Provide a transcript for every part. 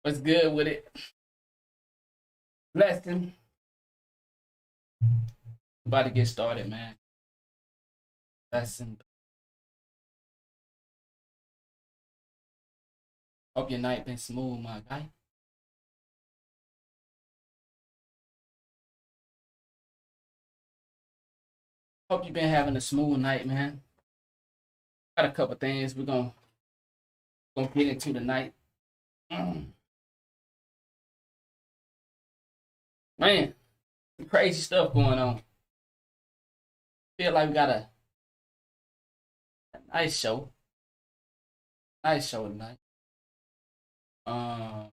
What's good with it? Blessing. About to get started, man. Blessing. Hope your night been smooth, my guy. Hope you been having a smooth night, man. Got a couple things we're gonna get into tonight. Man, some crazy stuff going on. Feel like we got a nice show. Nice show tonight. Um,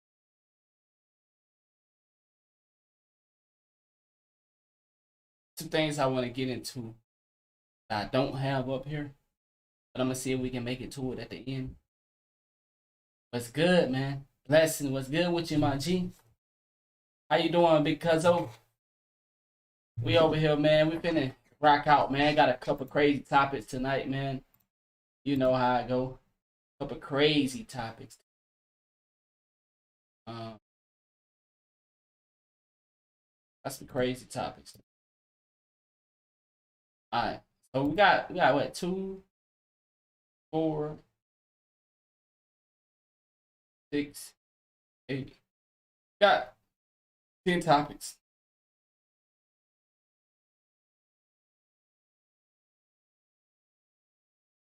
some things I want to get into that I don't have up here, but I'm gonna see if we can make it to it at the end. What's good, man? Blessing. What's good with you, my G? How you doing, big cuzzo? We over here, man. We finna rock out, man. Got a couple crazy topics tonight, man. You know how I go. Couple crazy topics. That's some crazy topics. All right. So we got what, 2, 4, 6, 8. Got 10 topics.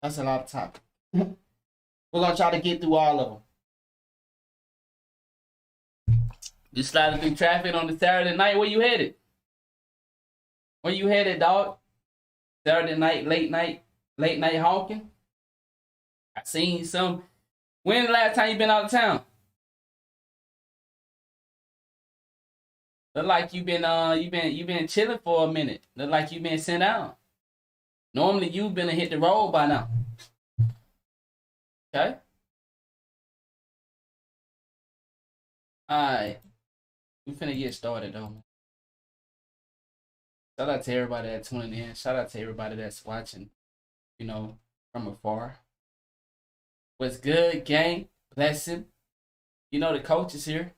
That's a lot of topics. We're gonna try to get through all of them. You sliding through traffic on the Saturday night. Where you headed? Where you headed, dog? Saturday night, late night honking. I seen some. When the last time you been out of town? Look like you been chilling for a minute. Look like you been sent out. Normally you've been to hit the road by now. Okay. Alright. We finna get started though. Shout out to everybody that's tuning in. Shout out to everybody that's watching, from afar. What's good, gang? Blessing. The coach is here.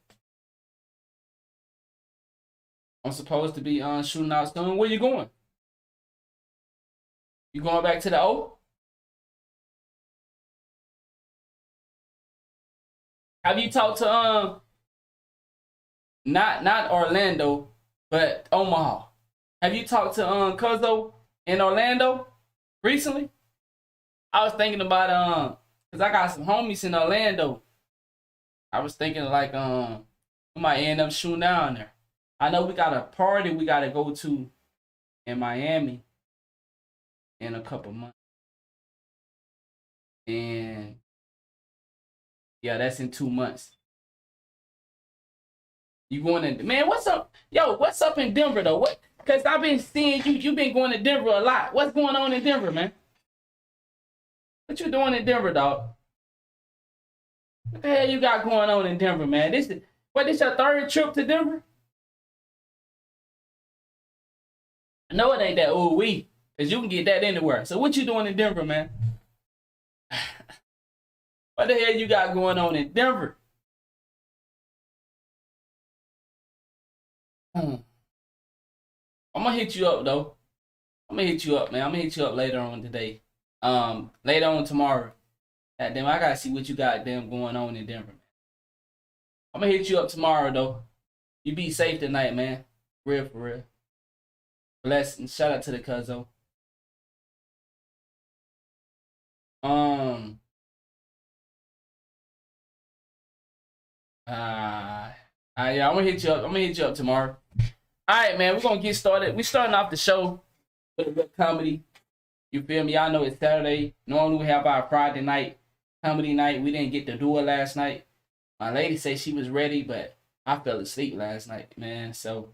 I'm supposed to be shooting out soon. Where you going? You going back to the O? Have you talked to not Orlando, but Omaha? Have you talked to Cuzzo in Orlando recently? I was thinking about cause I got some homies in Orlando. I was thinking like we might end up shooting down there. I know we got a party we gotta go to in Miami in a couple months. And yeah, that's in 2 months. You going in, man, what's up? Yo, what's up in Denver though? What? Cause I've been seeing you been going to Denver a lot. What's going on in Denver, man? What you doing in Denver, dog? What the hell you got going on in Denver, man? This your third trip to Denver? I know it ain't that ooh-wee, cause you can get that anywhere. So what you doing in Denver, man? What the hell you got going on in Denver? I'm gonna hit you up though. I'm gonna hit you up, man. I'm gonna hit you up later on today. Later on tomorrow. Damn, I gotta see what you got them going on in Denver, man. I'm gonna hit you up tomorrow though. You be safe tonight, man. Real for real. Blessings. Shout out to the cuzzo. Yeah, I'm gonna hit you up. I'm gonna hit you up tomorrow. All right, man. We're gonna get started. We starting off the show with a good comedy. You feel me? Y'all know it's Saturday. Normally we have our Friday night comedy night. We didn't get to do it last night. My lady said she was ready, but I fell asleep last night, man. So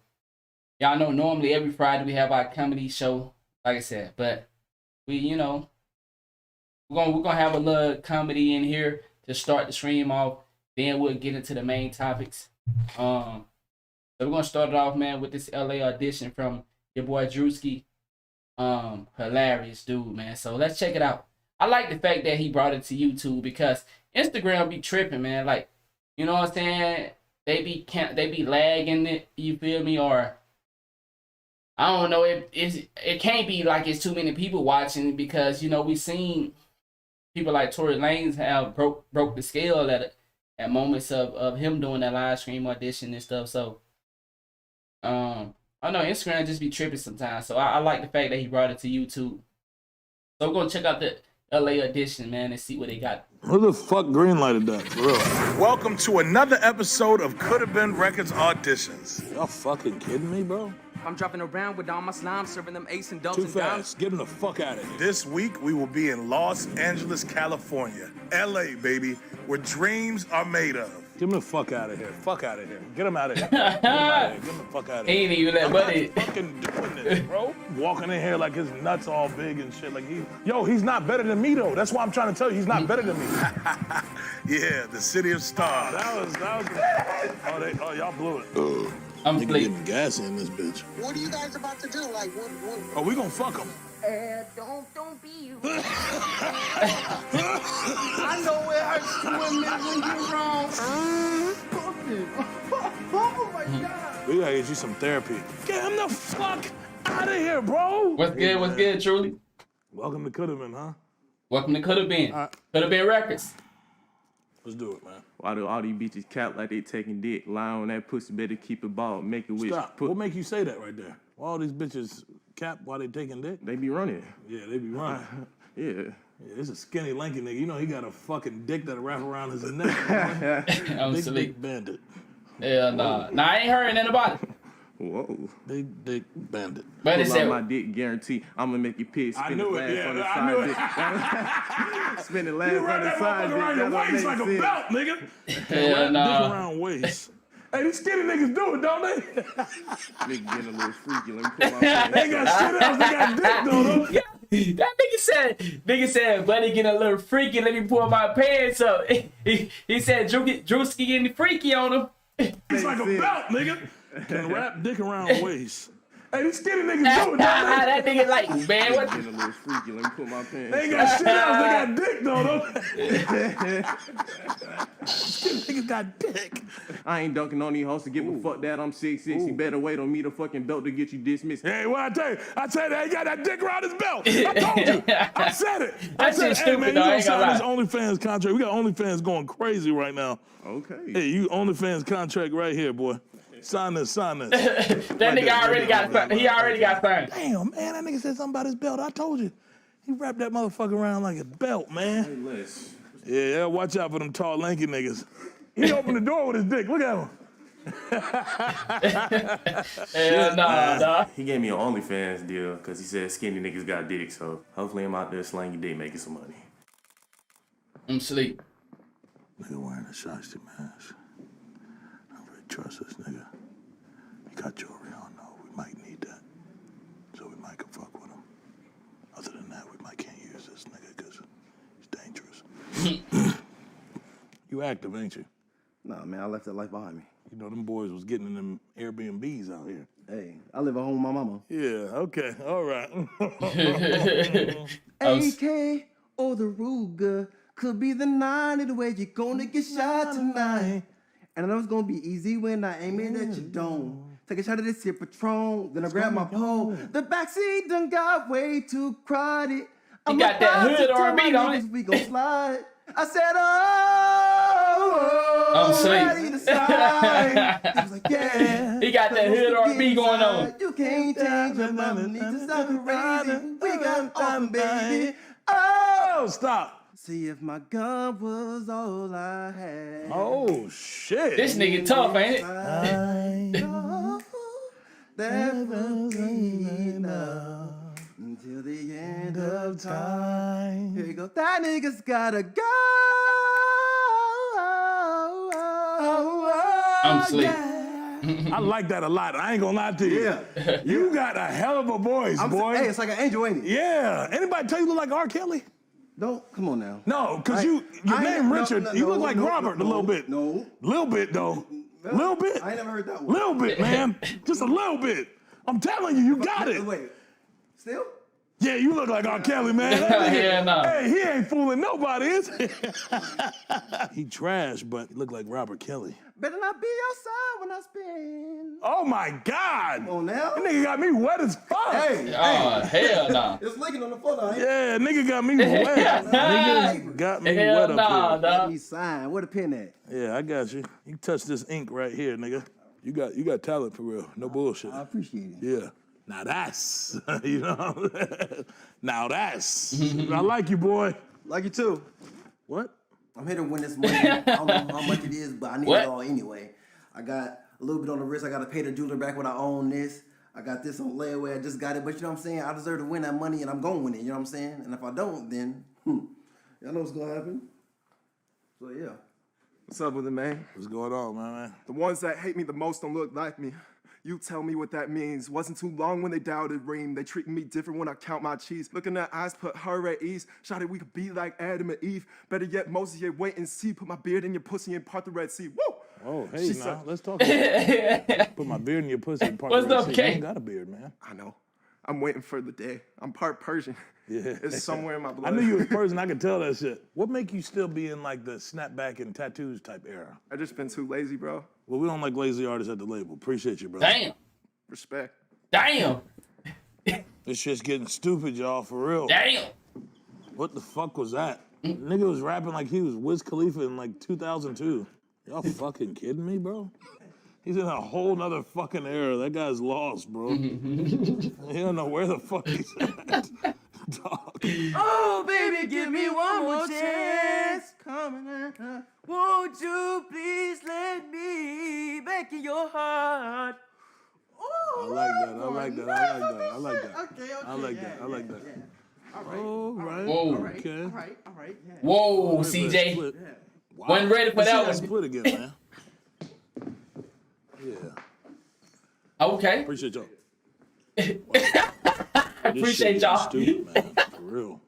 y'all know normally every Friday we have our comedy show, like I said. But we're gonna have a little comedy in here to start the stream off. Then we'll get into the main topics. So we're gonna start it off, man, with this LA audition from your boy Drewski. Hilarious dude, man. So let's check it out. I like the fact that he brought it to YouTube because Instagram be tripping, man. Like, You know what I'm saying? They be lagging it. You feel me? Or I don't know. It can't be like it's too many people watching because we seen people like Tory Lanez have broke the scale at moments of him doing that live stream audition and stuff. So I know Instagram just be tripping sometimes. So I like the fact that he brought it to YouTube. So we're gonna check out the LA audition, man, and see what they got. Who the fuck greenlighted that, for real? Welcome to another episode of Could Have Been Records Auditions. Y'all fucking kidding me, bro? I'm dropping around with all my slime, serving them ace and dubs Too and fast. Get him the fuck out of here. This week, we will be in Los Angeles, California. LA, baby, where dreams are made of. Get him the fuck out of here. Fuck out of here. Get him out of here. Get him out of here. Get him the fuck out of here. He ain't even that buddy. Fucking doing this, bro. Walking in here like his nuts all big and shit. Like he's not better than me though. That's why I'm trying to tell you, he's not better than me. Yeah, the city of stars. That was. Oh, y'all blew it. I'm Nigga getting gassy in this bitch. What are you guys about to do? Like, what? Oh, we gonna fuck him. Don't be you. I know it hurts to admit when you're wrong. Oh my God. We gotta get you some therapy. Get him the fuck out of here, bro. What's good? What's good, Truly? Welcome to Could Have Been, huh? Welcome to Could Have Been. Could Have Been Records. Let's do it, man. Why do all these bitches cap like they taking dick? Lie on that pussy, better keep it bald. Make a wish. Stop. What make you say that right there? Why all these bitches cap while they taking dick? They be running. Yeah, they be running. Yeah. Yeah, this is a skinny, lanky nigga. You know he got a fucking dick that'll wrap around his neck. I'm Big silly. dick bandit. Yeah, nah. Nah, I ain't heard nothing about it. Whoa. Big dick bandit. But it's Pull out my dick, guarantee I'm gonna make you piss. I Spin knew the it, last on the yeah, I side knew dick. Spin the last You on wrap the that side motherfucker dick. around your That don't waist make like a sense. belt, nigga. yeah, Dick nah. around waist. Hey, these skinny niggas do it, don't they? Nigga getting a little freaky. Let me pull my pants. They got shit else. They got dick, though. That nigga said, buddy getting a little freaky, let me pull my pants up. He said, Drewski getting freaky on him. It's like a belt, nigga. Can wrap dick around waist. Hey, these skinny niggas do it, don't they? That nigga like, man, what? Getting a little freaky. Let me pull my pants. They got shit else. They got dick, though, don't they? Skinny niggas got dick. I ain't dunking on these hoes to give a fuck that I'm 6'6". You better wait on me to fucking belt to get you dismissed. Hey, what I tell you? I said that he got that dick around his belt. I told you. I said it. I That said, shit's hey, stupid, man, you though. I gonna ain't gonna sign this OnlyFans contract. We got OnlyFans going crazy right now. Okay. Hey, you OnlyFans contract right here, boy. Sign this. That nigga already got signed. He already got signed. Damn, man, that nigga said something about his belt. I told you. He wrapped that motherfucker around like a belt, man. Let's. Yeah, watch out for them tall, lanky niggas. He opened the door with his dick. Look at him. Yeah, nah. He gave me an OnlyFans deal because he said skinny niggas got dick. So hopefully I'm out there slanging dick, making some money. I'm sleep. Nigga wearing a shiesty mask. I don't really trust this nigga. He got jewelry on, though. We might need that. So we might can fuck with him. Other than that, we might can't use this nigga because he's dangerous. You active, ain't you? Nah, man, I left that life behind me. You know, them boys was getting in them Airbnbs out here. Hey, I live at home with my mama. Yeah, okay, all right. AK or the Ruger could be the 9 of the way you're gonna get shot tonight. And I know it's gonna be easy when I aim it at your dome. Take a shot of this here Patron, then I grab my pole. The backseat done got way too crowded. He got that hood R&B, don't it? We gon' slide. I said, oh, I'm sleep. ready to slide. He was like, yeah. He got that hood R&B going on. You can't change your mind. Need to stop crazy. We got on, baby. Oh, Stop. see if my gun was all I had. Oh, shit. This nigga tough, ain't it? I know that will be enough until the end of time. Here you go. That nigga's gotta go. I'm sleep. I like that a lot. I ain't gonna lie to you. Yeah. You got a hell of a voice, boy. Hey, it's like an angel, ain't it? Yeah. Anybody tell you look like R. Kelly? Don't, come on now. No, because your name Richard, you look like Robert a little bit. No. Little bit, though. Little bit. I ain't never heard that one. Little bit, man. Just a little bit. I'm telling you, you got it. Wait. Still? Yeah, you look like R. Kelly, man. That nigga, Yeah, no. Hey, he ain't fooling nobody, is he? He trash, but he look like Robert Kelly. Better not be outside when I spin. Oh my God! Come on now. That nigga got me wet as fuck. Hey, Oh, hell no. it's licking on the floor now. Yeah, nigga got me wet. Nigga got me Hell wet nah, up here. Let dog. me sign. Where the pen at? Yeah, I got you. You touch this ink right here, nigga. You got talent for real. No bullshit. I appreciate it. Yeah. Now that's, you know. Now that's. I like you, boy. Like you too. What? I'm here to win this money. I don't know how much it is, but I need What? it all anyway. I got a little bit on the wrist. I got to pay the jeweler back when I own this. I got this on layaway. I just got it. But you know what I'm saying? I deserve to win that money, and I'm going to win it. You know what I'm saying? And if I don't, then, y'all know what's going to happen. So, yeah. What's up with it, man? What's going on, man? The ones that hate me the most don't look like me. You tell me what that means. Wasn't too long when they doubted Reem. They treat me different when I count my cheese. Look in their eyes, put her at ease. Shouted we could be like Adam and Eve. Better yet, Moses, you wait and see. Put my beard in your pussy and part the Red Sea. Woo! Oh, hey, She now, said- let's talk about it. Put my beard in your pussy and part What's of the up, shit. You Kay? ain't got a beard, man. I know. I'm waiting for the day. I'm part Persian. Yeah. It's somewhere in my blood. I knew you was a person. I could tell that shit. What make you still be in like the snapback and tattoos type era? I just been too lazy, bro. Well, we don't like lazy artists at the label. Appreciate you, bro. Damn. Respect. Damn. This shit's getting stupid, y'all, for real. Damn. What the fuck was that? Nigga was rapping like he was Wiz Khalifa in like 2002. Y'all fucking kidding me, bro? He's in a whole nother fucking era. That guy's lost, bro. He don't know where the fuck he's at. Dog. Oh, baby, give me one more chance. Won't you please let me back in your heart? I like that. I like that. I like that. I like that. Okay. I like that. I like that. All right. All right. Whoa. Okay. All right. Yeah. Whoa, Wait, CJ. split. Wow. Wasn't ready for Let's see that one. split again, man. Yeah. Okay. Appreciate y'all. Appreciate This shit y'all. is stupid, man. For real.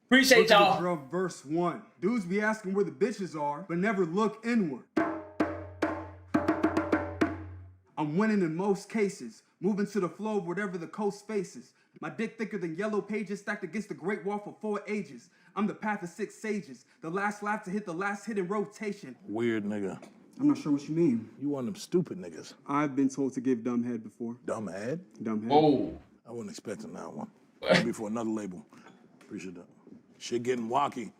Appreciate y'all. Bro, verse 1. Dudes be asking where the bitches are, but never look inward. I'm winning in most cases, moving to the flow of whatever the coast faces. My dick thicker than yellow pages stacked against the Great Wall for 4 ages. I'm the path of 6 sages, the last lap to hit the last hit in rotation. Weird nigga. I'm not sure what you mean. You one of them stupid niggas. I've been told to give dumb head before. Dumb head? Dumb head. Whoa. I wasn't expecting that one. Maybe for another label. Appreciate that. Shit getting wacky.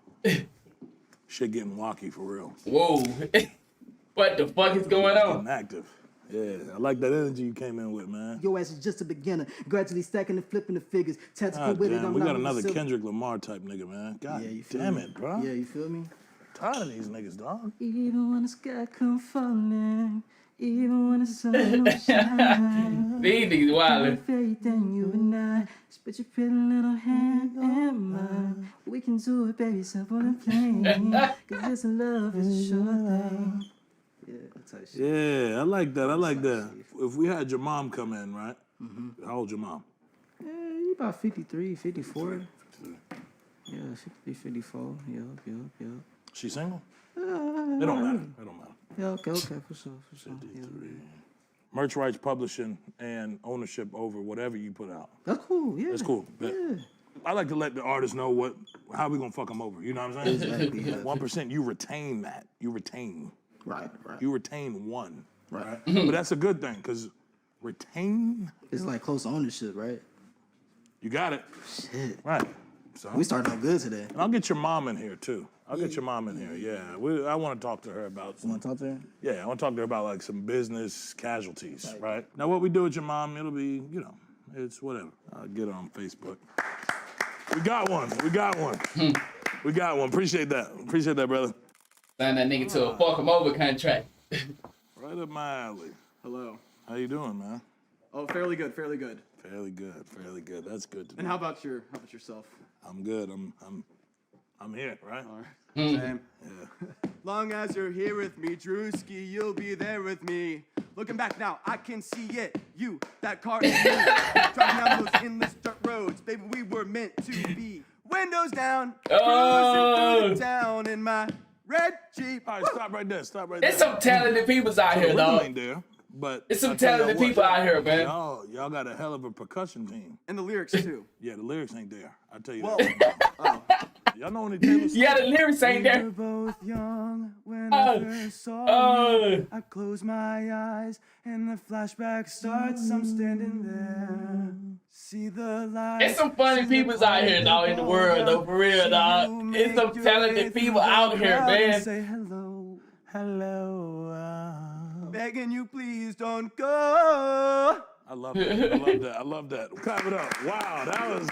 Shit getting wacky for real. Whoa. What the fuck is going on? Getting active. Yeah, I like that energy you came in with, man. Your ass is just a beginner, gradually stacking and flipping the figures. Tactical God with it, damn, I'm we not got with another silver. Kendrick Lamar type nigga, man. God Yeah, you feel damn me? it, bro. Yeah, you feel me? Tired of these niggas, dog. Even when the sky come falling, even when the sun don't shine. These niggas wildin'. Faith in you and I, spit your pretty little hand in mine. We can do it, baby, simple and plain. Cause this love is a sure thing. Yeah, that type shit. Yeah, I like that. I like that. If we had your mom come in, right? How old your mom? Yeah, you about 53, 54. Yeah, 53, 54. Yup. She single? It don't matter. It don't matter. Yeah, okay, for sure. Yeah. Merch rights, publishing, and ownership over whatever you put out. That's cool, yeah. That's cool. Yeah. I like to let the artists know how we gonna fuck them over. You know what I'm saying? Exactly, yeah. 1%, you retain that. You retain. Right. You retain one. Right. But that's a good thing, because retain, It's like close ownership, right? you got it. Shit. Right. So, We started out good today. and I'll get your mom in here, too. I'll get your mom in here, yeah. I want to talk to her about You want to talk to her? Yeah, I want to talk to her about like some business casualties, right? Now, what we do with your mom, it'll be, it's whatever. I'll get her on Facebook. We got one. We got one. Appreciate that, brother. Sign that nigga to a fuck him over contract. Right up my alley. Hello. How you doing, man? Oh, fairly good. Fairly good. That's good to And know. how about yourself? I'm good. I'm here, right? Same. Long as you're here with me, Drewski, you'll be there with me. Looking back now, I can see it. You, that car, and me. Driving down those endless dirt roads, baby, we were meant to be. Windows down, cruising through the town in my red Jeep. All right, stop right there. There's some talented peoples out here, The rhythm dog. ain't there, But It's some I tell y'all talented what, people out here, man. Y'all got a hell of a percussion team. And the lyrics too. Yeah, the lyrics ain't there. I tell you Well, that. Y'all know any Taylor Swift? Yeah, the lyrics ain't we were there. both young when Oh, I first saw you. oh. I close my eyes and the flashback starts. I'm standing there. See the light. It's some funny peoples out here, dog, in the world, though, for real, dog. It's some talented people out here, man. Say hello, begging you, please don't go. I love that. I love that. Clap it up. Wow, that was.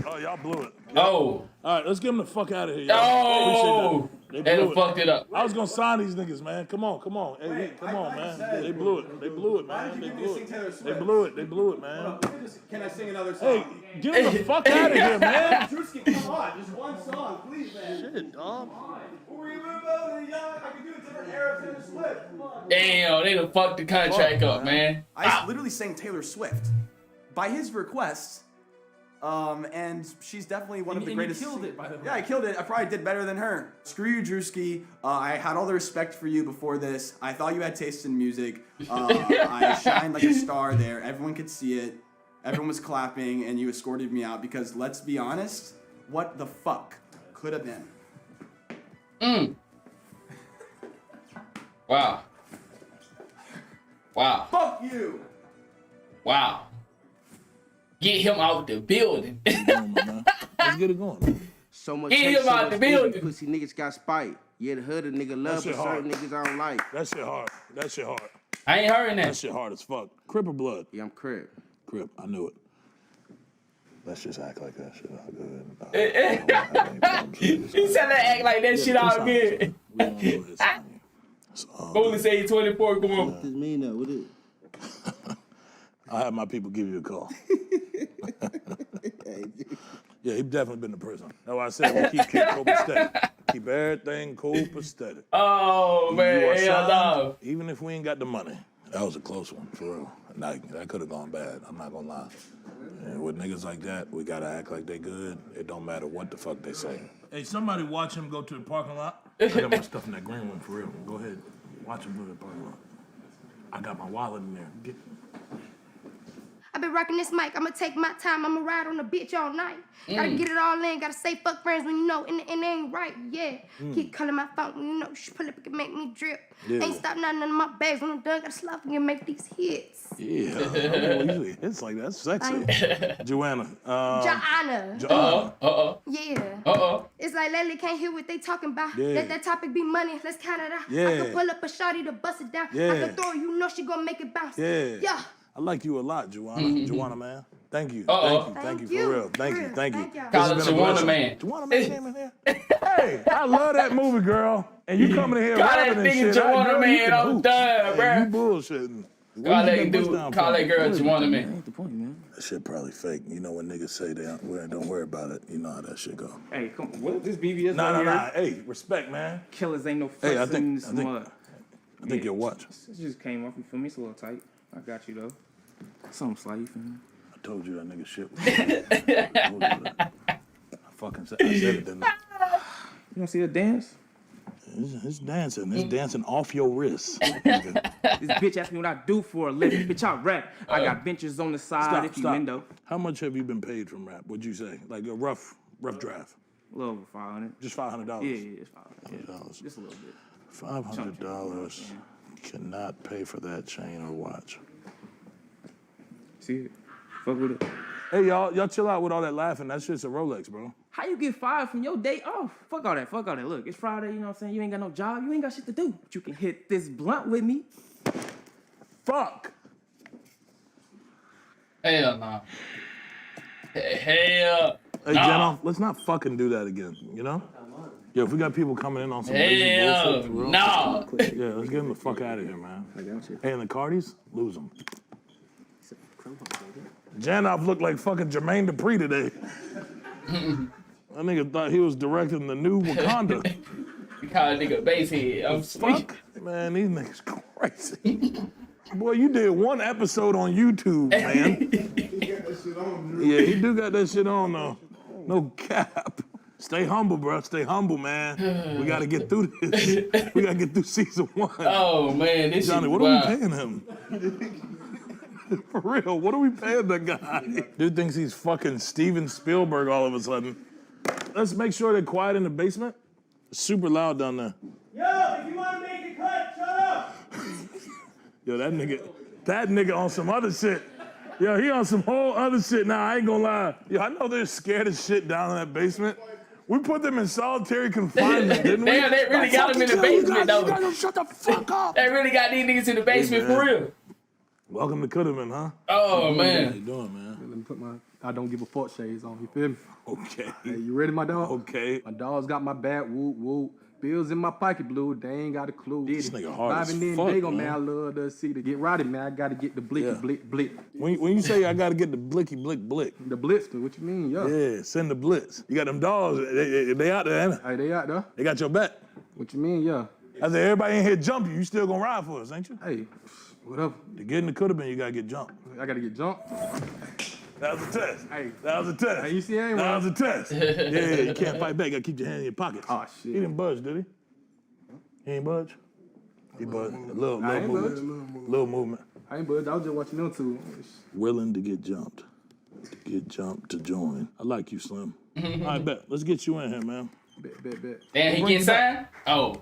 Oh, y'all blew it. Oh. All right, let's get them the fuck out of here. Y'all. Oh. They blew fucked it up. I was gonna sign these niggas, man. Come on. Hey, come on, man. They blew it, man. They blew it. They blew it, man. Can I sing another song? Hey, get them the fuck out of here, man. Drewski, come on, just one song, please, man. Shit, dog. We were both young. I could do a different era of Taylor Swift. Come on. Damn, they done fucked the contract up, man. I literally sang Taylor Swift by his request. And she's definitely one of the greatest. You killed it, by the way. Yeah, I killed it. I probably did better than her. Screw you, Drewski. I had all the respect for you before this. I thought you had taste in music. I shined like a star there. Everyone could see it. Everyone was clapping, and you escorted me out because, let's be honest, what the fuck could have been? Wow. Wow. Fuck you! Wow. Get him out the building. Let's get it going, man. So much Get hate, him so out much the building. envy, pussy niggas got spite. Yeah, the hood a nigga love, shit but certain hard. niggas I don't like. That shit hard. That shit hard. I ain't heard That that. shit hard as fuck. Crip or blood? Yeah, I'm crib. Crip. I knew it. Let's just act like that shit all good. He said to act like that shit all good. Only say 24, come on. What does mean though? What is? I'll have my people give you a call. Yeah, he definitely been to prison. That's why I said we keep copacetic. Keep everything copacetic. Oh, You man. are Hell signed, no. even if we ain't got the money. That was a close one, for real. That could have gone bad. I'm not gonna lie. And with niggas like that, we gotta act like they good. It don't matter what the fuck they say. Hey, somebody watch him go to the parking lot. I got my stuff in that green one, for real. Go ahead. Watch him go to the parking lot. I got my wallet in there. I've been rocking this mic. I'ma take my time. I'ma ride on the bitch all night. Gotta get it all in. Gotta say fuck friends when you know and it ain't right. Yeah. Keep calling my phone when you know she pull up and can make me drip. Yeah. Ain't stop nothing in my bags when I'm done. Gotta slap and make these hits. Yeah. Usually it's like that's sexy. Joanna. Joanna. Yeah. It's like lately can't hear what they talking about. Yeah. Let that topic be money. Let's count it out. Yeah. I can pull up a shawty to bust it down. I Yeah. can throw her, you know she gonna make it bounce. Yeah. Yeah. I like you a lot, Joanna. Joanna, man. Thank you. Thank you, for real. Thank you. Thank This y'all. has Call been it a Joanna blessing. Man. Joanna Man came in here. Hey, I love that movie, girl. And you coming in here Call that rapping and nigga shit. Joanna Girl, you Man. can I'm hoop. done, Hey, bruh. You bullshitting. Call Where you that get dude, down call from? that girl Joanna Man. Ain't the point, man. That shit probably fake. You know when niggas say they don't worry about it. You know how that shit go. Hey, come on. What? This BBS Nah. right here? Hey, respect, man. Killers ain't no Hey, I flexing think this mud. I think your watch. It just came off, you feel me? It's a little tight. I got you, though. Something slight, you feel me? I told you that nigga shit was I told you that. I said it, didn't I? You don't see a dance? It's dancing. It's dancing off your wrist. This bitch asked me what I do for a living. Bitch, I rap. I got benches on the side if you window. How much have you been paid from rap? What'd you say? Like a rough draft? A little over 500. Just $500? Yeah, it's 500. $500. Just a little bit. $500 cannot pay for that chain or watch. See it? Fuck with it. Hey, y'all chill out with all that laughing. That shit's a Rolex, bro. How you get fired from your day off? Fuck all that. Look, it's Friday, you know what I'm saying? You ain't got no job. You ain't got shit to do. But you can hit this blunt with me. Fuck. Hell no. Hell Hey, no. Jenna, let's not fucking do that again, you know? Yo, if we got people coming in on some lazy Hell bullshit, for real, no. yeah, let's get them the fuck out of here, man. I got you. Hey, and the Cardis, lose them. Janoff looked like fucking Jermaine Dupri today. That nigga thought he was directing the new Wakanda. You call a nigga a bass head. I'm sweet. Man, these niggas crazy. Boy, you did one episode on YouTube, man. Yeah, he do got that shit on though. No cap. Stay humble, bro. Stay humble, man. We gotta get through this. We gotta get through season 1. Oh man, this Johnny, shit what wild. are we paying him? For real, what are we paying that guy? Dude thinks he's fucking Steven Spielberg all of a sudden. Let's make sure they're quiet in the basement. It's super loud down there. Yo, if you want to make the cut, shut up. Yo, that nigga on some other shit. Yo, he on some whole other shit now, I ain't gonna lie. Yo, I know they're scared as shit down in that basement. We put them in solitary confinement, didn't we? Damn, they really got them in the basement, though. You guys shut the fuck up. They really got these niggas in the basement man. for real. Welcome to Couldaman, huh? Oh, man. How you doing, man? Let me put my I don't give a fuck shades on. You feel me? Okay. Hey, you ready, my dog? Okay. My dog's got my back. Whoop whoop. Bills in my pocket, blue. They ain't got a clue. This nigga hard as and then fuck, they gon' man. I love to see to get rowdy, man. I gotta get the blicky blick blick. When you say I gotta get the blicky blick blick. The blitzter, what you mean, yo? Yeah, send the blitz. You got them dogs, they out there, ain't they? Hey, they out there. They got your back. What you mean, yeah? I said, everybody in here jump you. You still gonna ride for us, ain't you? Hey, whatever. To get in the Couldaman, you gotta get jumped. I gotta get jumped. That was a test. Hey. That was a test. Hey, you see, I ain't That wrong. was a test. Yeah, you can't fight back. You gotta keep your hand in your pockets. Oh, shit. He didn't budge, did he? He ain't budge? He budged. A little ain't movement. Little movement. I ain't budged. I was just watching them two. Willing to get jumped. To get jumped to join. I like you, Slim. All right, bet. Let's get you in here, man. Bet. Damn, he getting signed? Oh.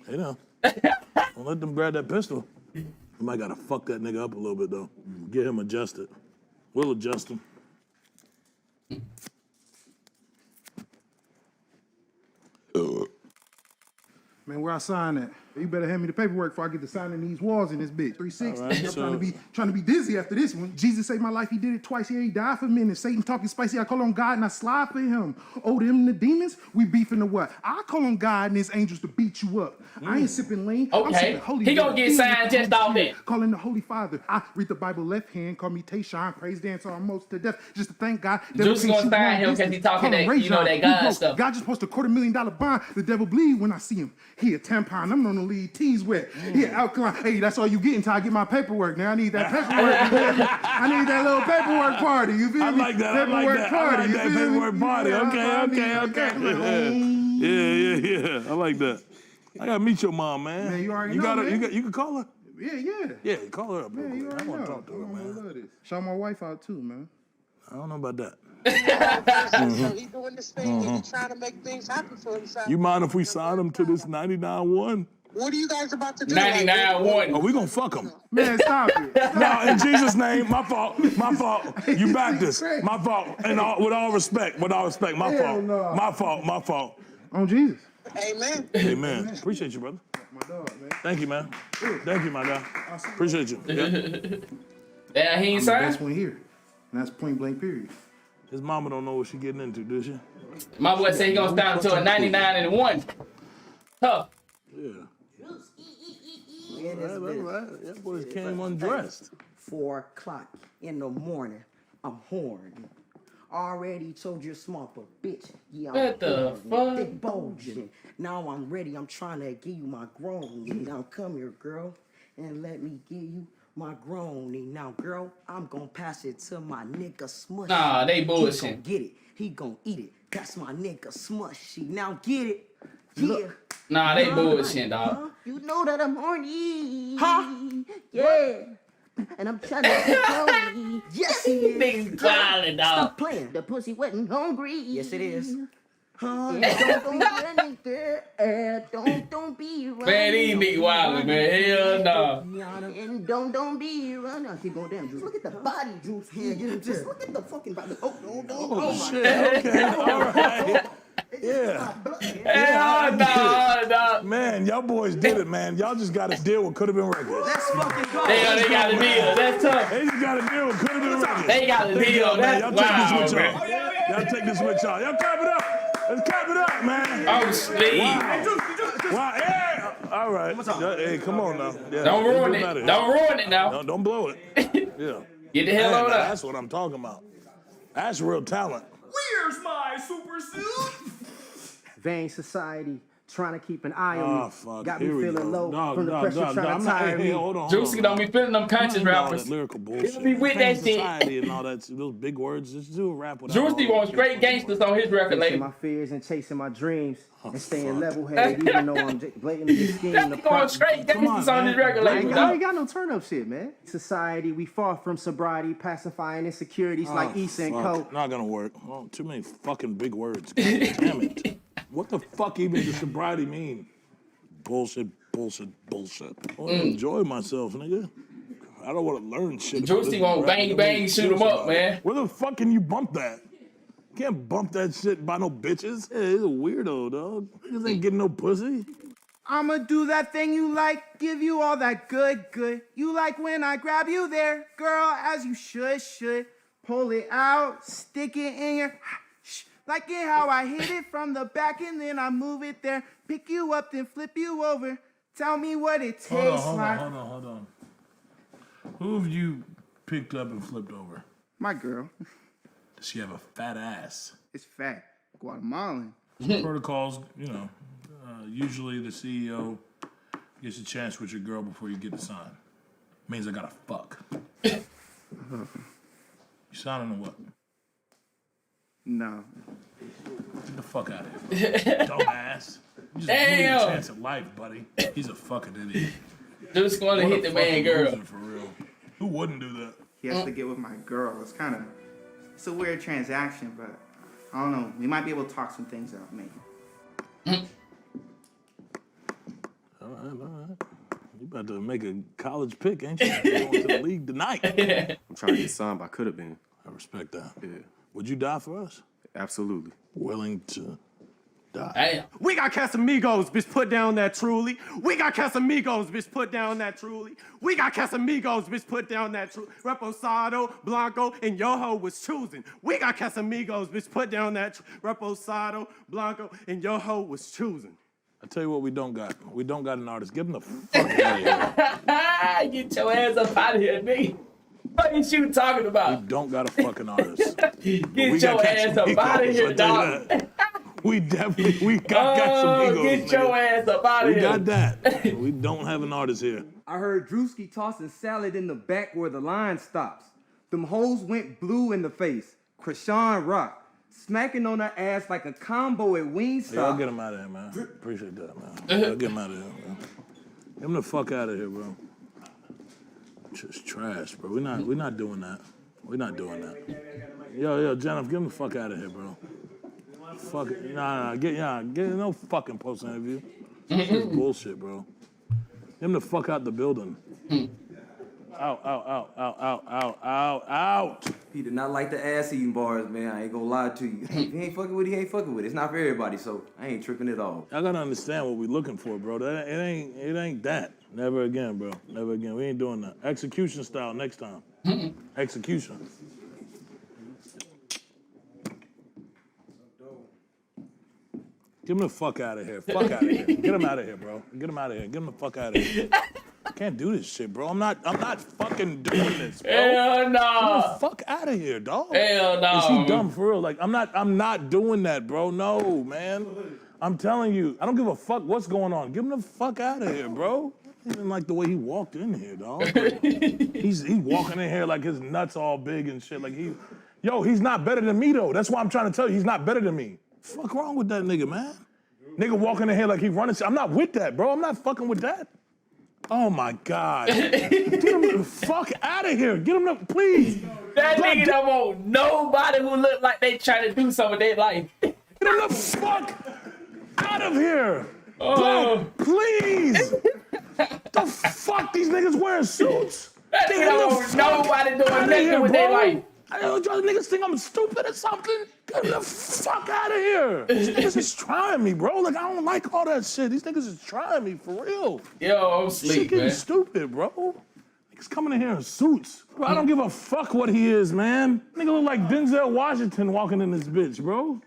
Hey, now. Don't let them grab that pistol. You might gotta fuck that nigga up a little bit, though. Get him adjusted. We'll adjust him. Man, where I sign at? You better hand me the paperwork before I get to signing these walls in this bitch. 360. All right, I'm trying to be dizzy after this one. Jesus saved my life. He did it twice. Yeah, he died for me. And if Satan talking spicy, I call on God and I slide for him. Oh, them and the demons, we beefing the what? I call on God and his angels to beat you up. I ain't sipping lean. I'm Okay. sipping holy He gonna water. get Filled with signed the just Holy off Spirit. that. Calling the Holy Father. I read the Bible left hand. Call me Tayshawn. Praise dance almost to death. Just to thank God. Juicy gonna sign him because he talking that, you know, that God stuff. God just posted $250,000 bond. The devil bleed when I see him. He a tampon. I'm gonna leave tees wet. He an alkaline. Hey, that's all you get until I get my paperwork. Now I need that paperwork. You feel me? I need that little paperwork party. You feel me? I like that. I like that. I like that paperwork party. Okay. Yeah. I like that. I gotta meet your mom, man. Man, you already know, man. You can call her. Yeah. Yeah, call her up. Yeah, you I already want know. to talk to her, man. I love this. Shout my wife out too, man. I don't know about that. So he doing this thing and he trying to make things happen for himself. You mind if we sign him to this 99-1? What are you guys about to do? 99-1. Oh, we gonna fuck him. Man, stop it. No, in Jesus' name, my fault. You backed us. My fault. And with all respect, my fault. no. My fault. On Jesus. Amen. Amen. Appreciate you, brother. My dog, man. Thank you, man. Thank you, my guy. Appreciate you. Yep. Yeah, he ain't I'm the signed? best one here. And that's point blank period. His mama don't know what she getting into, does she? My boy said he gonna start to a 99-1. Tough. Yeah. All right. That boy came undressed. 4 o'clock in the morning, I'm horny. Already told you smart, but bitch, yeah, I'm What the horny. fuck? Thick bulging. Now I'm ready, I'm trying to give you my groany. Now come here, girl, and let me give you my groany. Now, girl, I'm gonna pass it to my nigga Smushy. Nah, they He bullshit. gon' get it, he gon' eat it. That's my nigga Smushy. Now get it, yeah. Nah, they bullshit, dog. Huh? You know that I'm horny. Huh? Yeah. And I'm trying to get horny. Yes, he is. Niggas wildin', dog. Stop playing. The pussy wet and hungry. Yes, it is. Huh? Don't be running, girl. Don't be running. Man, these niggas wildin', man. Hell no. And don't be running. Keep going down, Juice. Look at the body, Juice. Yeah, just look at the fucking body. Oh, Shit. Okay. All right. Yeah. Hell no. Man, y'all boys did it, man. Y'all just got to deal with Could Have Been Records. Let's fucking go. They got a deal. That's tough. They just got to deal with Could Have Been Records. They got a deal. Man. That's Y'all take wow, this with y'all. man. Y'all take this with y'all. Y'all clap it up. Let's clap it up, man. Oh, Steve. Wow. Yeah. All right. Hey, come on now. Yeah. Don't ruin it. Don't ruin it now. No, don't blow it. Yeah. Get the hell Man, on up. that's what I'm talking about. That's real talent. Where's my super suit? Vain society Trying to keep an eye on Oh, me. fuck. Got me Here we feeling go. low from the pressure trying to I'm tire me. hold on. Juicy don't be feeling them conscious rappers. All that lyrical bullshit. He'll be with Fame that shit. society and all that, those big words. Just do a rap without Juicy all wants that straight shit. gangsters on his record Facing label. my fears and chasing my dreams and staying fuck. level-headed, even though I'm blatantly just scheming That's the going problem. straight gangsters on, on his man. record I label. ain't dog. got no turn-up shit, man. Society, we far from sobriety, pacifying insecurities like Issa and Co. Not gonna work. Oh, too many fucking big words. God damn it. What the fuck even does sobriety mean? Bullshit. I want to enjoy myself, nigga. I don't want to learn shit. Juicy won't bang, shoot him up, man. Where the fuck can you bump that? You can't bump that shit by no bitches. Yeah, he's a weirdo, dog. Niggas ain't getting no pussy. I'ma do that thing you like, give you all that good. You like when I grab you there, girl, as you should. Pull it out, stick it in your, like it how I hit it from the back and then I move it there. Pick you up, then flip you over. Tell me what it tastes like. Hold on. Who have you picked up and flipped over? My girl, Does she have a fat ass? it's fat, Guatemalan. Protocols, usually the CEO gets a chance with your girl before you get to sign. Means I gotta fuck. You signing or what? No. Get the fuck out of here, dumbass. You just blew your chance at life, buddy. He's a fucking idiot. Just want to What hit a the man fucking girl. loser, for real. Who wouldn't do that? He has to get with my girl. It's a weird transaction, but I don't know. We might be able to talk some things out, maybe. All right. You about to make a college pick, ain't you? You're going to the league tonight. I'm trying to get signed by Coulda Been. I respect that. Yeah, Would you die for us? absolutely. Willing to die. Damn. We got Casamigos, bitch, put down that truly. We got Casamigos, bitch, put down that truly. We got Casamigos, bitch, put down that truly. Reposado, Blanco, and your hoe was choosing. We got Casamigos, bitch, put down that Reposado, Blanco, and your hoe was choosing. I tell you what we don't got. We don't got an artist. Give him the fuck out of here. Get your ass up out of here, nigga. What is you talking about? We don't got a fucking artist. Get your ass up out of here, dog. We got Casamigos. Get your ass up out of We here. got that. We don't have an artist here. I heard Drewski tossing salad in the back where the line stops. Them hoes went blue in the face. Krishan Rock. Smacking on her ass like a combo at Wingstop. Y'all get him out of here, man. Appreciate that, man. Y'all get him out of here, man. Get him the fuck out of here, bro. Just trash, bro. We're not doing that. We're not doing that. Yo, Jennifer, get him the fuck out of here, bro. Fuck it. Get no fucking post interview. This is bullshit, bro. Get him the fuck out the building. Out. He did not like the ass eating bars, man. I ain't gonna lie to you. If he ain't fucking with it, he ain't fucking with it. It's not for everybody, so I ain't tripping at all. I gotta understand what we looking for, bro. It ain't that. Never again, bro. Never again. We ain't doing that. Execution style next time. Execution. Get him the fuck out of here. Fuck out of here. Get him out of here, bro. Get him out of here. Get him the fuck out of here. I can't do this shit, bro. I'm not fucking doing this, bro. Hell no. Get the fuck out of here, dog. Hell no. Is he dumb for real? Like, I'm not doing that, bro. No, man. I'm telling you, I don't give a fuck what's going on. Get him the fuck out of here, bro. I didn't like the way he walked in here, dog. He's walking in here like his nuts all big and shit. Like he's not better than me though. That's why I'm trying to tell you, he's not better than me. Fuck wrong with that nigga, man? Nigga walking in here like he running shit. I'm not with that, bro. I'm not fucking with that. Oh my God. Get him the fuck out of here. Get him the, please. That nigga don't want nobody who look like they trying to do something with their life. Get him the fuck out of here. Oh. Black, please. The fuck, these niggas wearing suits? That nigga don't want nobody doing nothing with their life. Y'all niggas think I'm stupid or something? Get the fuck out of here. These niggas is trying me, bro. Like, I don't like all that shit. These niggas is trying me for real. Yo, I'm sleep, shit getting man. stupid, bro. Niggas coming in here in suits. Bro, I don't give a fuck what he is, man. Nigga look like Denzel Washington walking in this bitch, bro.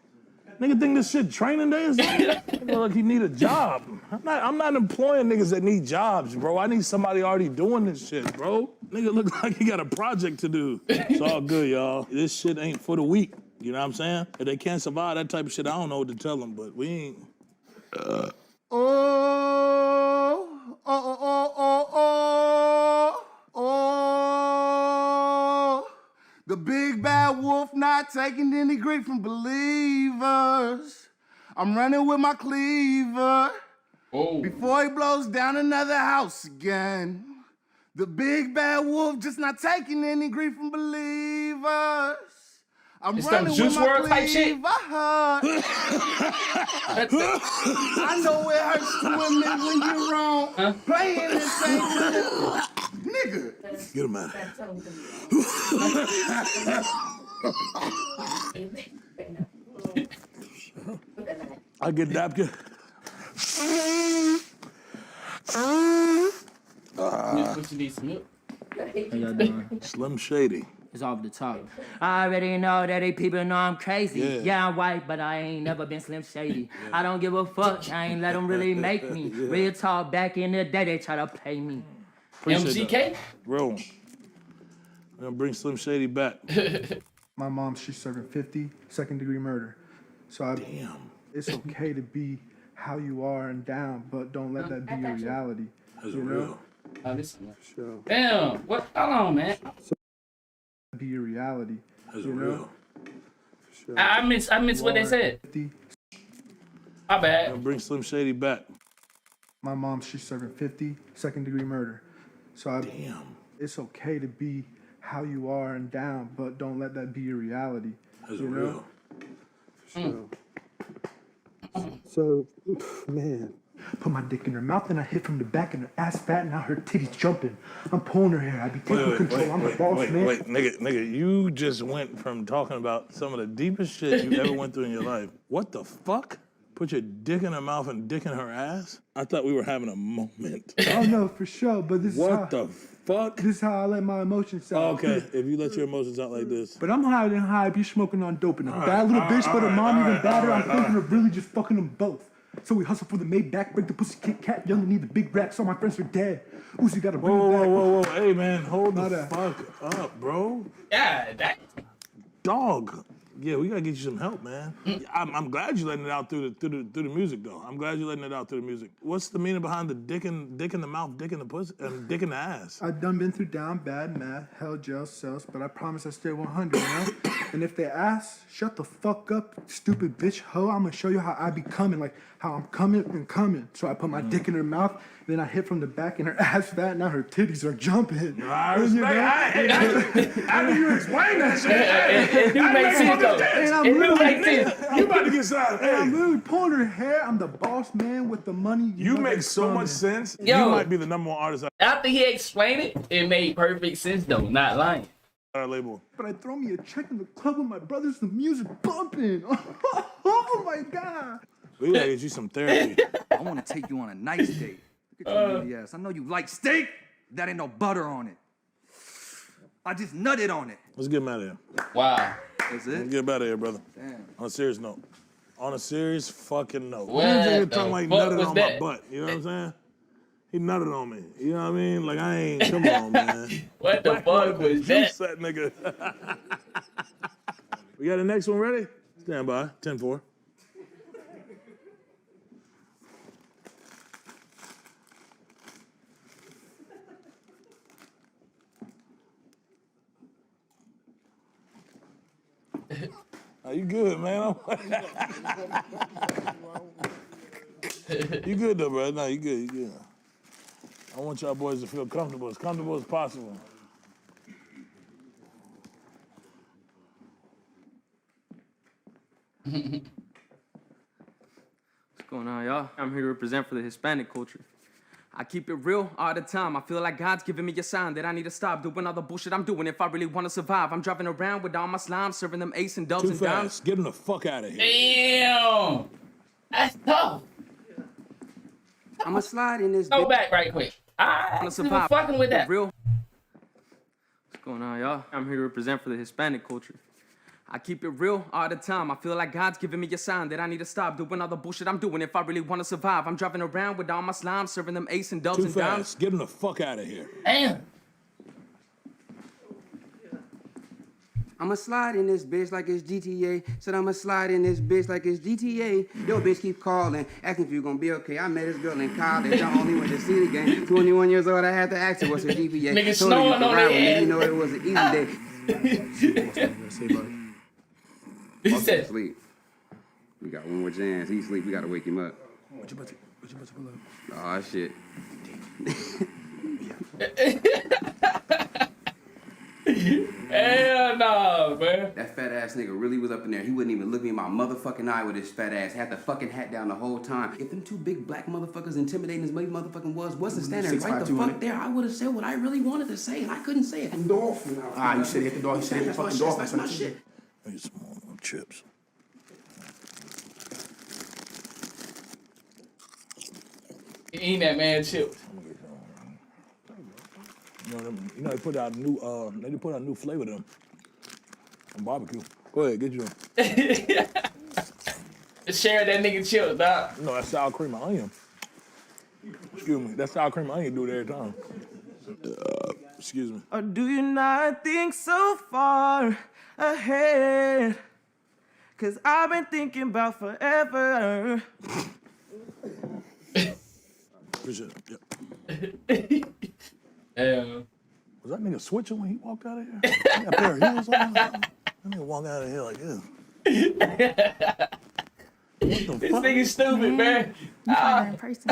Nigga think this shit training day or something? Nigga look like he need a job. I'm not employing niggas that need jobs, bro. I need somebody already doing this shit, bro. Nigga look like he got a project to do. It's all good, y'all. This shit ain't for the weak. You know what I'm saying? If they can't survive that type of shit, I don't know what to tell them, but we ain't. Oh, oh, oh, oh, oh, oh, oh. The big bad wolf not taking any grief from believers. I'm running with my cleaver. Before he blows down another house again. The big bad wolf just not taking any grief from believers. I'm It's running some with Juice my WRLD type shit. cleaver. I know it hurts to admit when you're wrong. Playing this ain't nigga. Get him out of here. I get napkin. What you need, some milk? How y'all doing? Slim Shady. It's off the top. I already know that they people know I'm crazy. Yeah, I'm white, but I ain't never been Slim Shady. I don't give a fuck. I ain't let them really make me. Real talk, back in the day, they try to play me. MGK? Bro, I'm gonna bring Slim Shady back. My mom, she's serving 50 second-degree murder. So it's okay to be how you are and down, but don't let that be your reality. That's you real. Oh, this Damn, what? Hold on, man. Be your reality. That's you real. Know? I miss what they said. My bad. I'm gonna bring Slim Shady back. My mom, she's serving 50 second-degree murder. So it's okay to be how you are and down, but don't let that be your reality. That's you real. Know? So, man, put my dick in her mouth and I hit from the back and her ass fat and now her titties jumping. I'm pulling her hair. I be taking control. I'm the boss, man. Wait, nigga, you just went from talking about some of the deepest shit you ever went through in your life. What the fuck? Put your dick in her mouth and dick in her ass? I thought we were having a moment. Oh no, for sure. But this is what the fuck? This is how I let my emotions out. Okay, if you let your emotions out like this. But I'm higher than high if you smoking on dope and a bad little bitch, but a mom even badder. I'm thinking of really just fucking them both. So we hustle for the Maybach, break the pussy, Kit Kat, young and need the big racks. All my friends are dead. Uzi got to bring it back. Whoa. Hey, man, hold the fuck up, bro. Yeah, that. Dog. Yeah, we gotta get you some help, man. I'm glad you're letting it out through the music, though. I'm glad you're letting it out through the music. What's the meaning behind the dick in the mouth, dick in the pussy, and dick in the ass? I've done been through down, bad, mad, hell, jail, cells, but I promise I stay 100, you know? And if they ask, shut the fuck up, stupid bitch, hoe. I'm gonna show you how I be coming, like how I'm coming and coming. So I put my dick in her mouth, then I hit from the back and her ass fat, now her titties are jumping. I respect. After you explain that shit, it do make sense, though. It do make sense. You about to get started. Hey. I'm literally pulling her hair. I'm the boss man with the money. You make so much sense. Yo, you might be the #1 artist. After he explained it made perfect sense, though. Not lying. Our label. But I throw me a check in the club with my brothers, the music bumping. Oh my God. We gotta get you some therapy. I want to take you on a nice date. Look at your little ass. I know you like steak. That ain't no butter on it. I just nutted on it. Let's get him out of here. Wow. That's it? Let's get him out of here, brother. Damn. On a serious note. On a serious fucking note. What You're the talking like fuck nutted was on that? my butt. You know what I'm saying? He nutted on me. You know what I mean? Like, I ain't, come on, man. What the fuck was that? Juice that nigga. We got the next one ready? Stand by. 10-4. Oh, you good, man. You good, though, bro. No, you good, you good. I want y'all boys to feel comfortable as possible. What's going on, y'all? I'm here to represent for the Hispanic culture. I keep it real all the time. I feel like God's giving me a sign that I need to stop doing all the bullshit I'm doing if I really want to survive. I'm driving around with all my slime, serving them ace and dubs Too and fast. dimes. Get him the fuck out of here. Damn. That's tough. I'ma slide in this. Go back right quick. I'm fucking with that. Real. What's going on, y'all? I'm here to represent for the Hispanic culture. I keep it real all the time. I feel like God's giving me a sign that I need to stop doing all the bullshit I'm doing if I really want to survive. I'm driving around with all my slime, serving them ace and dubs Too and fast. dimes. Get him the fuck out of here. Damn. I'ma slide in this bitch like it's GTA. Said I'ma slide in this bitch like it's GTA. Yo, bitch keep calling, asking if you gonna be okay. I met this girl in college. I only went to see the game. 21 years old, I had to ask her what's her GPA. Nigga Told her you snoring could on ride their with me. ass. You know it was an easy day. He said, sleep. We got one more chance. He sleep. We gotta wake him up. What you about to pull up? Oh shit. hell no, man. That fat ass nigga really was up in there. He wouldn't even look me in my motherfucking eye with his fat ass. Had the fucking hat down the whole time. If them two big black motherfuckers intimidating as many motherfucking wasn't standing right the fuck there, I would have said what I really wanted to say, and I couldn't say it. Dolphin. Ah, you said hit the dog. You said hit the fucking dolphin. That's my shit. Need some more chips. He eating that man chips. You know they put out a new flavor to them on barbecue. Go ahead, get you one. Share that nigga chips, dog. No, that's sour cream and onion. Excuse me, that's sour cream and onion. Do it every time. Excuse me. Or do you not think so far ahead? Cause I've been thinking about forever. Appreciate it. Yeah. Was that nigga switching when he walked out of here? He got a pair of heels on. That nigga walk out of here like this. This nigga stupid, man. You crazy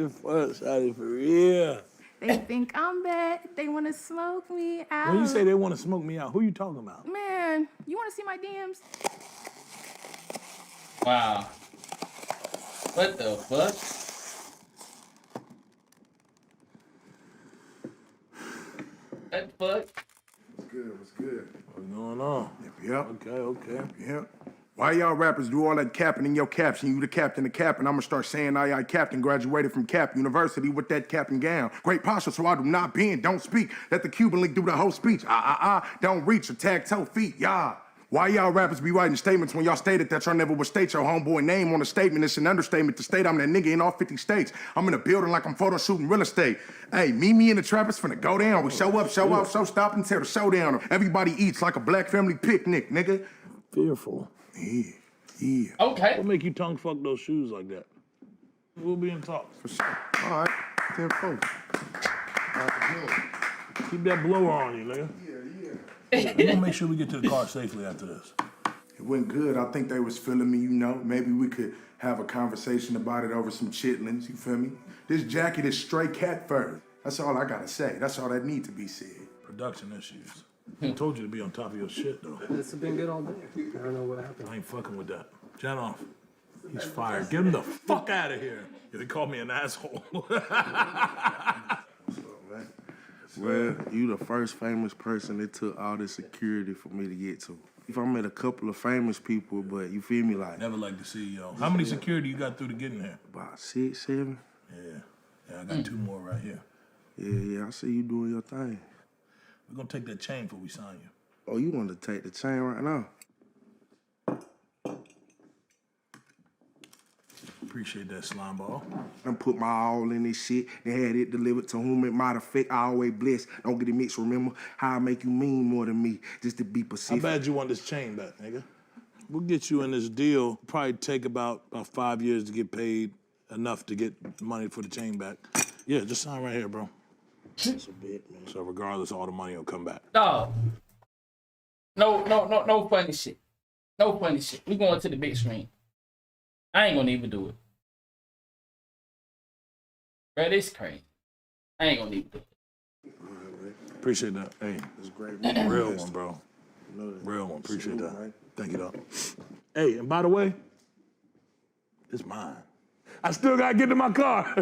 as fuck, shawty, for real. They think I'm bad. They want to smoke me out. When you say they want to smoke me out, who you talking about? Man, you want to see my DMs? Wow. What the fuck? What the fuck? What's good? What's good? What's going on? Yep. Okay. Yep. Why y'all rappers do all that capping in your caption? You the captain of cap, and I'm gonna start saying I captain graduated from Cap University with that cap and gown. Great posture, so I do not bend, don't speak. Let the Cuban link do the whole speech. Don't reach or tag toe feet, yeah. Why y'all rappers be writing statements when y'all stated that y'all never would state your homeboy name on a statement? It's an understatement to state I'm that nigga in all 50 states. I'm in a building like I'm photo shooting real estate. Hey, me and the trappers finna go down. We show up, show out, show stop and tear the show down. Everybody eats like a black family picnic, nigga. Fearful. Yeah. Okay. What make you tongue fuck those shoes like that? We'll be in talks. For sure. All right. 10-4. Keep that blower on you, nigga. I'm gonna make sure we get to the car safely after this. It went good. I think they was feeling me, you know. Maybe we could have a conversation about it over some chitlins, you feel me? This jacket is straight cat fur. That's all I gotta say. That's all that need to be said. Production issues. I told you to be on top of your shit, though. It's been good all day. I don't know what happened. I ain't fucking with that. Janoff, he's fired. Get him the fuck out of here. Yeah, they called me an asshole. Well, you the first famous person that took all the security for me to get to. If I met a couple of famous people, but you feel me like... Never like the CEO. How many security you got through to get in here? About 6, 7. Yeah, I got 2 more right here. Yeah, I see you doing your thing. We're gonna take that chain before we sign you. Oh, you want to take the chain right now? Appreciate that, slime ball. I put my all in this shit, then had it delivered to whom it might affect. I always bless. Don't get it mixed. Remember how I make you mean more than me, just to be How Pacific. bad you want this chain back, nigga? We'll get you in this deal. Probably take about 5 years to get paid enough to get money for the chain back. Yeah, just sign right here, bro. That's a bit, man. So regardless, all the money will come back. Dog. No funny shit. No funny shit. We going to the big screen. I ain't gonna even do it. Bro, this crazy. I ain't gonna even do it. Appreciate that. Hey, it's great. Real one, bro. Real one. Appreciate that. Thank you, dog. Hey, and by the way, it's mine. I still gotta get to my car.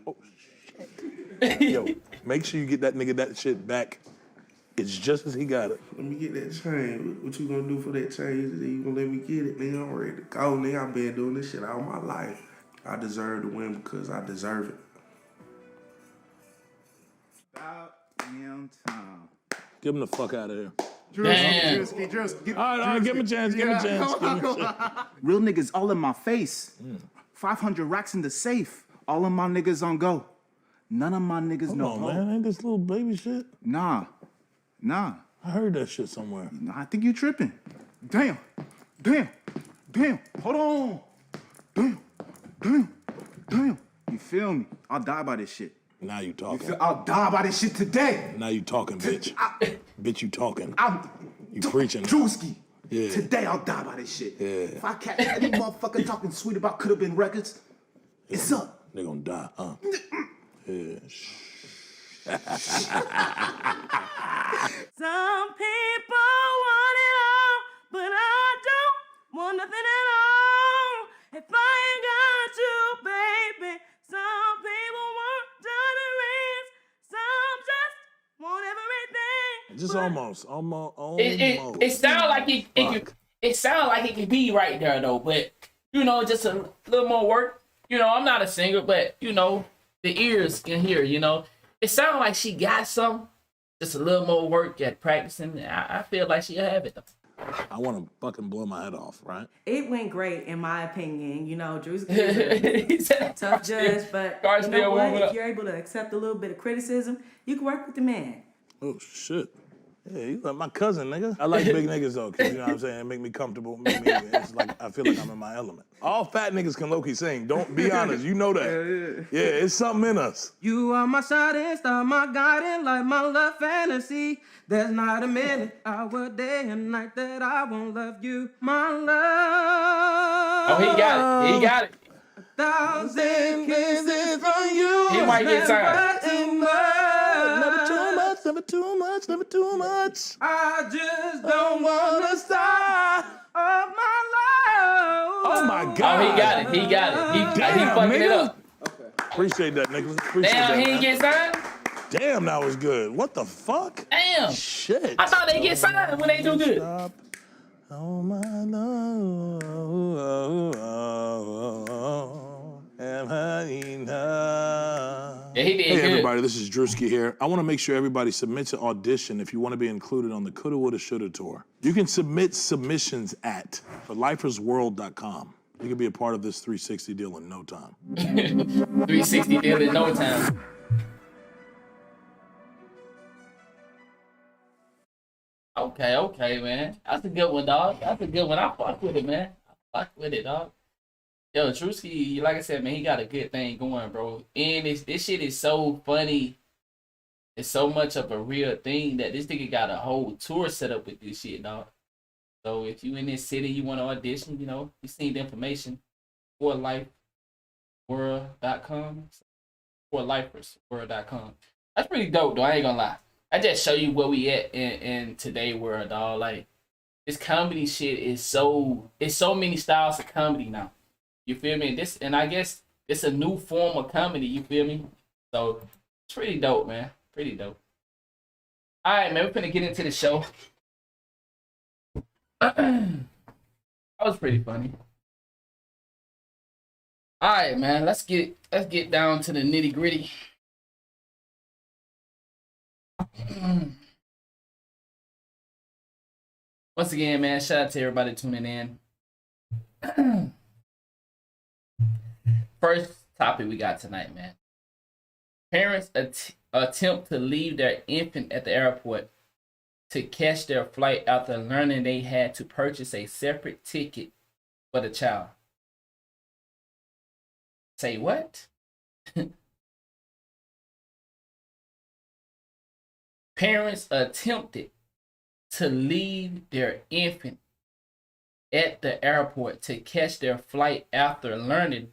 Oh, shit. Yo, make sure you get that nigga that shit back. It's just as he got it. Let me get that chain. What you gonna do for that chain? You gonna let me get it, nigga? I'm ready to go, nigga. I've been doing this shit all my life. I deserve to win because I deserve it. About damn time. Get him the fuck out of here. Drewski. All right, give him a chance. Give him a chance. Real niggas all in my face. 500 racks in the safe. All of my niggas on go. None of my niggas Come know. on, man. Ain't this little baby shit? Nah. I heard that shit somewhere. Nah, I think you tripping. Damn. Hold on. Damn. You feel me? I'll die by this shit. Now you talking. I'll die by this shit today. Now you talking, bitch. Bitch, you talking. You preaching. Drewski. Yeah. Today I'll die by this shit. Yeah. If I catch any motherfucker talking sweet about could have been records, it's up. They gonna die, huh? Yeah. Some people want it all, but I don't want nothing at all. If I ain't got you, baby. Some people want diamond rings, some just want everything. Just almost. It sounds like it sounds like it could be right there though, but you know, just a little more work. You know, I'm not a singer, but you know, the ears can hear. You know, it sounds like she got some. Just a little more work at practicing. I feel like she'll have it though. I want to fucking blow my head off, right? It went great in my opinion. You know, Drew's a tough judge, but you know what? If you're able to accept a little bit of criticism, you can work with the man. Oh shit. Yeah, you like my cousin, nigga. I like big niggas though, cause you know what I'm saying, it make me comfortable. It's like I feel like I'm in my element. All fat niggas can low-key sing. Don't be honest, you know that. Yeah, it's something in us. You are my shining star, my guiding light, my love fantasy. There's not a minute, hour, day, and night that I won't love you, my love. Oh, he got it. 1,000 kisses from you. He might get tired. Never too much. I just don't wanna stop of my love. Oh my God. Oh, he got it. He fucking it up. Okay. Appreciate that, nigga. Appreciate Damn, that, he didn't get signed? Damn, that was good. What the fuck? Damn. Shit. I thought they get signed when they do good. Stop. Oh my love. Am I enough? Yeah, he did Hey good. everybody, this is Drewski here. I want to make sure everybody submits an audition if you want to be included on the Coulda Woulda Shoulda tour. You can submit submissions at forlifersworld.com. You can be a part of this 360 deal in no time. 360 deal in no time. Okay, man. That's a good one, dog. That's a good one. I fuck with it, man. I fuck with it, dog. Yo, Drewski, like I said, man, he got a good thing going, bro. And this shit is so funny. It's so much of a real thing that this nigga got a whole tour set up with this shit, dog. So if you in this city, you want to audition, you know, you seen the information. forlifersworld.com. forlifersworld.com. That's pretty dope, though. I ain't gonna lie. I just show you where we at in today world, dog. Like, this comedy shit is so many styles of comedy now. You feel me? And I guess it's a new form of comedy, you feel me? So it's pretty dope, man. Pretty dope. All right, man, we're finna get into the show. That was pretty funny. All right, man, let's get down to the nitty-gritty. Once again, man, shout out to everybody tuning in. First topic we got tonight, man. Parents attempt to leave their infant at the airport to catch their flight after learning they had to purchase a separate ticket for the child. Say what? Parents attempted to leave their infant at the airport to catch their flight after learning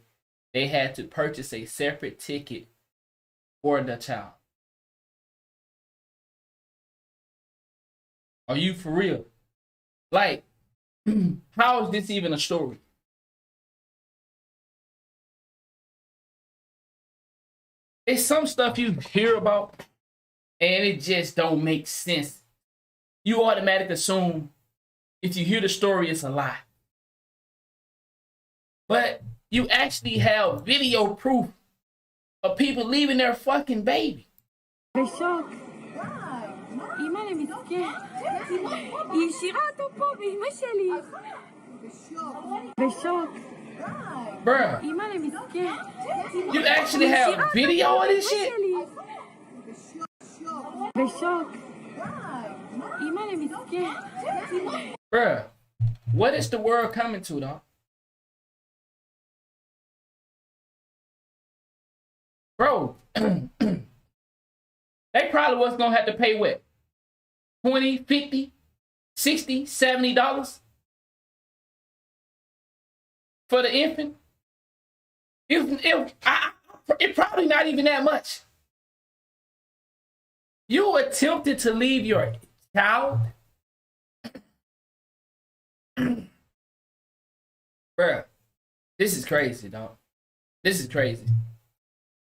they had to purchase a separate ticket for the child. Are you for real? Like, how is this even a story? It's some stuff you hear about and it just don't make sense. You automatically assume if you hear the story, it's a lie. But you actually have video proof of people leaving their fucking baby. בשוק. אימא'לה מסכן. היא השאירה אותו פה באמא שלי. בשוק. Bruh. אימא'לה מסכן. You actually have video of this shit? בשוק. אימא'לה מסכן. Bruh, what is the world coming to, dog? Bro, they probably was gonna have to pay what? 20, 50, 60, $70 for the infant? It probably not even that much. You attempted to leave your child? Bruh, this is crazy, dog. This is crazy.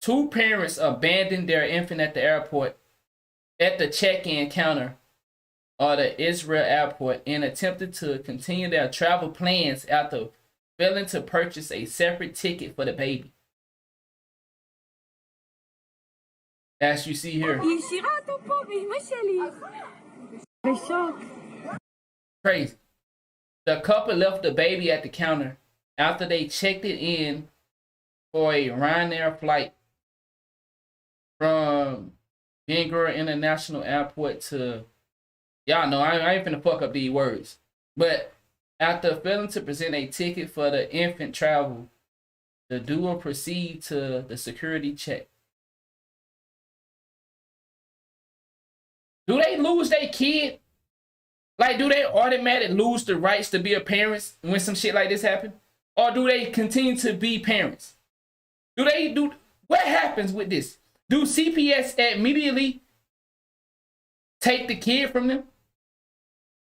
2 parents abandoned their infant at the airport, at the check-in counter of the Israel airport, and attempted to continue their travel plans after failing to purchase a separate ticket for the baby. As you see here. היא השאירה אותו פה באמא שלי. בשוק. Crazy. The couple left the baby at the counter after they checked it in for a Ryanair flight from Ben Gurion International Airport to, y'all know, I ain't finna fuck up these words. But after failing to present a ticket for the infant travel, the duo proceeded to the security check. Do they lose their kid? Like, do they automatically lose the rights to be a parent when some shit like this happen? Or do they continue to be parents? What happens with this? Do CPS immediately take the kid from them?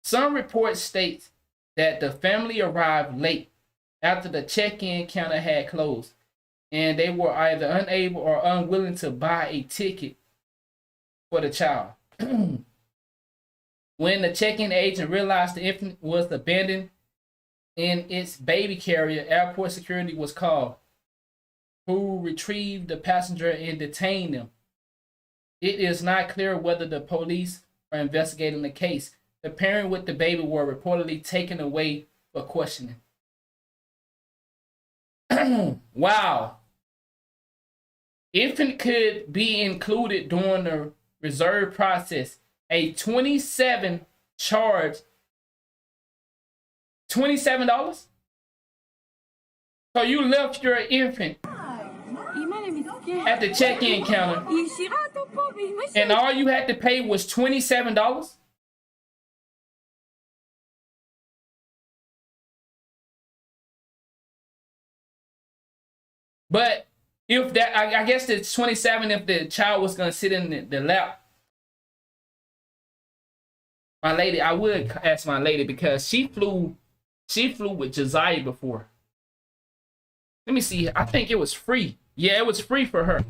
Some reports state that the family arrived late after the check-in counter had closed, and they were either unable or unwilling to buy a ticket for the child. When the check-in agent realized the infant was abandoned in its baby carrier, airport security was called, who retrieved the passenger and detained them. It is not clear whether the police are investigating the case. The parent with the baby were reportedly taken away for questioning. Wow. Infant could be included during the reserve process. A 27 charge. $27? So you left your infant at the check-in counter, and all you had to pay was $27? But if that, I guess it's 27 if the child was gonna sit in the lap. My lady, I would ask my lady because she flew with Josiah before. Let me see. I think it was free. Yeah, it was free for her.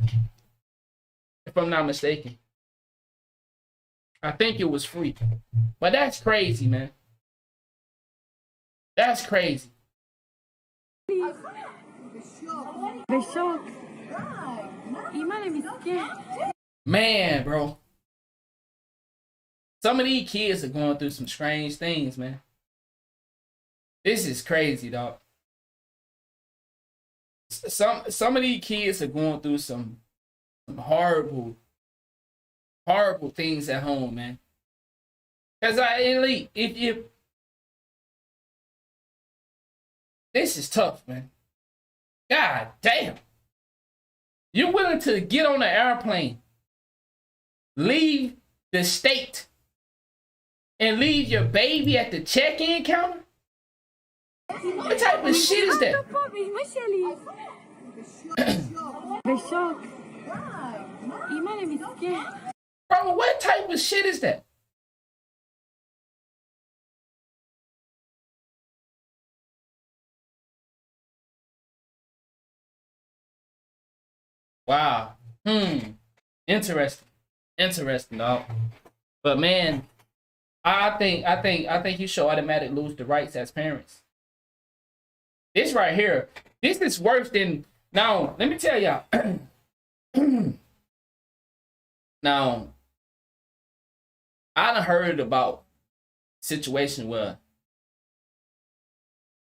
If I'm not mistaken. I think it was free. But that's crazy, man. That's crazy. Man, bro. Some of these kids are going through some strange things, man. This is crazy, dog. Some of these kids are going through some horrible things at home, man. Cause if this is tough, man. God damn. You're willing to get on an airplane, leave the state, and leave your baby at the check-in counter? What type of shit is that? Bro, what type of shit is that? Wow. Interesting, dog. But man, I think you should automatically lose the rights as parents. This right here, this is worse than. Now, let me tell y'all. Now, I done heard about situation where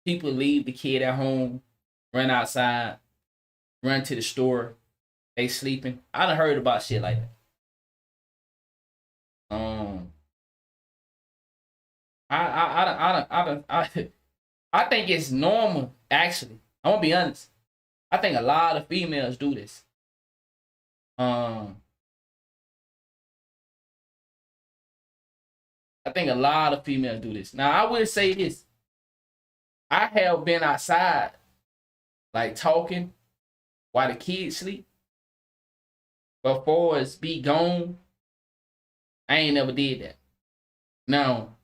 people leave the kid at home, run outside, run to the store, they sleeping. I done heard about shit like that. I think it's normal, actually. I'm gonna be honest. I think a lot of females do this. I think a lot of females do this. Now, I will say this. I have been outside, like talking while the kids sleep. Before it's be gone, I ain't never did that. Now,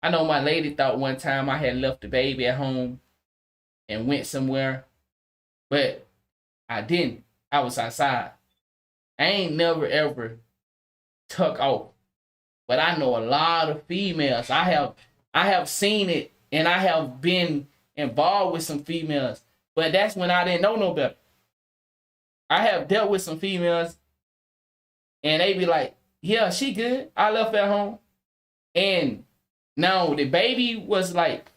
I know my lady thought one time I had left the baby at home and went somewhere, but I didn't. I was outside. I ain't never ever tuck off. But I know a lot of females. I have seen it, and I have been involved with some females, but that's when I didn't know no better. I have dealt with some females, and they be like, yeah, she good. I left at home. And now the baby was like,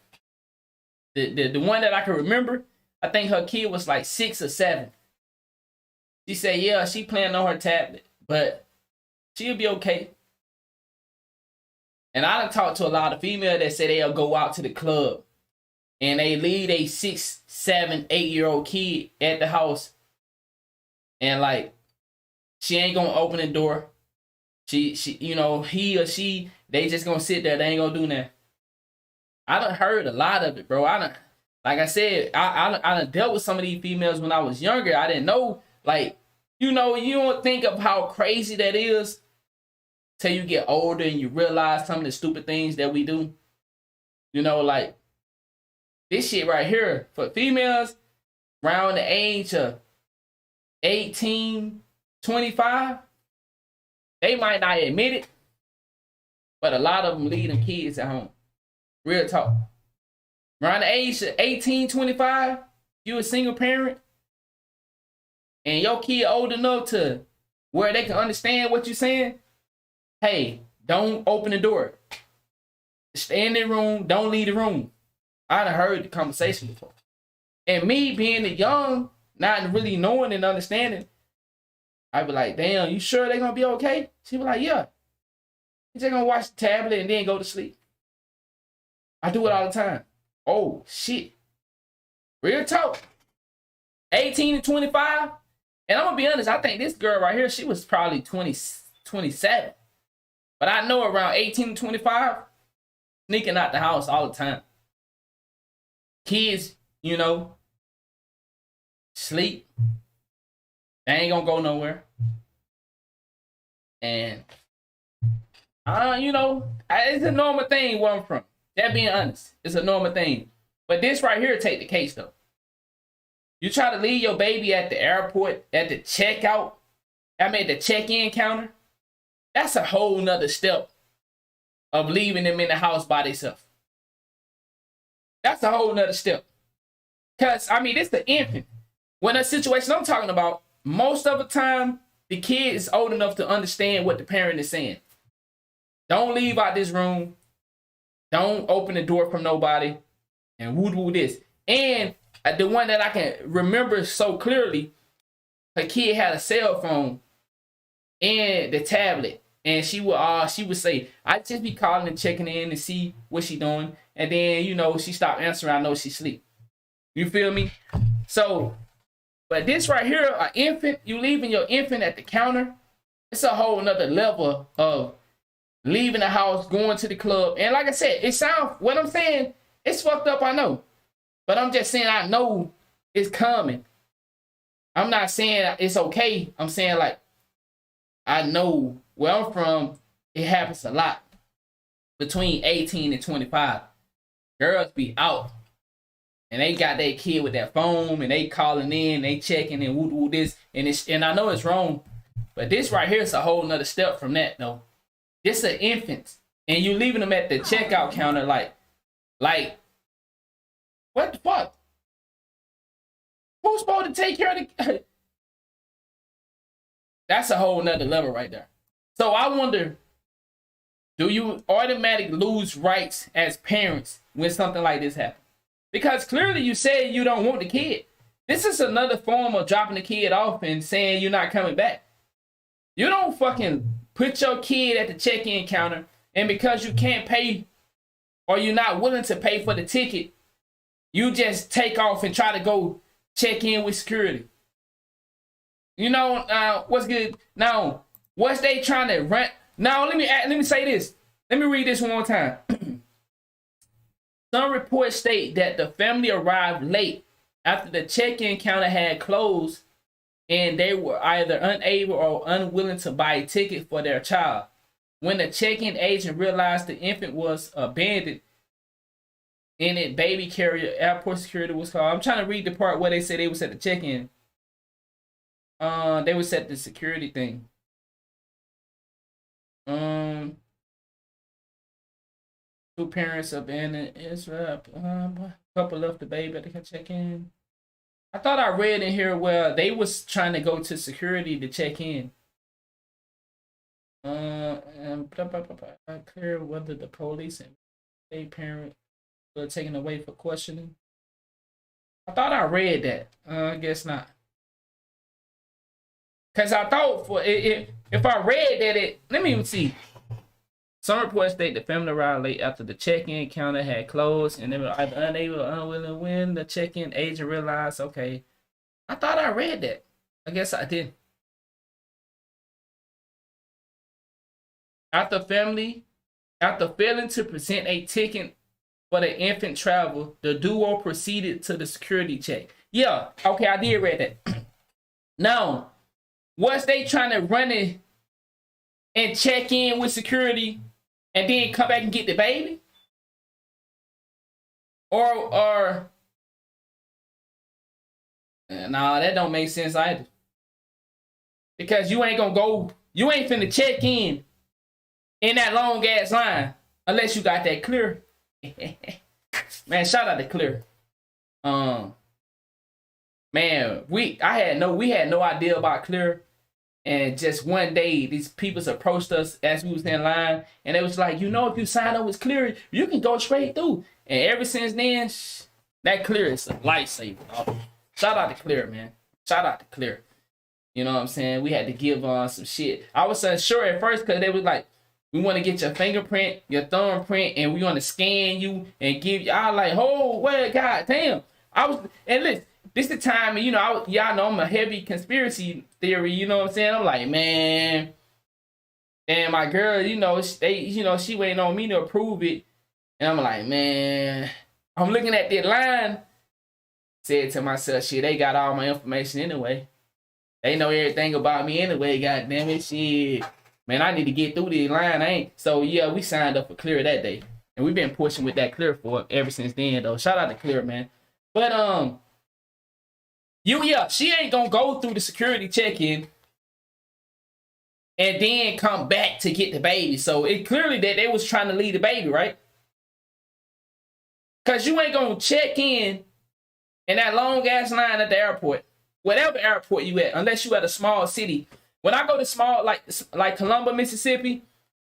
the one that I can remember, I think her kid was like 6 or 7. She said, yeah, she playing on her tablet, but she'll be okay. And I done talked to a lot of females that say they'll go out to the club and they leave a 6, 7, 8-year-old kid at the house. And like, she ain't gonna open the door. She, you know, he or she, they just gonna sit there. They ain't gonna do nothing. I done heard a lot of it, bro. Like I said, I done dealt with some of these females when I was younger. I didn't know, like, you know, you don't think of how crazy that is till you get older and you realize some of the stupid things that we do. You know, like, this shit right here, for females around the age of 18, 25, they might not admit it, but a lot of them leave them kids at home. Real talk. Around the age of 18, 25, you a single parent, and your kid old enough to where they can understand what you're saying, hey, don't open the door. Stay in the room, don't leave the room. I done heard the conversation before. And me being young, not really knowing and understanding, I'd be like, damn, you sure they gonna be okay? She be like, yeah. You just gonna watch the tablet and then go to sleep. I do it all the time. Oh, shit. Real talk. 18 to 25. And I'm gonna be honest, I think this girl right here, she was probably 27. But I know around 18 to 25, sneaking out the house all the time. Kids, you know, sleep. They ain't gonna go nowhere. And, you know, it's a normal thing where I'm from. That being honest, it's a normal thing. But this right here take the case, though. You try to leave your baby at the airport, at the checkout, the check-in counter, that's a whole nother step of leaving them in the house by themselves. That's a whole nother step. Because, I mean, it's the infant. When a situation I'm talking about, most of the time, the kid is old enough to understand what the parent is saying. Don't leave out this room. Don't open the door from nobody. And woo this. And the one that I can remember so clearly, her kid had a cell phone and the tablet. And she would say, I just be calling and checking in to see what she doing. And then, you know, she stopped answering. I know she sleep. You feel me? So, but this right here, an infant, you leaving your infant at the counter, it's a whole nother level of leaving the house, going to the club. And like I said, what I'm saying, it's fucked up, I know. But I'm just saying I know it's coming. I'm not saying it's okay. I'm saying, like, I know where I'm from, it happens a lot. Between 18 and 25, girls be out. And they got their kid with that phone, and they calling in, they checking, and woo this. And I know it's wrong, but this right here is a whole nother step from that, though. This an infant, and you leaving them at the checkout counter like, what the fuck? Who's supposed to take care of the... That's a whole nother level right there. So I wonder, do you automatically lose rights as parents when something like this happens? Because clearly you said you don't want the kid. This is another form of dropping the kid off and saying you're not coming back. You don't fucking put your kid at the check-in counter, and because you can't pay or you're not willing to pay for the ticket, you just take off and try to go check in with security. You know, what's good? Now, what's they trying to rent? Now, let me say this. Let me read this one more time. Some reports state that the family arrived late after the check-in counter had closed and they were either unable or unwilling to buy a ticket for their child. When the check-in agent realized the infant was abandoned in it, baby carrier, airport security was called. I'm trying to read the part where they said they was at the check-in. They was at the security thing. Two parents abandoned Israel. Couple left the baby at the check-in. I thought I read in here where they was trying to go to security to check in. Clear whether the police and a parent were taken away for questioning. I thought I read that. I guess not. Cause I thought if I read that let me even see. Some reports state the family arrived late after the check-in counter had closed and they were either unable or unwilling when the check-in agent realized, okay. I thought I read that. I guess I did. After failing to present a ticket for the infant travel, the duo proceeded to the security check. Yeah, okay, I did read that. Now, was they trying to run it and check in with security and then come back and get the baby? Or nah, that don't make sense either. Because you ain't finna check in that long ass line unless you got that clear. Man, shout out to Clear. Man, we had no idea about Clear. And just one day, these people approached us as we was in line, and they was like, you know, if you sign up with Clear, you can go straight through. And ever since then, that Clear is a lifesaver. Shout out to Clear, man. Shout out to Clear. You know what I'm saying? We had to give some shit. I was unsure at first because they was like, we want to get your fingerprint, your thumbprint, and we want to scan you and give you. I was like, oh, well, god damn. And listen, this the time, you know, y'all know I'm a heavy conspiracy theory, you know what I'm saying? I'm like, man. And my girl, you know, she waiting on me to approve it. And I'm like, man, I'm looking at that line. Said to myself, shit, they got all my information anyway. They know everything about me anyway, god damn it, shit. Man, I need to get through this line, So, yeah, we signed up for Clear that day. And we've been pushing with that Clear for ever since then, though. Shout out to Clear, man. But, she ain't gonna go through the security check-in and then come back to get the baby. So, it clearly that they was trying to leave the baby, right? Because you ain't gonna check in that long-ass line at the airport. Whatever airport you at, unless you at a small city. When I go to small, like Columbus, Mississippi,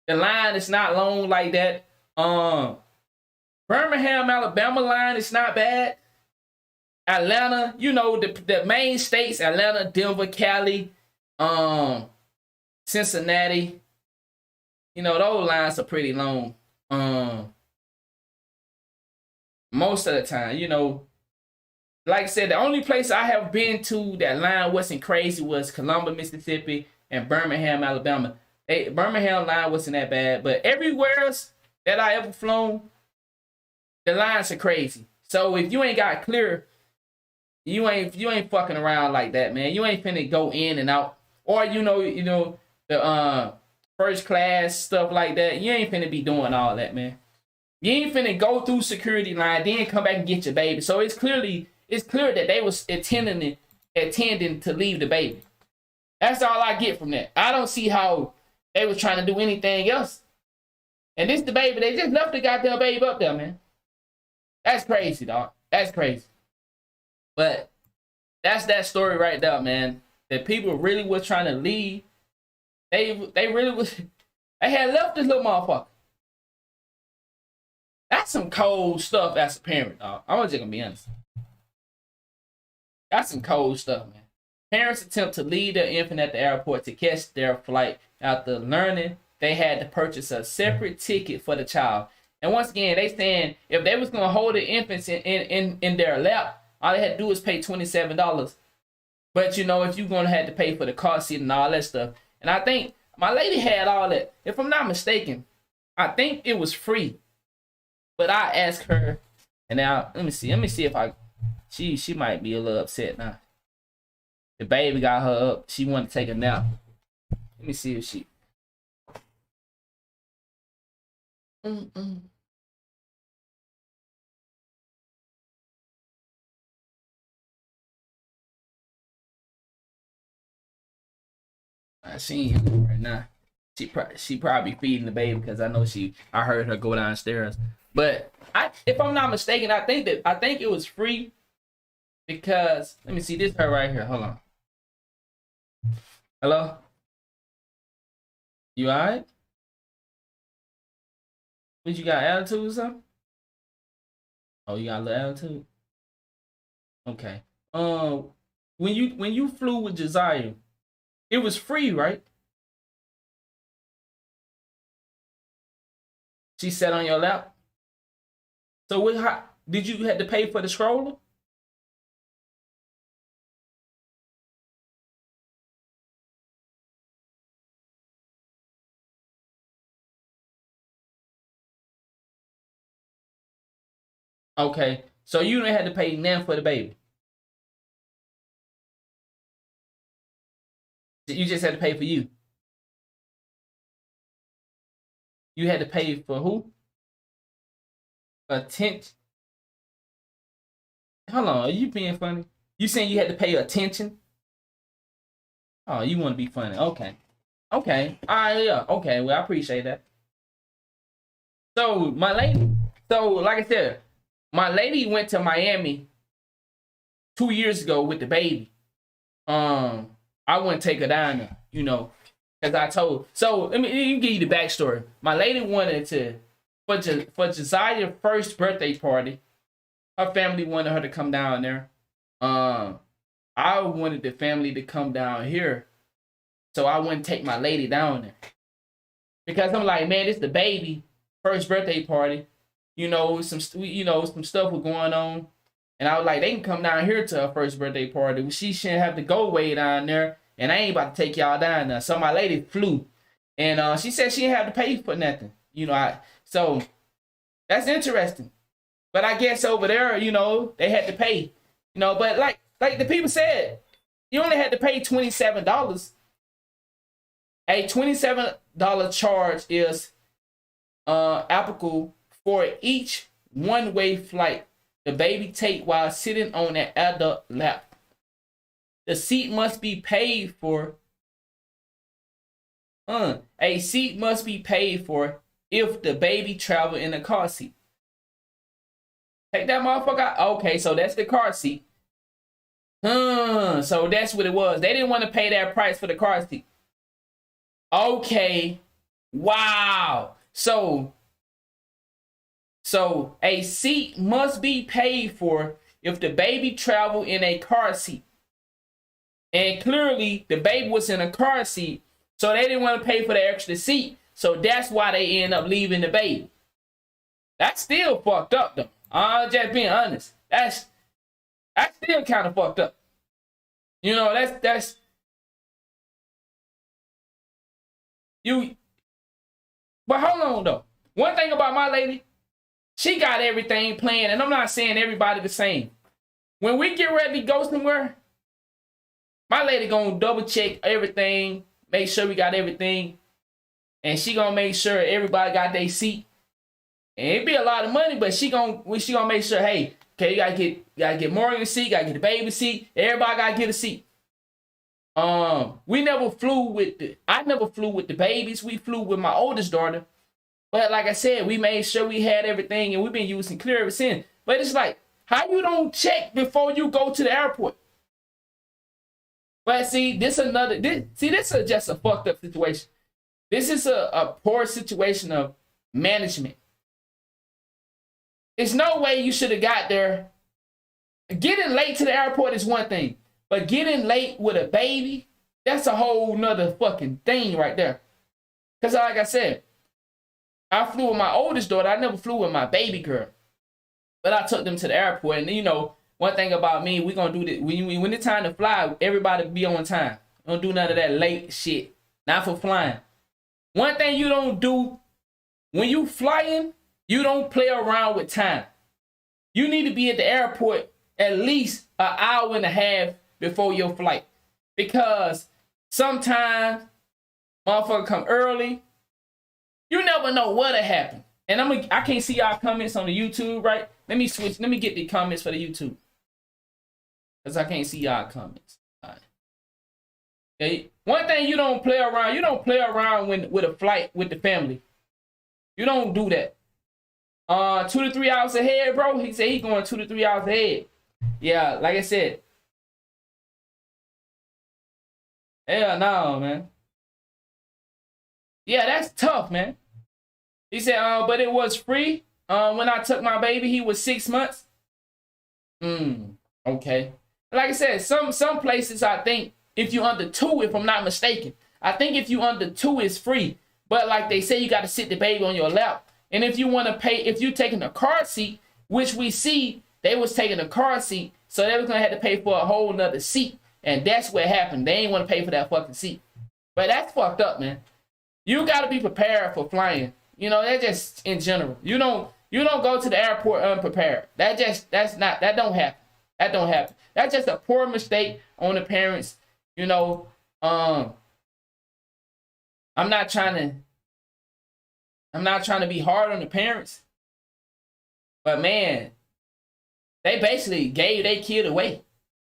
the line is not long like that. Birmingham, Alabama line is not bad. Atlanta, you know, the main states, Atlanta, Denver, Cali, Cincinnati. You know, those lines are pretty long. Most of the time, you know. Like I said, the only place I have been to that line wasn't crazy was Columbus, Mississippi, and Birmingham, Alabama. Birmingham line wasn't that bad, but everywhere else that I ever flown, the lines are crazy. So if you ain't got Clear, you ain't fucking around like that, man. You ain't finna go in and out, or you know the first class stuff like that. You ain't finna be doing all that, man. You ain't finna go through security line, then come back and get your baby. So it's clear that they was intending to leave the baby. That's all I get from that. I don't see how they was trying to do anything else. And this the baby, they just left the goddamn baby up there, man. That's crazy, dog. That's crazy. But that's that story right there, man. That people really was trying to leave. They really was. They had left this little motherfucker. That's some cold stuff as a parent, dog. I'm just gonna be honest. That's some cold stuff, man. Parents attempt to leave their infant at the airport to catch their flight after learning they had to purchase a separate ticket for the child. And once again, they saying if they was gonna hold the infants in their lap, all they had to do was pay $27. But you know, if you're gonna have to pay for the car seat and all that stuff. And I think my lady had all that. If I'm not mistaken, I think it was free. But I asked her, and now let me see if she might be a little upset now. The baby got her up. She wanted to take a nap. Let me see if she. She ain't here right now. She probably feeding the baby because I heard her go downstairs. But if I'm not mistaken, I think it was free because let me see this her right here. Hold on. Hello? You alright? What, you got attitude or something? Oh, you got a little attitude? Okay. When you flew with Josiah, it was free, right? She sat on your lap. So did you have to pay for the stroller? Okay, so you didn't have to pay nothing for the baby. You just had to pay for you. You had to pay for who? Attention. Hold on, are you being funny? You saying you had to pay attention? Oh, you want to be funny? Okay. Okay. All right. Yeah. Okay. Well, I appreciate that. So my lady. So like I said, my lady went to Miami 2 years ago with the baby. I wouldn't take her down there, you know, because I told. So let me give you the backstory. My lady wanted to for Josiah's first birthday party. Her family wanted her to come down there. I wanted the family to come down here, so I wouldn't take my lady down there because I'm like, man, it's the baby first birthday party. You know, some stuff was going on, and I was like, they can come down here to her first birthday party. She shouldn't have to go way down there, and I ain't about to take y'all down there. So my lady flew, and she said she didn't have to pay for nothing. You know, so that's interesting. But I guess over there, you know, they had to pay. You know, but like the people said, you only had to pay $27. A $27 charge is applicable for each one-way flight the baby take while sitting on an adult lap. The seat must be paid for. A seat must be paid for if the baby travel in a car seat. Take that motherfucker out. Okay, so that's the car seat. So that's what it was. They didn't want to pay that price for the car seat. Okay. Wow. So a seat must be paid for if the baby travel in a car seat. And clearly the baby was in a car seat, so they didn't want to pay for the extra seat. So that's why they end up leaving the baby. That's still fucked up though. I'm just being honest. That's still kind of fucked up. You know, that's you. But hold on though. One thing about my lady, she got everything planned, and I'm not saying everybody the same. When we get ready to go somewhere, my lady gonna double check everything, make sure we got everything, and she gonna make sure everybody got their seat. And it be a lot of money, but she gonna make sure, hey, okay, you gotta get Morgan a seat, gotta get the baby seat, everybody gotta get a seat. I never flew with the babies. We flew with my oldest daughter. But like I said, we made sure we had everything, and we've been using Clear ever since. But it's like, how you don't check before you go to the airport? But see, this is just a fucked up situation. This is a poor situation of management. There's no way you should have got there. Getting late to the airport is one thing, but getting late with a baby, that's a whole nother fucking thing right there. Because like I said, I flew with my oldest daughter. I never flew with my baby girl. But I took them to the airport. And, you know, one thing about me, we going to do this. When it's time to fly, everybody be on time. Don't do none of that late shit. Not for flying. One thing you don't do, when you flying, you don't play around with time. You need to be at the airport at least an hour and a half before your flight. Because sometimes motherfucker come early. You never know what'll happen. And I can't see y'all comments on the YouTube, right? Let me switch. Let me get the comments for the YouTube. Because I can't see y'all comments. All right. Okay. One thing you don't play around. You don't play around with a flight with the family. You don't do that. 2 to 3 hours ahead, bro. He said he going 2 to 3 hours ahead. Yeah, like I said. Hell no, man. Yeah, that's tough, man. He said, but it was free. When I took my baby, he was 6 months. Okay. Like I said, some places I think if you under 2, if I'm not mistaken, I think if you under 2, it's free. But like they say, you got to sit the baby on your lap. And if you want to pay, if you're taking a car seat, which we see, they was taking a car seat, so they was going to have to pay for a whole nother seat. And that's what happened. They ain't want to pay for that fucking seat. But that's fucked up, man. You got to be prepared for flying. You know, that's just in general. You don't go to the airport unprepared. That don't happen. That don't happen. That's just a poor mistake on the parents. You know, I'm not trying to be hard on the parents. But man, they basically gave their kid away.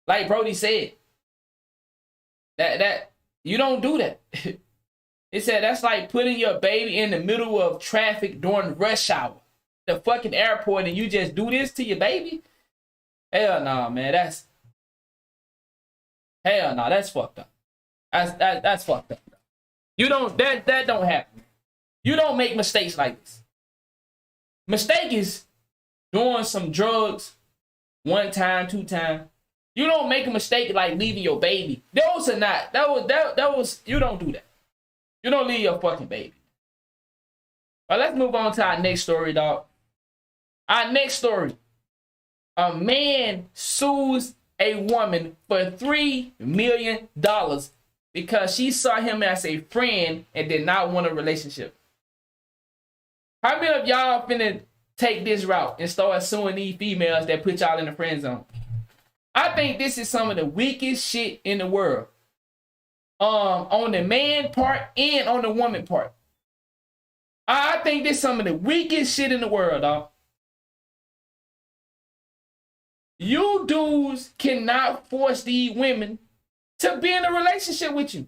Like Brody said. That you don't do that. It said that's like putting your baby in the middle of traffic during rush hour. The fucking airport, and you just do this to your baby? Hell no, man. That's fucked up. That's fucked up. You don't that don't happen. You don't make mistakes like this. Mistake is doing some drugs 1 time, 2 times. You don't make a mistake like leaving your baby. Those are not. That was. You don't do that. You don't leave your fucking baby. But let's move on to our next story, dog. Our next story. A man sues a woman for $3 million because she saw him as a friend and did not want a relationship. How many of y'all finna take this route and start suing these females that put y'all in the friend zone? I think this is some of the weakest shit in the world. On the man part and on the woman part. I think this is some of the weakest shit in the world, dog. You dudes cannot force these women to be in a relationship with you.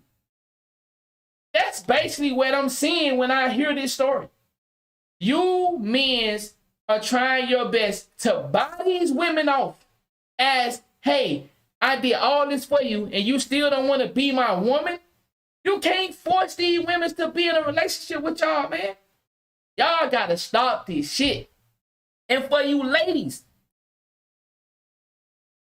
That's basically what I'm seeing when I hear this story. You men are trying your best to buy these women off as, hey, I did all this for you and you still don't want to be my woman? You can't force these women to be in a relationship with y'all, man. Y'all got to stop this shit. And for you ladies,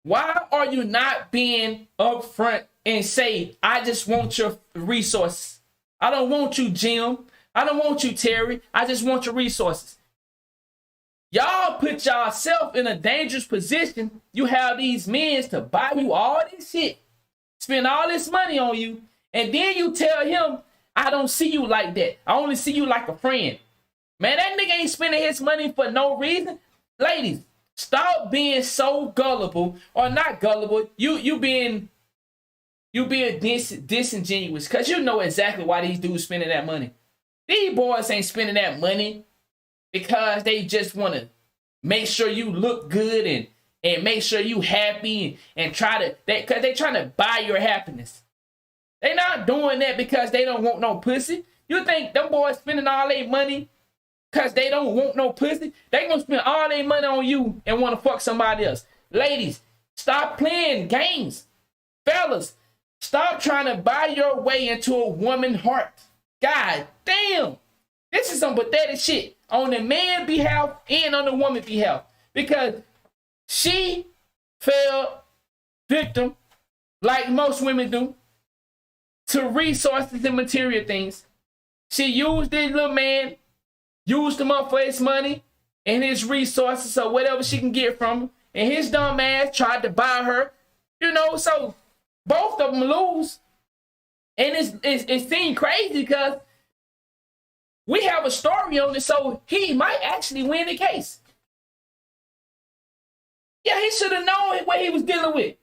why are you not being upfront and say, I just want your resources? I don't want you, Jim. I don't want you, Terry. I just want your resources. Y'all put yourself in a dangerous position. You have these men to buy you all this shit, spend all this money on you, and then you tell him, I don't see you like that. I only see you like a friend. Man, that nigga ain't spending his money for no reason. Ladies, stop being so gullible, or not gullible. You being disingenuous, because you know exactly why these dudes spending that money. These boys ain't spending that money because they just want to make sure you look good and make sure you happy and because they trying to buy your happiness. They not doing that because they don't want no pussy. You think them boys spending all their money because they don't want no pussy? They gonna spend all their money on you and want to fuck somebody else. Ladies, stop playing games. Fellas, stop trying to buy your way into a woman's heart. God damn. This is some pathetic shit on the man behalf and on the woman behalf. Because she fell victim, like most women do, to resources and material things. She used this little man, used him up for his money and his resources or whatever she can get from him. And his dumb ass tried to buy her, you know, so both of them lose. And it seemed crazy because we have a story on it, so he might actually win the case. Yeah, he should have known what he was dealing with.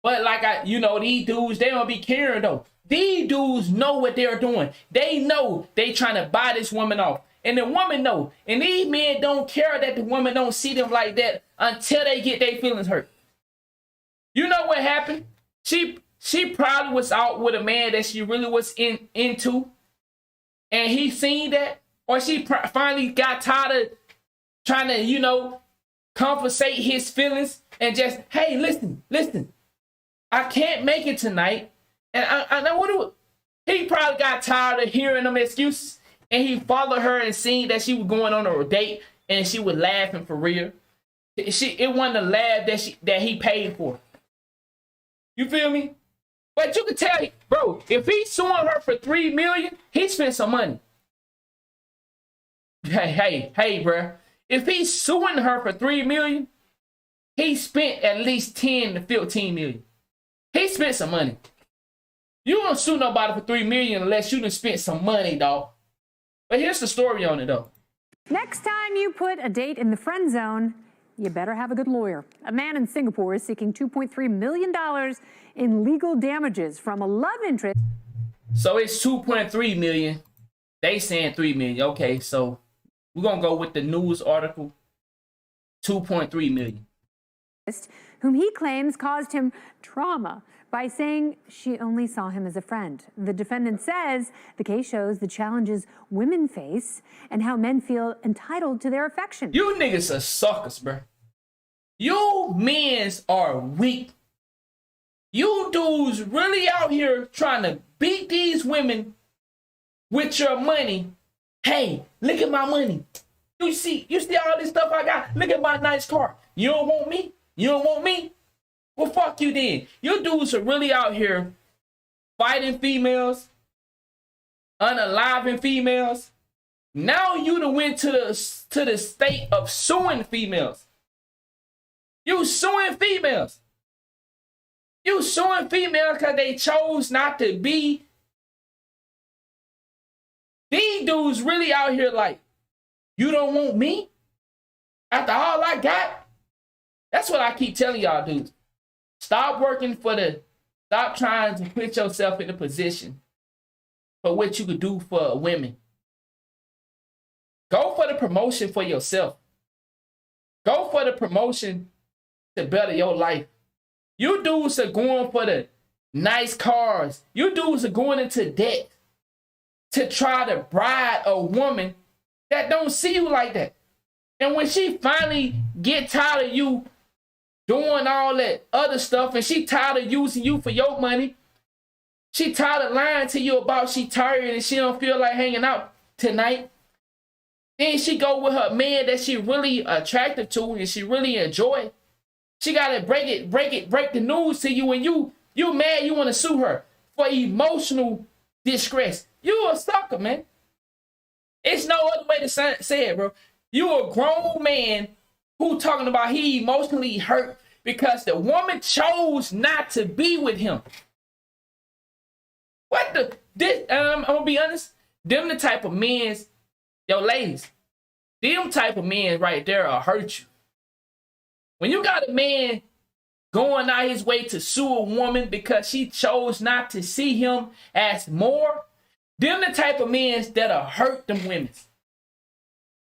But like these dudes, they don't be caring though. These dudes know what they're doing. They know they trying to buy this woman off. And the woman know. And these men don't care that the woman don't see them like that until they get their feelings hurt. You know what happened? She probably was out with a man that she really was into. And he seen that. Or she finally got tired of trying to, compensate his feelings. And just, hey, listen. I can't make it tonight. And I know what he probably got tired of hearing them excuses. And he followed her and seen that she was going on a date and she was laughing for real. It wasn't a laugh that he paid for. You feel me? But you can tell, bro, if he's suing her for $3 million, he spent some money. Hey, bro. If he's suing her for $3 million, he spent at least $10 to $15 million. He spent some money. You don't sue nobody for $3 million unless you done spent some money, dog. But here's the story on it, though. Next time you put a date in the friend zone, you better have a good lawyer. A man in Singapore is seeking $2.3 million in legal damages from a love interest. So it's $2.3 million. They saying $3 million. Okay, so we're going to go with the news article. $2.3 million. Whom he claims caused him trauma by saying she only saw him as a friend. The defendant says the case shows the challenges women face and how men feel entitled to their affection. You niggas are suckers, bro. You men's are weak. You dudes really out here trying to beat these women with your money. Hey, look at my money. You see all this stuff I got? Look at my nice car. You don't want me? You don't want me? Well, fuck you then. You dudes are really out here fighting females, unaliving females. Now you done went to the state of suing females. You suing females. You suing females because they chose not to be. These dudes really out here like, you don't want me? After all I got? That's what I keep telling y'all dudes. Stop trying to put yourself in a position for what you could do for women. Go for the promotion for yourself. Go for the promotion to better your life. You dudes are going for the nice cars. You dudes are going into debt to try to bribe a woman that don't see you like that. And when she finally get tired of you doing all that other stuff, and she tired of using you for your money, she tired of lying to you about she tired and she don't feel like hanging out tonight, then she go with her man that she really attracted to and she really enjoy. She gotta break the news to you, and you mad you want to sue her for emotional distress. You a sucker, man. It's no other way to say it, bro. You a grown man who talking about he emotionally hurt because the woman chose not to be with him. I'm gonna be honest. Them the type of men, yo ladies, them type of men right there will hurt you. When you got a man going out his way to sue a woman because she chose not to see him as more, them the type of men that'll hurt them women.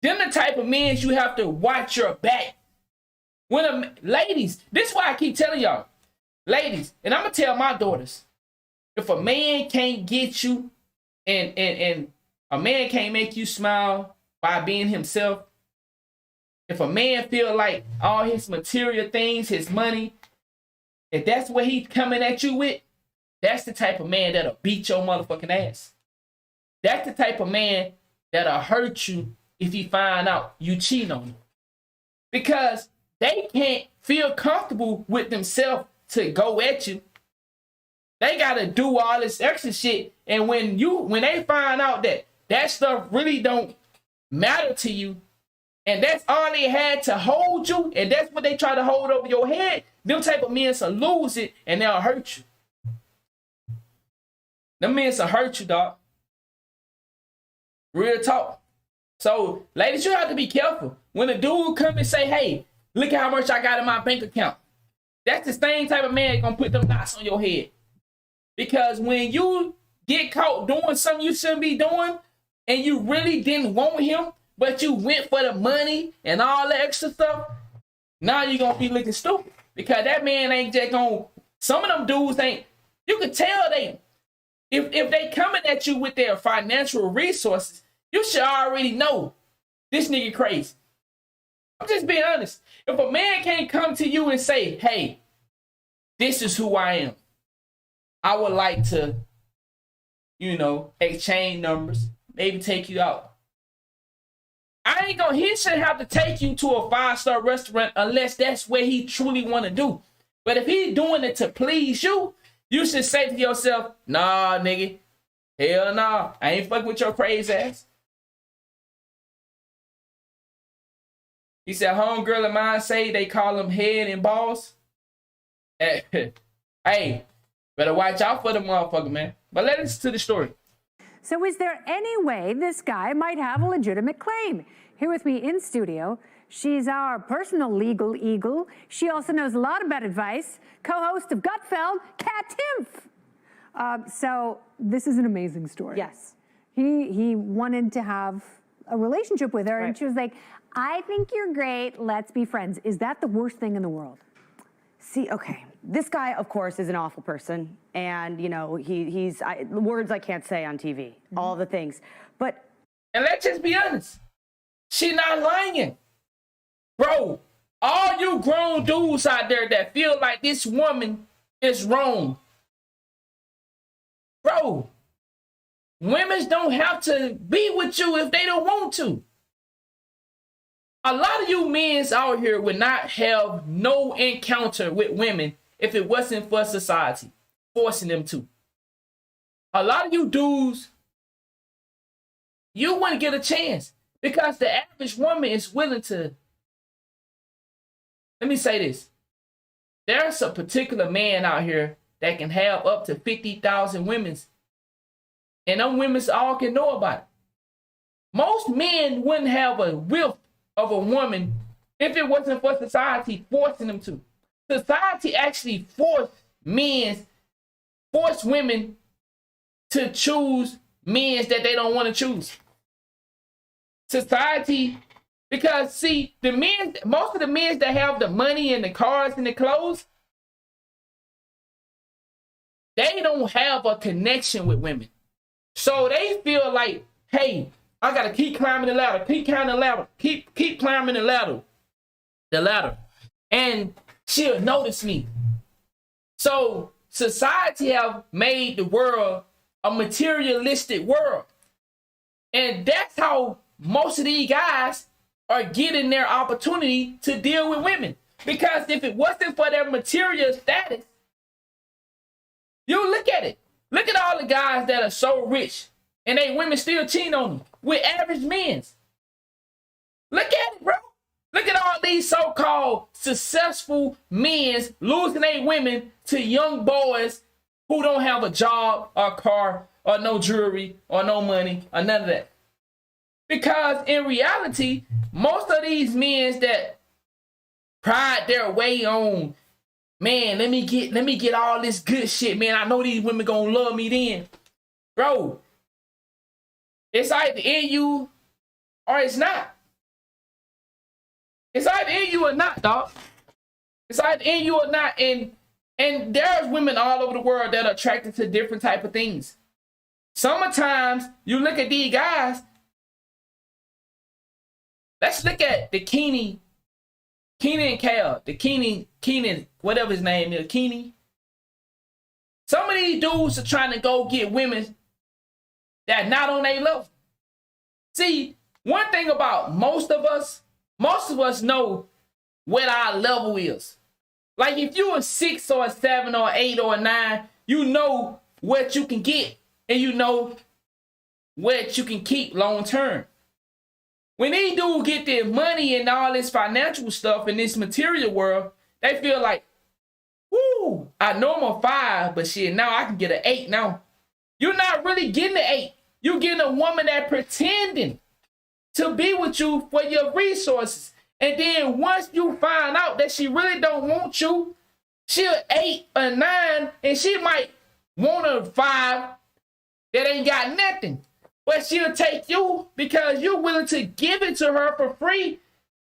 Them the type of men you have to watch your back. Ladies, this is why I keep telling y'all. Ladies, and I'm going to tell my daughters, if a man can't get you and a man can't make you smile by being himself, if a man feel like all his material things, his money, if that's what he's coming at you with, that's the type of man that'll beat your motherfucking ass. That's the type of man that'll hurt you if he find out you cheating on him. Because they can't feel comfortable with themselves to go at you. They gotta do all this extra shit. And when they find out that that stuff really don't matter to you, and that's all they had to hold you, and that's what they try to hold over your head, them type of men will lose it, and they'll hurt you. Them men will hurt you, dog. Real talk. So, ladies, you have to be careful. When a dude come and say, hey, look at how much I got in my bank account. That's the same type of man gonna put them knots on your head. Because when you get caught doing something you shouldn't be doing, and you really didn't want him, but you went for the money and all the extra stuff, now you're gonna be looking stupid. Because that man ain't just gonna, some of them dudes ain't, you can tell they, if they coming at you with their financial resources, you should already know this nigga crazy. I'm just being honest. If a man can't come to you and say, hey, this is who I am, I would like to, you know, exchange numbers, maybe take you out. He shouldn't have to take you to a 5-star restaurant unless that's what he truly want to do. But if he's doing it to please you, you should say to yourself, nah, nigga, hell nah, I ain't fucking with your crazy ass. He said, homegirl of mine say they call him head and balls. Hey, better watch out for the motherfucker, man. But let's listen to the story. So is there any way this guy might have a legitimate claim? Here with me in studio, she's our personal legal eagle. She also knows a lot about advice. Co-host of Gutfeld, Kat Timpf. So this is an amazing story. Yes. He wanted to have a relationship with her, and she was like, I think you're great, let's be friends. Is that the worst thing in the world? See, okay, this guy, of course, is an awful person, and, you know, he's words I can't say on TV, all the things, but... And let's just be honest. She not lying. Bro, all you grown dudes out there that feel like this woman is wrong. Bro, women don't have to be with you if they don't want to. A lot of you men out here would not have no encounter with women if it wasn't for society forcing them to. A lot of you dudes, you wouldn't get a chance because the average woman is willing to. Let me say this. There's a particular man out here that can have up to 50,000 women, and them women all can know about it. Most men wouldn't have a whiff of a woman if it wasn't for society forcing them to. Society actually forced women to choose men that they don't want to choose. Society, because see, the men, most of the men that have the money and the cars and the clothes, they don't have a connection with women. So they feel like, hey, I gotta keep climbing the ladder, keep climbing the ladder, keep climbing the ladder. And she'll notice me. So society have made the world a materialistic world. And that's how most of these guys are getting their opportunity to deal with women. Because if it wasn't for their material status, you look at it. Look at all the guys that are so rich and they women still cheating on them with average men. Look at it, bro. Look at all these so-called successful men losing their women to young boys who don't have a job or a car or no jewelry or no money or none of that. Because in reality, most of these men that pride their way on, man, let me get all this good shit, man. I know these women gonna love me then. Bro, it's either in you or it's not. It's either in you or not, dog. It's either in you or not. And there's women all over the world that are attracted to different type of things. Sometimes you look at these guys. Let's look at the Keenan and Cal. The Keenan, whatever his name is, Keenan. Some of these dudes are trying to go get women that not on their level. See, one thing about most of us know what our level is. Like if you a 6 or a 7 or 8 or a 9, you know what you can get, and you know what you can keep long term. When these dudes get their money and all this financial stuff in this material world, they feel like, woo, I know I'm a 5, but shit, now I can get an 8 now. You're not really getting an 8. You're getting a woman that pretending to be with you for your resources. And then once you find out that she really don't want you, she'll 8 or 9, and she might want a 5 that ain't got nothing. But she'll take you because you're willing to give it to her for free.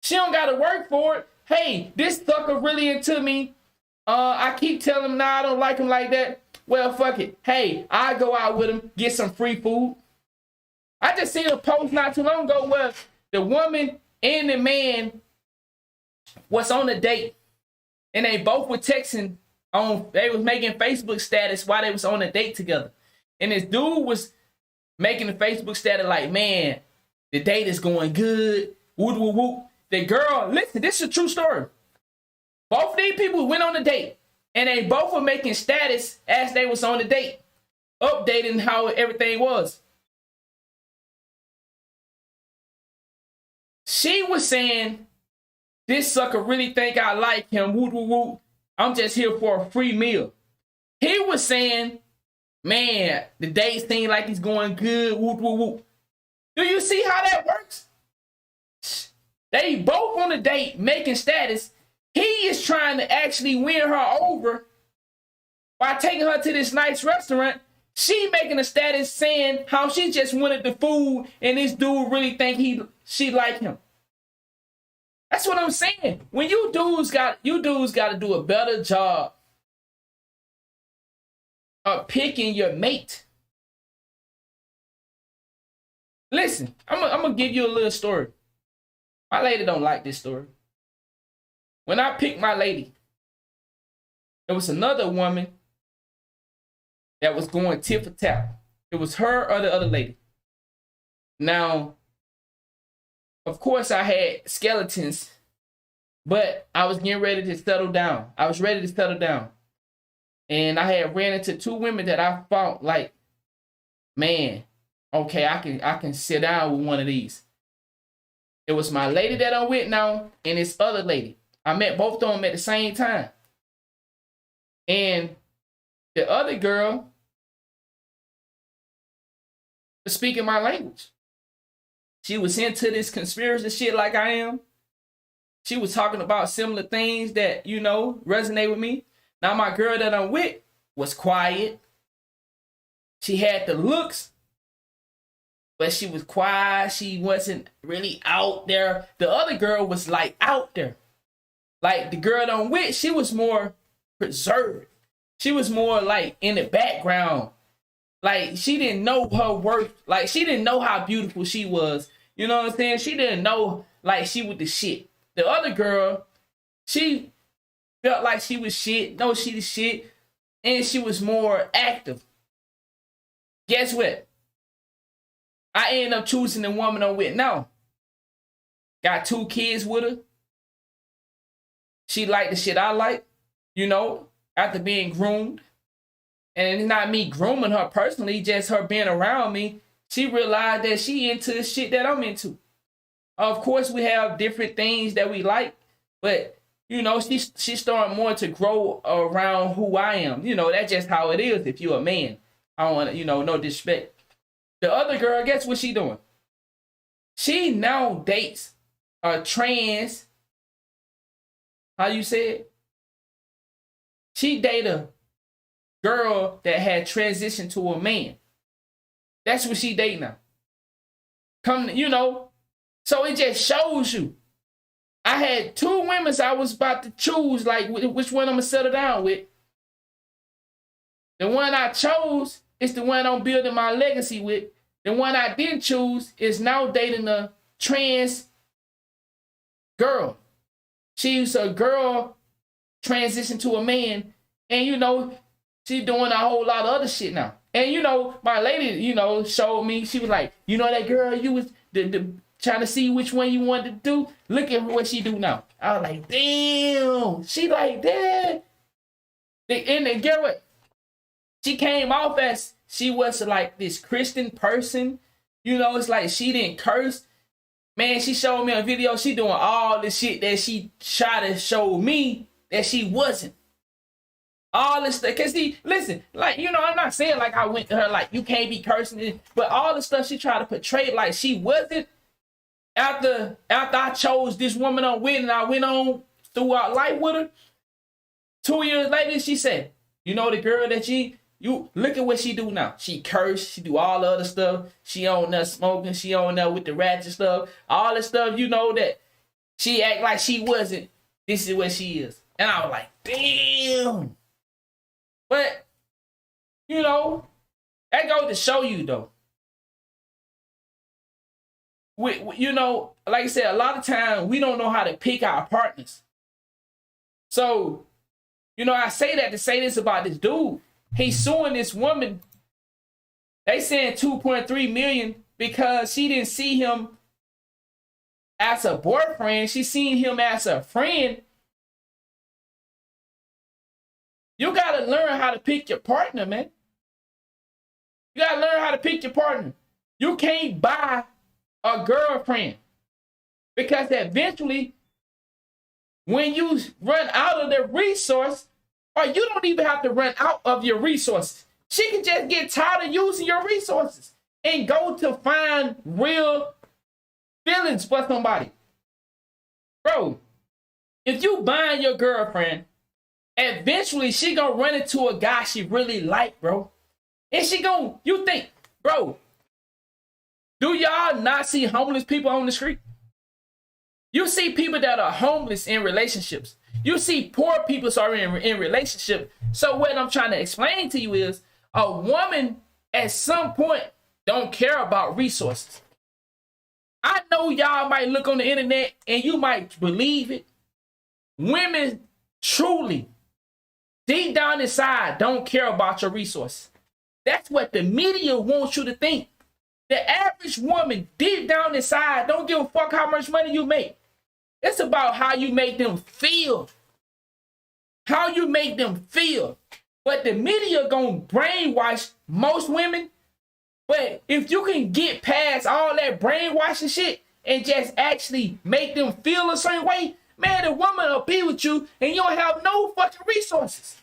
She don't got to work for it. Hey, this sucker really into me. I keep telling him, nah, I don't like him like that. Well, fuck it. Hey, I go out with him, get some free food. I just seen a post not too long ago where the woman and the man was on a date. And they both were texting they was making Facebook status while they was on a date together. And this dude was making the Facebook status like, man, the date is going good. Whoop, whoop, whoop. The girl, listen, this is a true story. Both of these people went on a date, and they both were making status as they was on the date, updating how everything was. She was saying, this sucker really think I like him. Whoop, whoop, whoop. I'm just here for a free meal. He was saying, man, the date seems like it's going good. Whoop, whoop, whoop. Do you see how that works? They both on a date making status. He is trying to actually win her over by taking her to this nice restaurant. She making a status saying how she just wanted the food and this dude really think she like him. That's what I'm saying. When you dudes got to do a better job of picking your mate. Listen, I'm gonna give you a little story. My lady don't like this story. When I picked my lady, there was another woman that was going tit for tat. It was her or the other lady. Now, of course, I had skeletons, but I was getting ready to settle down. I was ready to settle down. And I had ran into 2 women that I felt like, man, okay, I can sit down with one of these. It was my lady that I'm with now and this other lady. I met both of them at the same time. And the other girl was speaking my language. She was into this conspiracy shit like I am. She was talking about similar things that, resonate with me. Now, my girl that I'm with was quiet. She had the looks, but she was quiet. She wasn't really out there. The other girl was like out there. Like the girl that I'm with, she was more preserved. She was more like in the background. Like she didn't know her worth. Like she didn't know how beautiful she was. You know what I'm saying? She didn't know like she was the shit. The other girl, she felt like she was shit. No, she the shit. And she was more active. Guess what? I ended up choosing the woman I'm with now. Got 2 kids with her. She liked the shit I like, after being groomed. And it's not me grooming her personally, just her being around me. She realized that she into the shit that I'm into. Of course, we have different things that we like, but, she started more to grow around who I am. That's just how it is if you're a man. I don't want to, no disrespect. The other girl, guess what she doing? She now dates a trans, how you say it? She dated a girl that had transitioned to a man. That's what she dating now. So it just shows you. I had 2 women I was about to choose, like which one I'm gonna settle down with. The one I chose is the one I'm building my legacy with. The one I didn't choose is now dating a trans girl. She's a girl transitioned to a man, and she's doing a whole lot of other shit now. And my lady, showed me, she was like, that girl you was trying to see which one you wanted to do? Look at what she do now. I was like, damn, she like that. And then get what? She came off as she was like this Christian person. You know, it's like she didn't curse. Man, she showed me a video. She doing all the shit that she tried to show me that she wasn't. All this stuff. Cause see, listen, like, you know, I'm not saying like I went to her like you can't be cursing, but all the stuff she tried to portray like she wasn't. After I chose this woman on win and I went on throughout life with her, 2 years later, she said, you know the girl that you look at what she do now. She curse, she do all the other stuff. She on there smoking, she on there with the ratchet stuff. All the stuff, you know, that she act like she wasn't. This is what she is. And I was like, damn. But, you know, that goes to show you though. You know, like I said, a lot of times we don't know how to pick our partners. So, you know, I say that to say this about this dude. He's suing this woman. They saying $2.3 million because she didn't see him as a boyfriend. She seen him as a friend. You got to learn how to pick your partner, man. You got to learn how to pick your partner. You can't buy a girlfriend because eventually when you run out of the resource, or you don't even have to run out of your resources, she can just get tired of using your resources and go to find real feelings for somebody. Bro, if you buying your girlfriend, eventually she gonna run into a guy she really like, bro. And she gonna, you think, bro, do y'all not see homeless people on the street? You see people that are homeless in relationships. You see poor people are in relationship. So what I'm trying to explain to you is a woman at some point don't care about resources. I know y'all might look on the internet and you might believe it. Women truly, deep down inside, don't care about your resources. That's what the media wants you to think. The average woman, deep down inside, don't give a fuck how much money you make. It's about how you make them feel. How you make them feel. But the media gonna brainwash most women. But if you can get past all that brainwashing shit and just actually make them feel a certain way, man, the woman will be with you and you don't have no fucking resources.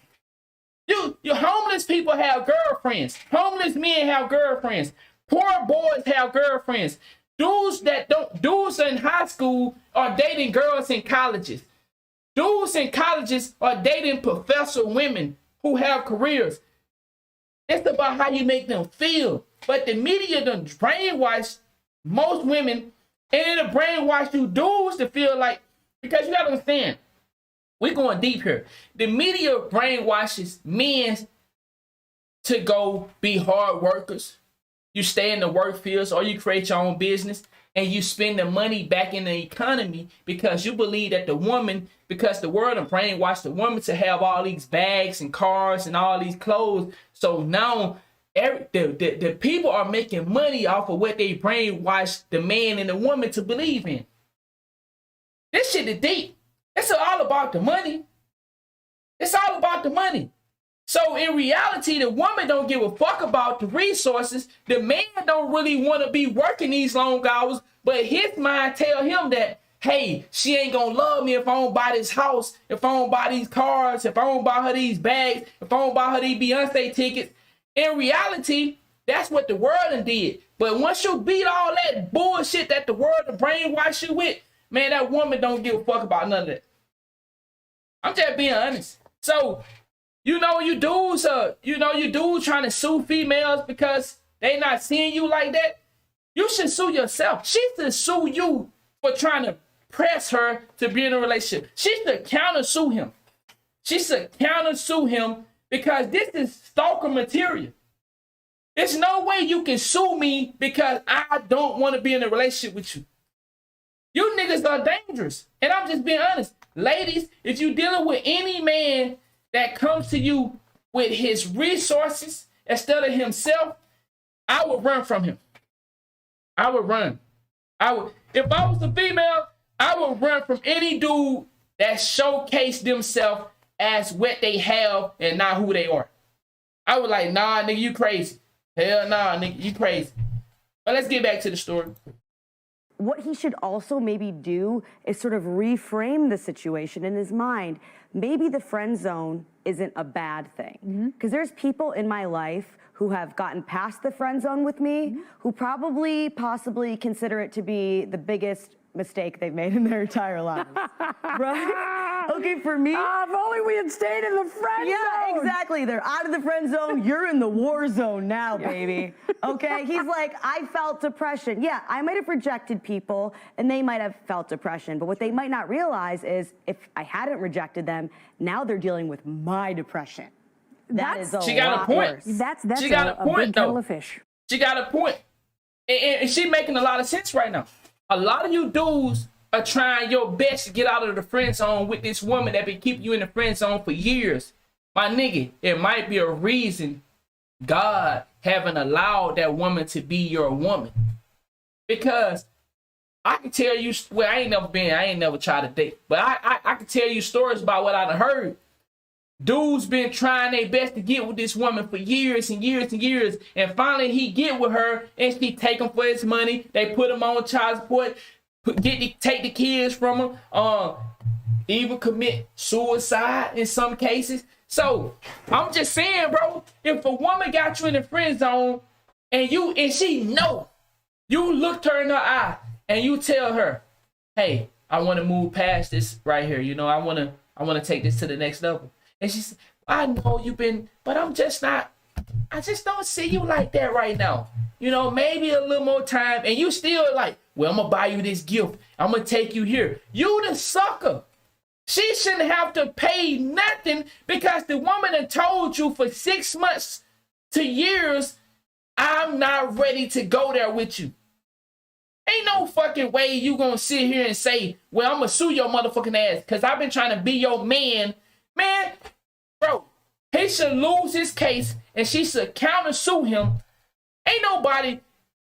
You homeless people have girlfriends. Homeless men have girlfriends. Poor boys have girlfriends. Dudes in high school are dating girls in colleges. Dudes in colleges are dating professor women who have careers. It's about how you make them feel. But the media done brainwash most women, and it'll brainwash you dudes to feel like, because you gotta understand, we're going deep here. The media brainwashes men to go be hard workers. You stay in the work fields or you create your own business and you spend the money back in the economy because you believe that the woman, because the world and brainwashed the woman to have all these bags and cars and all these clothes. So now the people are making money off of what they brainwashed the man and the woman to believe in. This shit is deep. It's all about the money. It's all about the money. So in reality, the woman don't give a fuck about the resources. The man don't really want to be working these long hours, but his mind tell him that, hey, she ain't gonna love me if I don't buy this house, if I don't buy these cars, if I don't buy her these bags, if I don't buy her these Beyonce tickets. In reality, that's what the world did. But once you beat all that bullshit that the world brainwash you with, man, that woman don't give a fuck about none of that. I'm just being honest. So, you dudes trying to sue females because they not seeing you like that. You should sue yourself. She should sue you for trying to press her to be in a relationship. She should counter sue him. She should counter sue him because this is stalker material. There's no way you can sue me because I don't want to be in a relationship with you. You niggas are dangerous. And I'm just being honest. Ladies, if you're dealing with any man that comes to you with his resources instead of himself, I would run from him. I would run. If I was a female, I would run from any dude that showcased themselves as what they have and not who they are. I would like, nah, nigga, you crazy. Hell nah, nigga, you crazy. But let's get back to the story. What he should also maybe do is sort of reframe the situation in his mind. Maybe the friend zone isn't a bad thing. Because there's people in my life who have gotten past the friend zone with me, who probably, possibly consider it to be the biggest mistake they've made in their entire lives. Right? Okay, for me. If only we had stayed in the friend zone. Yeah, exactly. They're out of the friend zone. You're in the war zone now, baby. Okay? He's like, I felt depression. Yeah, I might have rejected people and they might have felt depression. But what they might not realize is if I hadn't rejected them, now they're dealing with my depression. That is a She got lot a point. worse. That's She got a point, big though. kettle of fish. She got a point. And she making a lot of sense right now. A lot of you dudes are trying your best to get out of the friend zone with this woman that been keeping you in the friend zone for years. My nigga, it might be a reason God haven't allowed that woman to be your woman. Because I can tell you, well, I ain't never tried to date, but I can tell you stories about what I've heard. Dudes been trying their best to get with this woman for years and years and years, and finally he get with her, and she take him for his money. They put him on child support, take the kids from him, even commit suicide in some cases. So I'm just saying, bro, if a woman got you in the friend zone, and she know, you looked her in her eye, and you tell her, hey, I want to move past this right here. You know, I want to take this to the next level. And she said, I know you've been, but I just don't see you like that right now. You know, maybe a little more time. And you still like, well, I'm going to buy you this gift. I'm going to take you here. You the sucker. She shouldn't have to pay nothing because the woman that told you for 6 months to years, I'm not ready to go there with you. Ain't no fucking way you going to sit here and say, well, I'm going to sue your motherfucking ass because I've been trying to be your man. Man, bro, he should lose his case and she should counter sue him. Ain't nobody,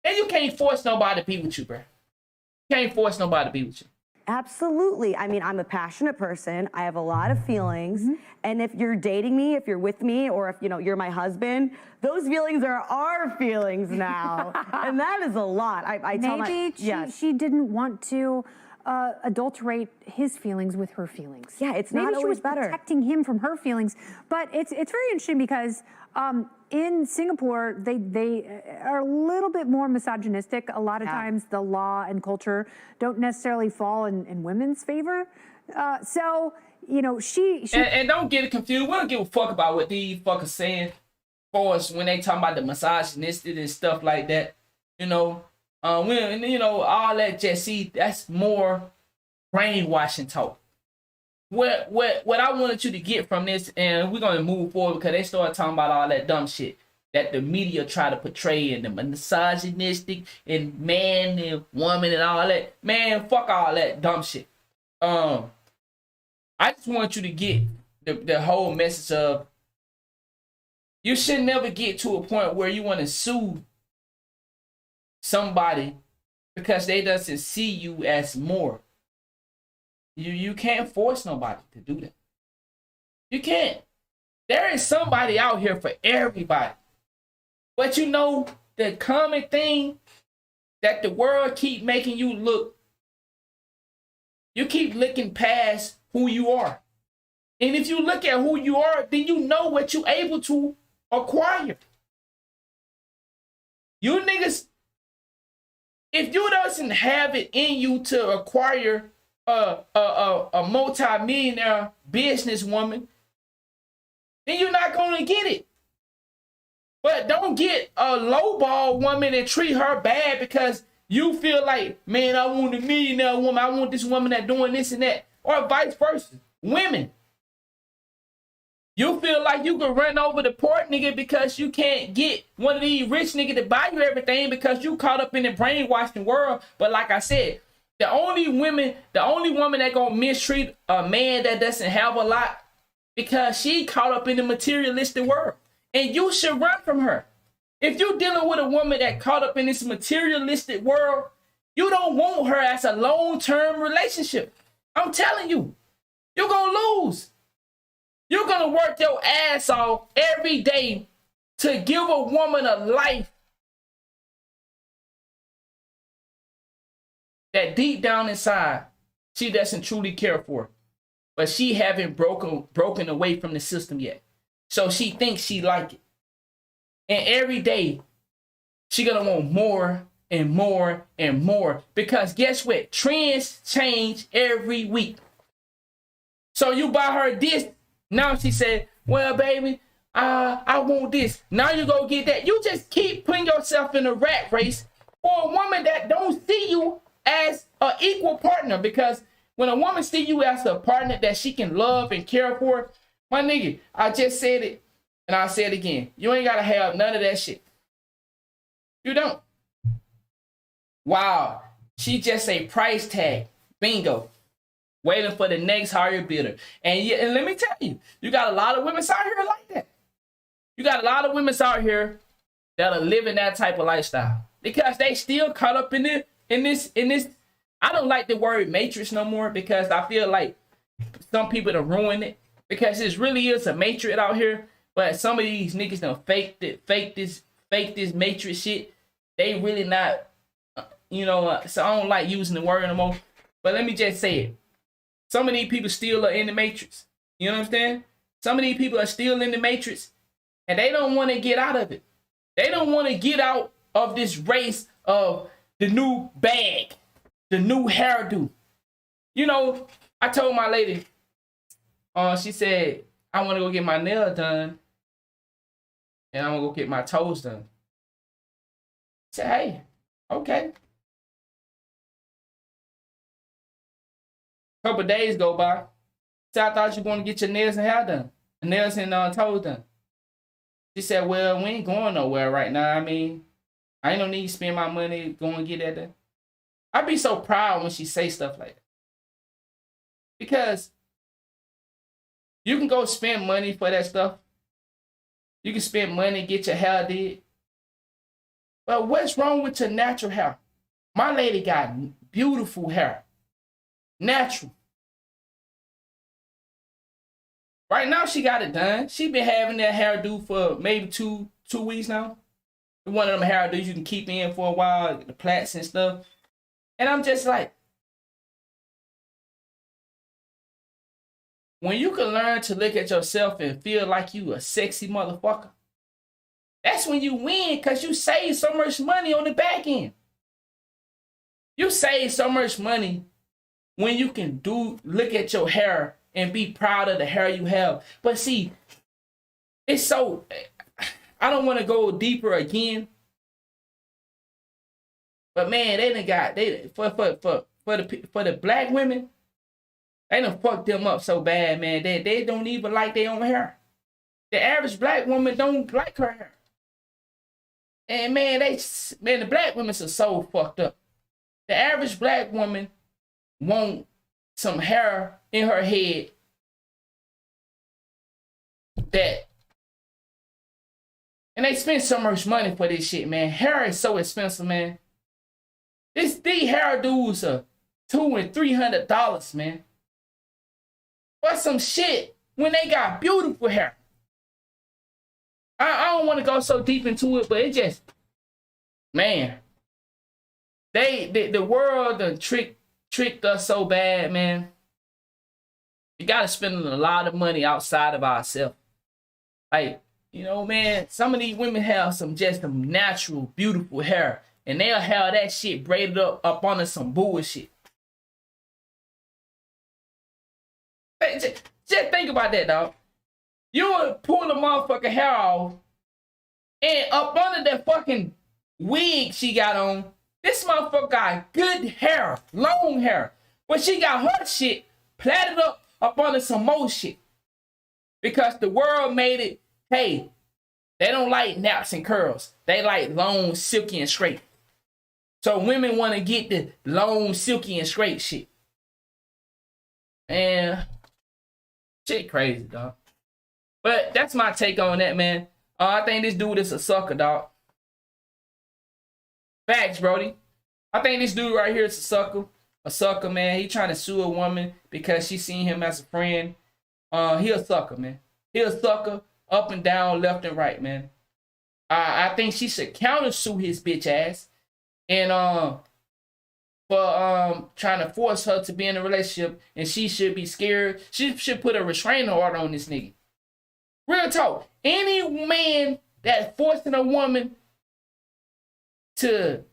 and you can't force nobody to be with you, bro. You can't force nobody to be with you. Absolutely. I mean, I'm a passionate person. I have a lot of feelings. And if you're dating me, if you're with me, or if you're my husband, those feelings are our feelings now. And that is a lot. I tell Maybe she didn't want to adulterate his feelings with her feelings. Yeah, it's Maybe not she always was better. protecting him from her feelings. But it's very interesting because in Singapore, they are a little bit more misogynistic. A lot of times the law and culture don't necessarily fall in women's favor. So, she and don't get it confused. We don't give a fuck about what these fuckers saying for us when they talking about the misogynistic and stuff like that. All that Jesse, that's more brainwashing talk. What I wanted you to get from this, and we're gonna move forward because they started talking about all that dumb shit that the media try to portray and the misogynistic and man and woman and all that. Man, fuck all that dumb shit. I just want you to get the whole message of you should never get to a point where you want to sue somebody because they doesn't see you as more. You can't force nobody to do that. You can't. There is somebody out here for everybody. But the common thing that the world keep making you look, you keep looking past who you are. And if you look at who you are, then you know what you're able to acquire. You niggas, if you doesn't have it in you to acquire a multi-millionaire businesswoman, then you're not going to get it. But don't get a lowball woman and treat her bad because you feel like, man, I want a millionaire woman. I want this woman that doing this and that. Or vice versa. Women. You feel like you can run over the poor nigga because you can't get one of these rich niggas to buy you everything because you caught up in the brainwashing world. But like I said, the only woman that gonna mistreat a man that doesn't have a lot because she caught up in the materialistic world. And you should run from her. If you're dealing with a woman that caught up in this materialistic world, you don't want her as a long-term relationship. I'm telling you, you're gonna lose. You're gonna work your ass off every day to give a woman a life that deep down inside, she doesn't truly care for, but she haven't broken away from the system yet. So she thinks she like it. And every day, she gonna want more and more and more. Because guess what? Trends change every week. So you buy her this. Now she said, well, baby, I want this. Now you go get that. You just keep putting yourself in a rat race for a woman that don't see you as an equal partner. Because when a woman see you as a partner that she can love and care for, my nigga, I just said it and I'll say it again. You ain't got to have none of that shit. You don't. Wow. She just a price tag. Bingo. Waiting for the next higher bidder. And let me tell you, you got a lot of women out here like that. You got a lot of women out here that are living that type of lifestyle. Because they still caught up in this. I don't like the word matrix no more because I feel like some people have ruined it. Because it really is a matrix out here. But some of these niggas done fake this matrix shit. They really not, so I don't like using the word no more. But let me just say it. Some of these people still are in the matrix. You know what I'm saying? Some of these people are still in the matrix and they don't want to get out of it. They don't want to get out of this race of the new bag, the new hairdo. You know, I told my lady, she said, I want to go get my nail done and I'm going to go get my toes done. I said, hey, okay. Couple days go by. So I thought you were going to get your nails and hair done. Nails and toes done. She said, well, we ain't going nowhere right now. I mean, I ain't no need to spend my money going to get that done. I be so proud when she say stuff like that. Because you can go spend money for that stuff. You can spend money, get your hair did. But what's wrong with your natural hair? My lady got beautiful hair. Natural. Right now, she got it done. She been having that hairdo for maybe two weeks now. One of them hairdos you can keep in for a while, the plaits and stuff. And I'm just like, when you can learn to look at yourself and feel like you a sexy motherfucker, that's when you win because you save so much money on the back end. You save so much money when you can look at your hair and be proud of the hair you have. But see, it's so, I don't want to go deeper again. But man, for the black women, they done fucked them up so bad, man. They don't even like their own hair. The average black woman don't like her hair. And man, the black women are so fucked up. The average black woman want some hair in her head and they spend so much money for this shit, man. Hair is so expensive, man. These hairdos are $200 and $300, man. For some shit when they got beautiful hair. I don't want to go so deep into it, but it just, man. The world done tricked us so bad, man. You gotta spend a lot of money outside of ourselves. Like, man, some of these women have some natural, beautiful hair. And they'll have that shit braided up under some bullshit. Just think about that, dog. You would pull the motherfucking hair off, and up under that fucking wig she got on, this motherfucker got good hair, long hair. But she got her shit plaited up under some more shit. Because the world made it, hey, they don't like naps and curls. They like long, silky, and straight. So women want to get the long, silky, and straight shit. And shit crazy, dog. But that's my take on that, man. I think this dude is a sucker, dog. Facts, Brody. I think this dude right here is a sucker. A sucker, man. He trying to sue a woman because she seen him as a friend. He a sucker, man. He a sucker up and down, left and right, man. I think she should counter sue his bitch ass. And for trying to force her to be in a relationship, and she should be scared. She should put a restraining order on this nigga. Real talk. Any man that's forcing a woman to,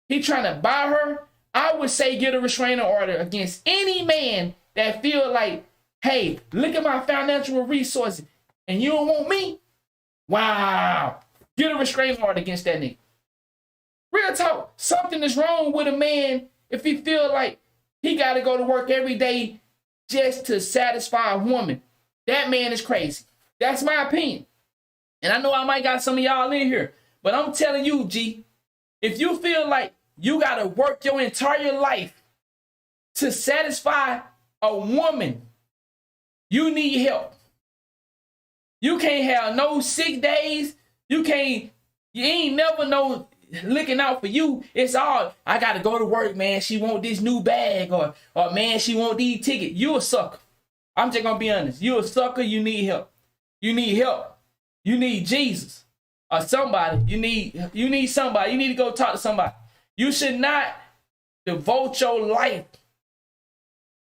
he trying to buy her, I would say get a restraining order against any man that feel like, hey, look at my financial resources and you don't want me? Wow. Get a restraining order against that nigga. Real talk. Something is wrong with a man if he feel like he got to go to work every day just to satisfy a woman. That man is crazy. That's my opinion. And I know I might got some of y'all in here, but I'm telling you, G, if you feel like you got to work your entire life to satisfy a woman, you need help. You can't have no sick days. You ain't never no looking out for you. It's all, I got to go to work, man. She want this new bag or man, she want these tickets. You a sucker. I'm just going to be honest. You a sucker. You need help. You need help. You need Jesus or somebody. You need somebody. You need to go talk to somebody. You should not devote your life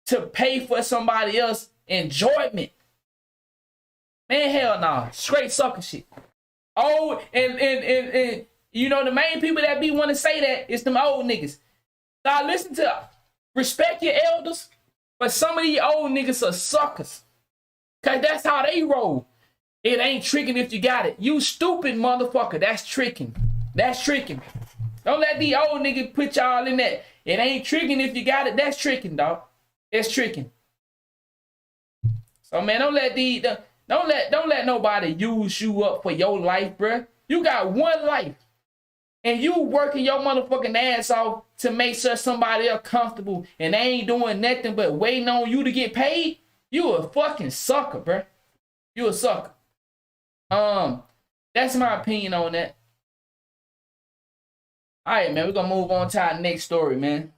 to pay for somebody else's enjoyment. Man, hell nah. Straight sucker shit. Oh, and you know the main people that be want to say that is them old niggas. Now listen to, respect your elders, but some of these old niggas are suckers. Cause that's how they roll. It ain't tricking if you got it. You stupid motherfucker. That's tricking. That's tricking. Don't let these old niggas put y'all in that. It ain't tricking if you got it. That's tricking, dog. It's tricking. So man, don't let nobody use you up for your life, bruh. You got one life. And you working your motherfucking ass off to make sure somebody else comfortable and they ain't doing nothing but waiting on you to get paid. You a fucking sucker, bruh. You a sucker. That's my opinion on that. All right, man, we're gonna move on to our next story, man.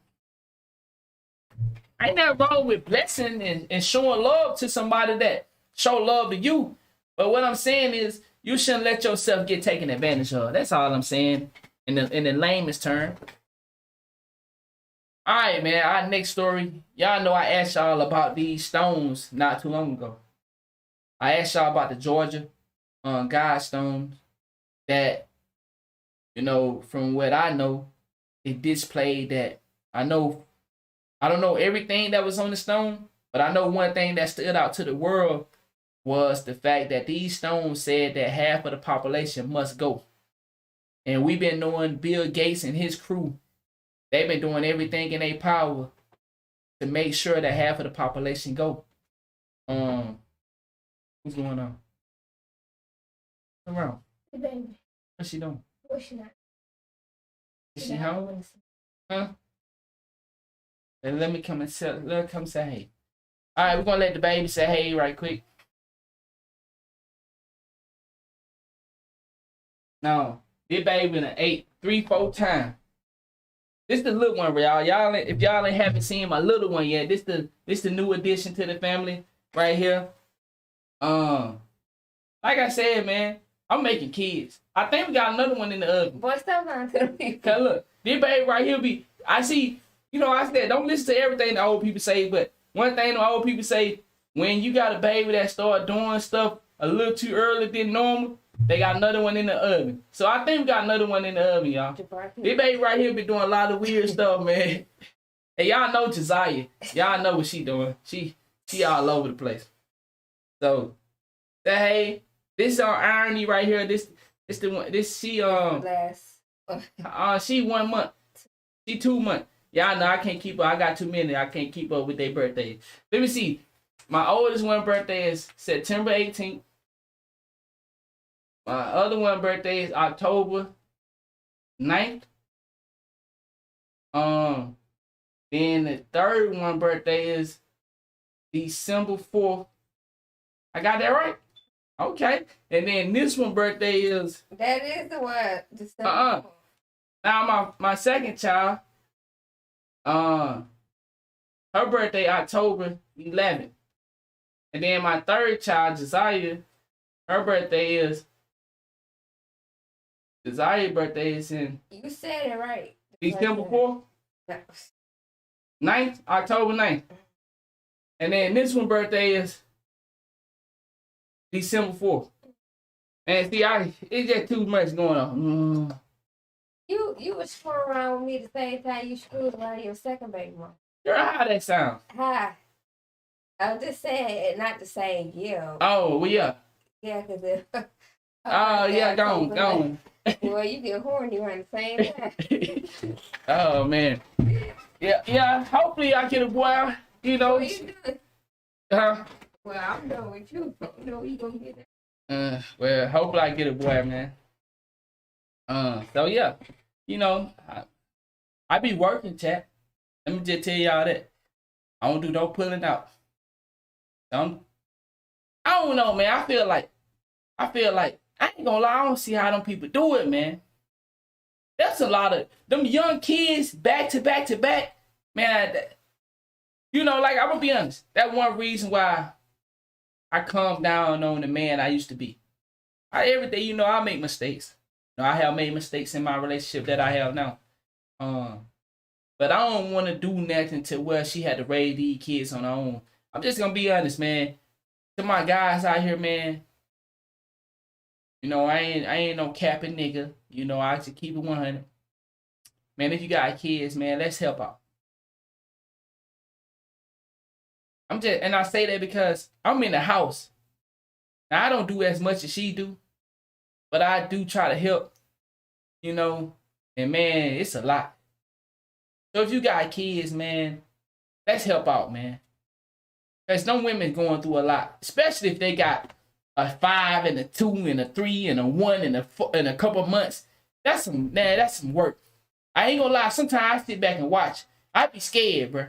Ain't nothing wrong with blessing and showing love to somebody that show love to you. But what I'm saying is you shouldn't let yourself get taken advantage of. That's all I'm saying in the lamest term. All right, man, our next story. Y'all know I asked y'all about these stones not too long ago. I asked y'all about the Georgia Guidestones that, you know, from what I know, it displayed that I don't know everything that was on the stone, but I know one thing that stood out to the world was the fact that these stones said that half of the population must go. And we've been knowing Bill Gates and his crew, they've been doing everything in their power to make sure that half of the population go. What's going on? What's wrong? The baby. What's she doing? What's she not? Is she home? Huh? Let me come and let her come say hey. All right, we're gonna let the baby say hey right quick. No, this baby done ate 3-4 times. This the little one, y'all. If y'all haven't seen my little one yet, this the new addition to the family right here. Like I said, man, I'm making kids. I think we got another one in the oven. Boy, stop lying to the people. Cause look, this baby right here I see, you know, I said don't listen to everything the old people say, but one thing the old people say, when you got a baby that start doing stuff a little too early than normal, they got another one in the oven. So I think we got another one in the oven, y'all. This baby right here be doing a lot of weird stuff, man. And y'all know Josiah. Y'all know what she doing. She all over the place. So, hey, this is our irony right here. This the one. This she 1 month. She 2 months. Y'all know I can't keep up. I got too many. I can't keep up with their birthdays. Let me see. My oldest one birthday is September 18th. My other one birthday is October 9th. Then the third one birthday is December 4th. I got that right? Okay. And then this one birthday is... That is the one. December 4th. Now my second child, her birthday October 11th. And then my third child, Josiah, her birthday is... Josiah's birthday is in... You said it right. December 4th? October 9th. And then this one birthday is December 4th. And see, it's just too much going on. You was screwing around with me the same time you screwed around your second baby mom. Girl, how that sound? Hi. I was just saying, not the same year. Oh, well, yeah. Yeah, because if... Oh, yeah, go on. Well, you get horny around the same time. Oh, man. Yeah, hopefully I get a boy, you know. What you doing? Huh? Well, I'm done with you. You know you gonna get that. Well, hopefully I get a boy, man. So yeah, you know, I be working, chat. Let me just tell y'all that. I don't do no pulling out. I don't know, man. I feel like I ain't gonna lie, I don't see how them people do it, man. That's a lot of them young kids back to back to back, man. You know, like I'm gonna be honest. That one reason why I calmed down on the man I used to be. Every day, you know, I make mistakes. You know, I have made mistakes in my relationship that I have now. But I don't want to do nothing to where she had to raise these kids on her own. I'm just gonna be honest, man. To my guys out here, man. You know, I ain't no capping nigga. You know, I just keep it 100. Man, if you got kids, man, let's help out. And I say that because I'm in the house. Now, I don't do as much as she do, but I do try to help, you know, and man, it's a lot. So if you got kids, man, let's help out, man. Because some women going through a lot, especially if they got a 5 and a 2 and a 3 and a 1 and a 4 and a couple months. That's some work. I ain't gonna lie, sometimes I sit back and watch. I be scared, bro.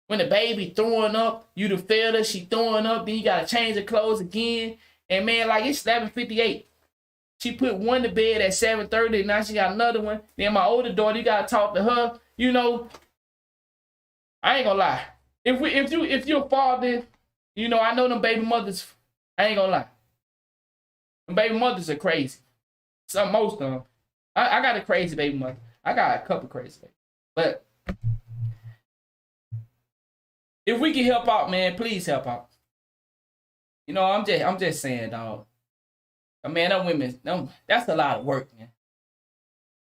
When the baby throwing up, you done fed her, she throwing up, then you gotta change her clothes again. And man, like it's 11:58. She put one to bed at 7:30, and now she got another one. Then my older daughter, you gotta talk to her. You know, I ain't gonna lie. If you're a father, you know, I know them baby mothers, I ain't gonna lie. Them baby mothers are crazy. Most of them. I got a crazy baby mother. I got a couple crazy babies. But if we can help out, man, please help out. You know, I'm just saying, dog. Man, them women, that's a lot of work, man.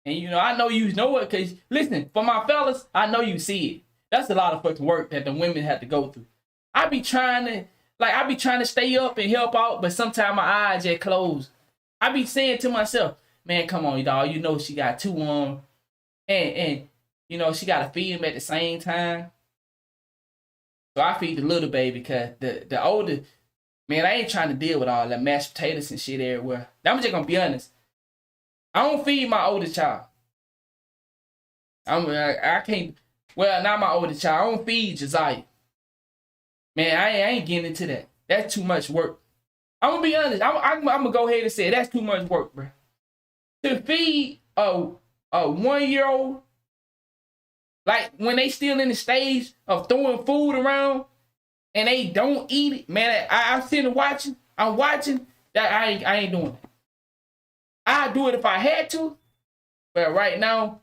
And you know, I know you know it, cause listen, for my fellas, I know you see it. That's a lot of fucking work that the women have to go through. I be trying to stay up and help out, but sometimes my eyes just close. I be saying to myself, man, come on, dog. You know she got 2 on, and you know she gotta feed him at the same time. So I feed the little baby because the older, man, I ain't trying to deal with all that mashed potatoes and shit everywhere. I'm just gonna be honest. I don't feed my oldest child. I can't. Well, not my oldest child. I don't feed Josiah. Man, I ain't getting into that. That's too much work. I'm gonna be honest. I'm gonna go ahead and say that's too much work, bro. To feed a 1-year-old, like when they still in the stage of throwing food around and they don't eat it, man. I'm sitting and watching. I'm watching that. I ain't doing it. I'd do it if I had to, but right now,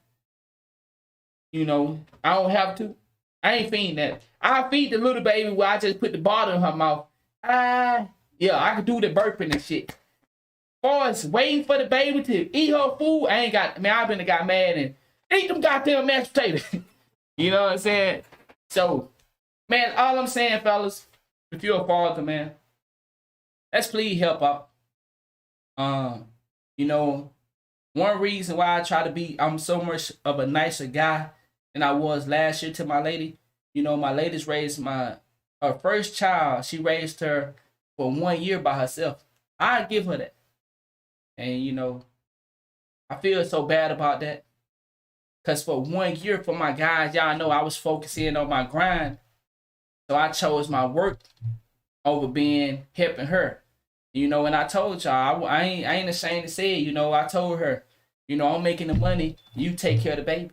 you know, I don't have to. I ain't feeding that. I feed the little baby where I just put the bottle in her mouth. Yeah, I can do the burping and shit. As far as waiting for the baby to eat her food, I've been got mad and eat them goddamn mashed potatoes. You know what I'm saying? So, man, all I'm saying, fellas, if you're a father, man, let's please help out. You know, one reason why I try to be, I'm so much of a nicer guy than I was last year to my lady. You know, my lady's raised her first child. She raised her for 1 year by herself. I give her that. And, you know, I feel so bad about that. Because for 1 year, for my guys, y'all know I was focusing on my grind. So I chose my work over helping her. You know, and I told y'all, I ain't ashamed to say it. You know, I told her, you know, I'm making the money. You take care of the baby.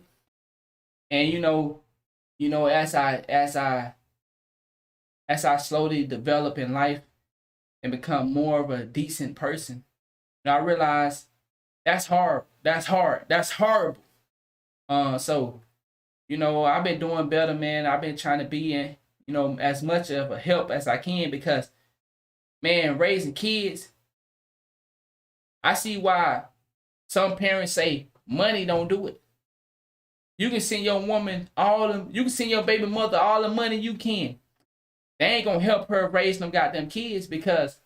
And, you know, as I slowly develop in life and become more of a decent person, you know, I realized that's hard. That's hard. That's horrible. So You know, I've been doing better, man. I've been trying to be in, you know, as much of a help as I can because, man, raising kids, I see why some parents say money don't do it. You can send your woman you can send your baby mother all the money you can. They ain't gonna help her raise them goddamn kids because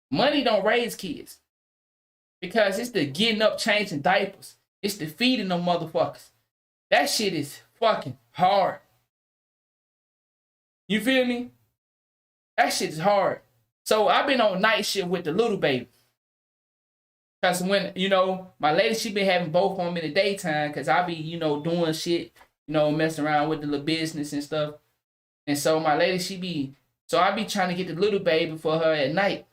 money don't raise kids. Because it's the getting up, changing diapers. It's the feeding them motherfuckers. That shit is fucking hard. You feel me? That shit is hard. So I've been on night shift with the little baby. Because when, you know, my lady, she been having both on me in the daytime because I be, you know, doing shit, you know, messing around with the little business and stuff. And so my lady, I be trying to get the little baby for her at night.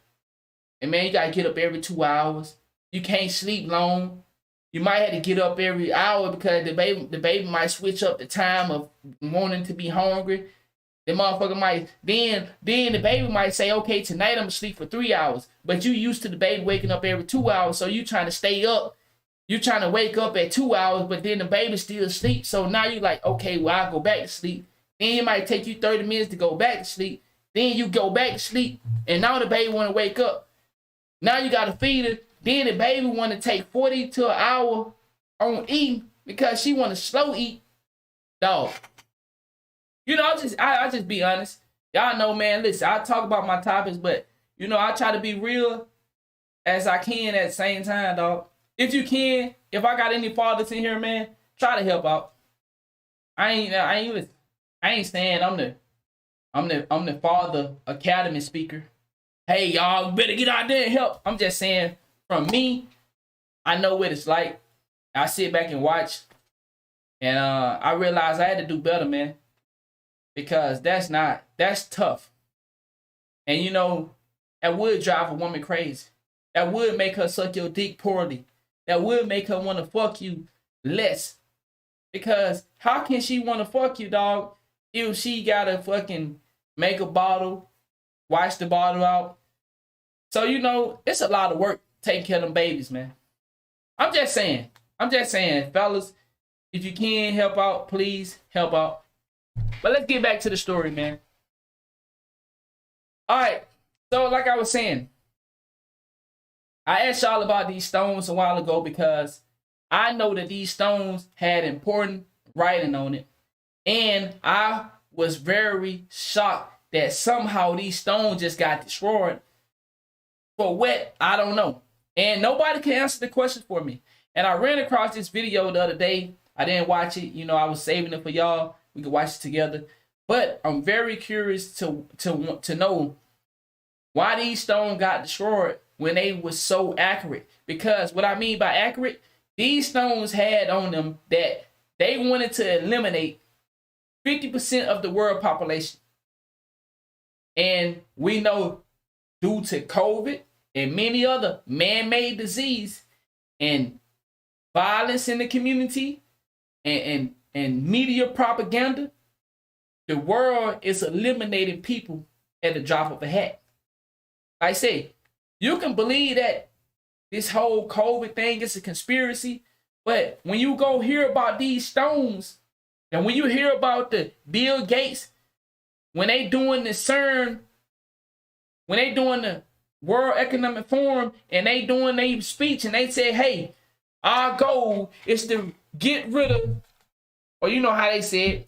And man, you got to get up every 2 hours. You can't sleep long. You might have to get up every hour because the baby might switch up the time of wanting to be hungry. The motherfucker might, then the baby might say, okay, tonight I'm gonna sleep for 3 hours. But you used to the baby waking up every 2 hours, so you trying to stay up. You trying to wake up at 2 hours, but then the baby still asleep. So now you like, okay, well, I'll go back to sleep. Then it might take you 30 minutes to go back to sleep. Then you go back to sleep, and now the baby want to wake up. Now you got to feed her. Then the baby want to take 40 to an hour on eating because she want to slow eat. Dog. You know, I just be honest. Y'all know, man, listen, I talk about my topics, but, you know, I try to be real as I can at the same time, dog. If you can, if I got any fathers in here, man, try to help out. I ain't saying I'm the father academy speaker. Hey, y'all better get out there and help. I'm just saying, from me, I know what it's like. I sit back and watch, and I realized I had to do better, man. Because that's tough. And you know, that would drive a woman crazy. That would make her suck your dick poorly. That would make her want to fuck you less. Because how can she want to fuck you, dog, if she gotta fucking make a bottle, wash the bottle out? So, you know, it's a lot of work taking care of them babies, man. I'm just saying, fellas, if you can help out, please help out. But let's get back to the story, man. All right. So like I was saying, I asked y'all about these stones a while ago because I know that these stones had important writing on it. And I was very shocked that somehow these stones just got destroyed. For what? I don't know. And nobody can answer the question for me. And I ran across this video the other day. I didn't watch it. You know, I was saving it for y'all. We can watch it together. But I'm very curious to know why these stones got destroyed when they were so accurate. Because what I mean by accurate, these stones had on them that they wanted to eliminate 50% of the world population. And we know due to COVID and many other man-made disease and violence in the community and media propaganda, the world is eliminating people at the drop of a hat. I say, you can believe that this whole COVID thing is a conspiracy, but when you go hear about these stones, and when you hear about the Bill Gates, when they doing the CERN, when they doing the World Economic Forum, and they doing their speech, and they say, hey, our goal is to get rid of, or you know how they said,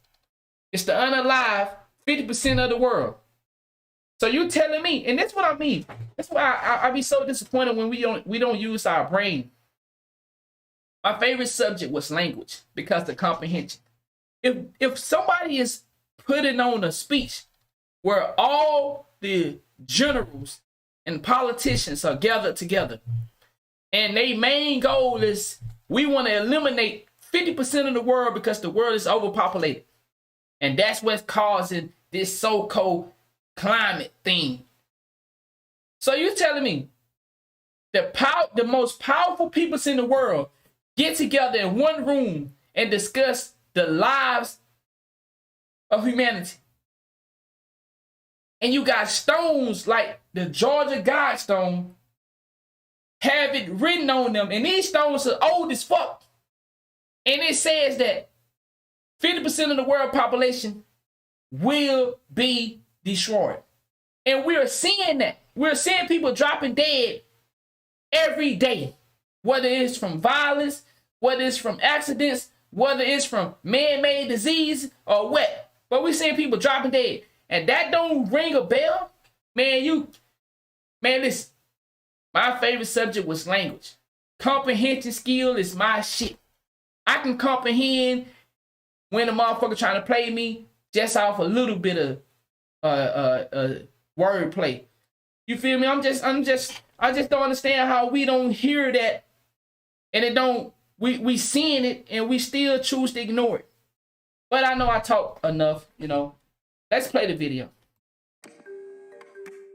it's to unalive 50% of the world. So you telling me, and that's what I mean. That's why I be so disappointed when we don't use our brain. My favorite subject was language because the comprehension. If somebody is putting on a speech where all the generals and politicians are gathered together, and their main goal is we want to eliminate 50% of the world because the world is overpopulated. And that's what's causing this so-called climate thing. So you're telling me the most powerful people in the world get together in one room and discuss the lives of humanity. And you got stones like the Georgia Guidestone have it written on them. And these stones are old as fuck. And it says that 50% of the world population will be destroyed. And we're seeing that. We're seeing people dropping dead every day, whether it's from violence, whether it's from accidents, whether it's from man-made disease or what. But we're seeing people dropping dead. And that don't ring a bell? Man, listen. My favorite subject was language. Comprehension skill is my shit. I can comprehend when a motherfucker trying to play me just off a little bit of word play. You feel me? I just don't understand how we don't hear that, and it don't. We seeing it and we still choose to ignore it. But I know I talk enough. Let's play the video.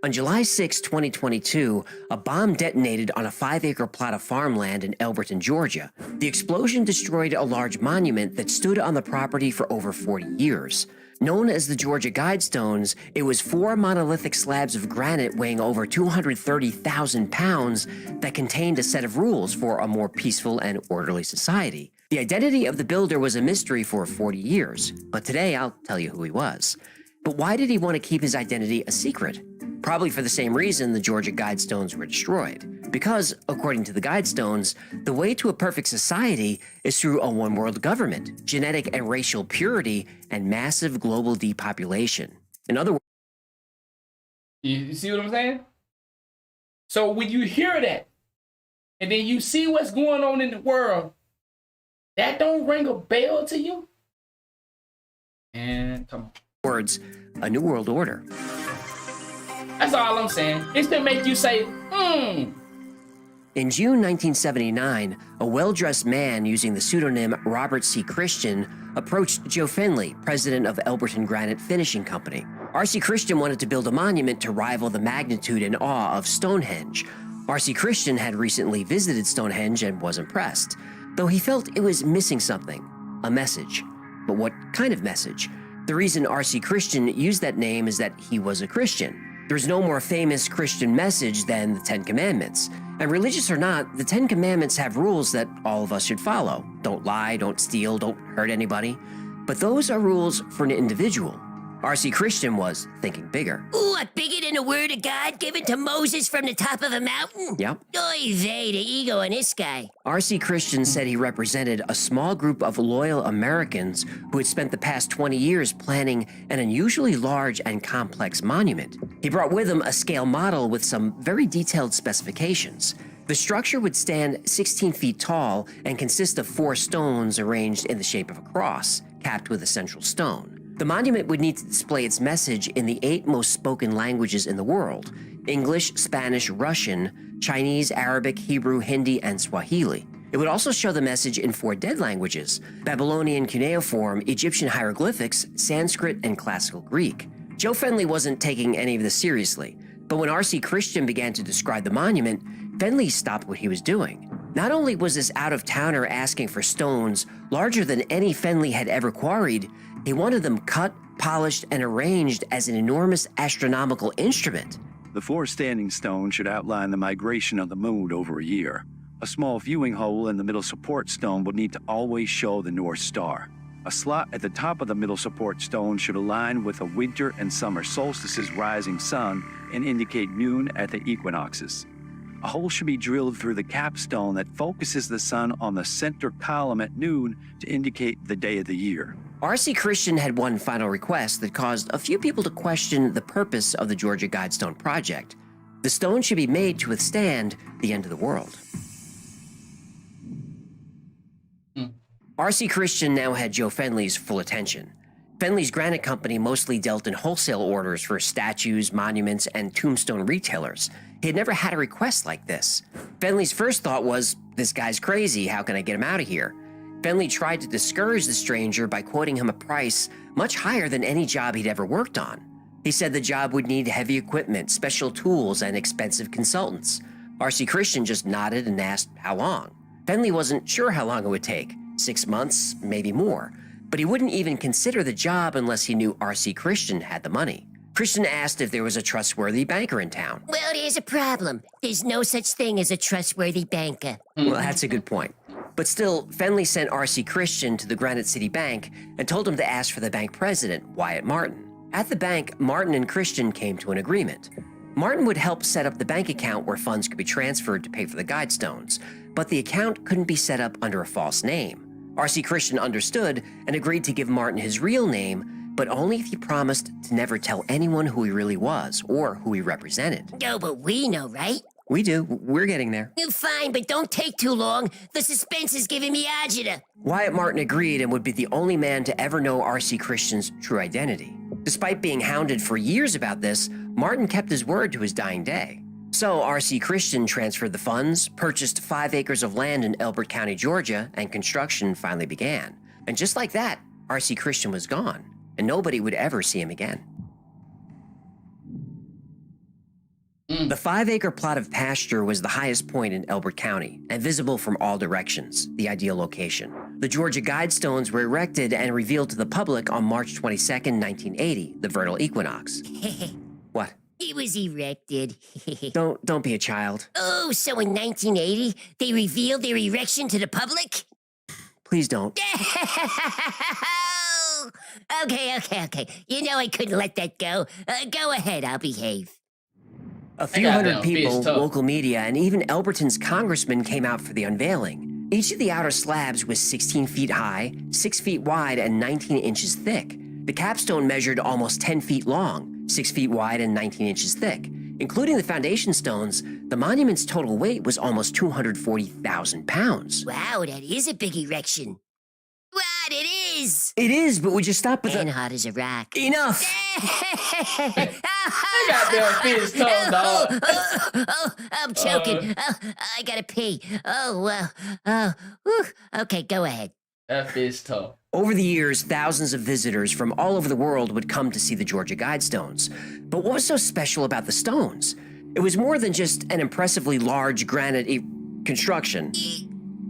On July 6, 2022, a bomb detonated on a 5-acre plot of farmland in Elberton, Georgia. The explosion destroyed a large monument that stood on the property for over 40 years. Known as the Georgia Guidestones, it was 4 monolithic slabs of granite weighing over 230,000 pounds that contained a set of rules for a more peaceful and orderly society. The identity of the builder was a mystery for 40 years, but today I'll tell you who he was. But why did he want to keep his identity a secret? Probably for the same reason the Georgia Guidestones were destroyed. Because, according to the Guidestones, the way to a perfect society is through a one-world government, genetic and racial purity, and massive global depopulation. In other words... You see what I'm saying? So when you hear that, and then you see what's going on in the world, that don't ring a bell to you? And come on. Words, a new world order. That's all I'm saying. It's to make you say, In June 1979, a well-dressed man using the pseudonym Robert C. Christian approached Joe Fenley, president of Elberton Granite Finishing Company. R.C. Christian wanted to build a monument to rival the magnitude and awe of Stonehenge. R.C. Christian had recently visited Stonehenge and was impressed, though he felt it was missing something, a message. But what kind of message? The reason R.C. Christian used that name is that he was a Christian. There's no more famous Christian message than the 10 Commandments. And religious or not, the 10 Commandments have rules that all of us should follow. Don't lie, don't steal, don't hurt anybody. But those are rules for an individual. R.C. Christian was thinking bigger. Ooh, bigger than the word of God given to Moses from the top of a mountain? Yep. Oy vey, the ego in this guy. R.C. Christian said he represented a small group of loyal Americans who had spent the past 20 years planning an unusually large and complex monument. He brought with him a scale model with some very detailed specifications. The structure would stand 16 feet tall and consist of 4 stones arranged in the shape of a cross, capped with a central stone. The monument would need to display its message in the 8 most spoken languages in the world: English, Spanish, Russian, Chinese, Arabic, Hebrew, Hindi, and Swahili. It would also show the message in 4 dead languages: Babylonian cuneiform, Egyptian hieroglyphics, Sanskrit, and Classical Greek. Joe Fenley wasn't taking any of this seriously, but when R.C. Christian began to describe the monument, Fenley stopped what he was doing. Not only was this out-of-towner asking for stones larger than any Fenley had ever quarried, he wanted them cut, polished, and arranged as an enormous astronomical instrument. The 4 standing stones should outline the migration of the moon over a year. A small viewing hole in the middle support stone would need to always show the North Star. A slot at the top of the middle support stone should align with a winter and summer solstice's rising sun and indicate noon at the equinoxes. A hole should be drilled through the capstone that focuses the sun on the center column at noon to indicate the day of the year. R.C. Christian had one final request that caused a few people to question the purpose of the Georgia Guidestone project. The stone should be made to withstand the end of the world. R.C. Christian now had Joe Fenley's full attention. Fenley's Granite Company mostly dealt in wholesale orders for statues, monuments, and tombstone retailers. He had never had a request like this. Fenley's first thought was, this guy's crazy, how can I get him out of here? Fenley tried to discourage the stranger by quoting him a price much higher than any job he'd ever worked on. He said the job would need heavy equipment, special tools, and expensive consultants. R.C. Christian just nodded and asked how long. Fenley wasn't sure how long it would take, 6 months, maybe more, but he wouldn't even consider the job unless he knew R.C. Christian had the money. Christian asked if there was a trustworthy banker in town. Well, there's a problem. There's no such thing as a trustworthy banker. Well, that's a good point. But still, Fenley sent R.C. Christian to the Granite City Bank and told him to ask for the bank president, Wyatt Martin. At the bank, Martin and Christian came to an agreement. Martin would help set up the bank account where funds could be transferred to pay for the Guidestones, but the account couldn't be set up under a false name. R.C. Christian understood and agreed to give Martin his real name, but only if he promised to never tell anyone who he really was or who he represented. No, but we know, right? We do. We're getting there. Fine, but don't take too long. The suspense is giving me agita. Wyatt Martin agreed and would be the only man to ever know R.C. Christian's true identity. Despite being hounded for years about this, Martin kept his word to his dying day. So R.C. Christian transferred the funds, purchased 5 acres of land in Elbert County, Georgia, and construction finally began. And just like that, R.C. Christian was gone, and nobody would ever see him again. The 5-acre plot of pasture was the highest point in Elbert County and visible from all directions, the ideal location. The Georgia Guidestones were erected and revealed to the public on March 22, 1980, the vernal equinox. What? It was erected. Don't be a child. Oh, so in 1980, they revealed their erection to the public? Please don't. Okay. You know I couldn't let that go. Go ahead, I'll behave. A few hundred people, local media, and even Elberton's congressman came out for the unveiling. Each of the outer slabs was 16 feet high, 6 feet wide, and 19 inches thick. The capstone measured almost 10 feet long, 6 feet wide, and 19 inches thick. Including the foundation stones, the monument's total weight was almost 240,000 pounds. Wow, that is a big erection. What, it is? It is, but would you stop with and hot as a rock. Enough! I got that fish tongue, dog. I'm choking. I gotta pee. Okay, go ahead. That fish tongue. Over the years, thousands of visitors from all over the world would come to see the Georgia Guidestones. But what was so special about the stones? It was more than just an impressively large granite construction.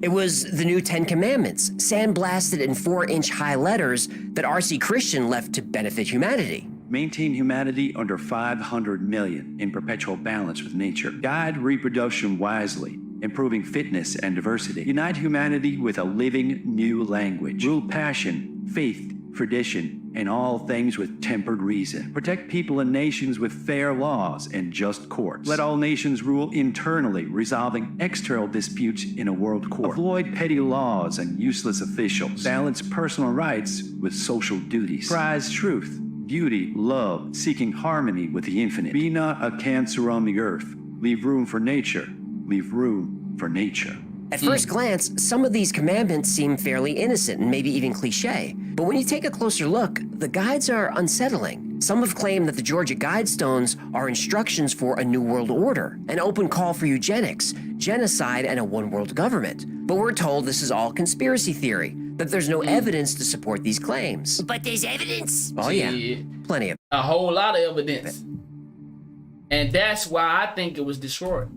It was the new 10 Commandments, sandblasted in 4-inch high letters that R.C. Christian left to benefit humanity. Maintain humanity under 500 million in perpetual balance with nature. Guide reproduction wisely, improving fitness and diversity. Unite humanity with a living new language. Rule passion, faith, tradition, and all things with tempered reason. Protect people and nations with fair laws and just courts. Let all nations rule internally, resolving external disputes in a world court. Avoid petty laws and useless officials. Balance personal rights with social duties. Prize truth, beauty, love, seeking harmony with the infinite. Be not a cancer on the earth. Leave room for nature. Leave room for nature. At first glance, some of these commandments seem fairly innocent and maybe even cliche. But when you take a closer look, the guides are unsettling. Some have claimed that the Georgia Guidestones are instructions for a new world order, an open call for eugenics, genocide, and a one-world government. But we're told this is all conspiracy theory, that there's no evidence to support these claims. But there's evidence? Oh yeah, plenty of a whole lot of evidence. And that's why I think it was destroyed.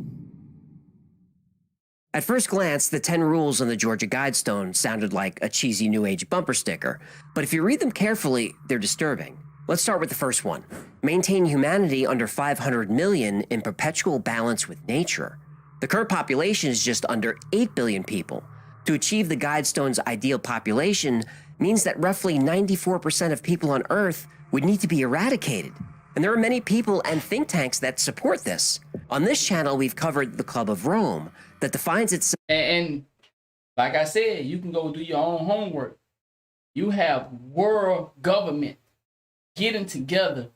At first glance, the 10 rules on the Georgia Guidestone sounded like a cheesy New Age bumper sticker, but if you read them carefully, they're disturbing. Let's start with the first one. Maintain humanity under 500 million in perpetual balance with nature. The current population is just under 8 billion people. To achieve the Guidestone's ideal population means that roughly 94% of people on Earth would need to be eradicated. And there are many people and think tanks that support this. On this channel, we've covered the Club of Rome, that defines itself. And like I said, you can go do your own homework. You have world government getting together,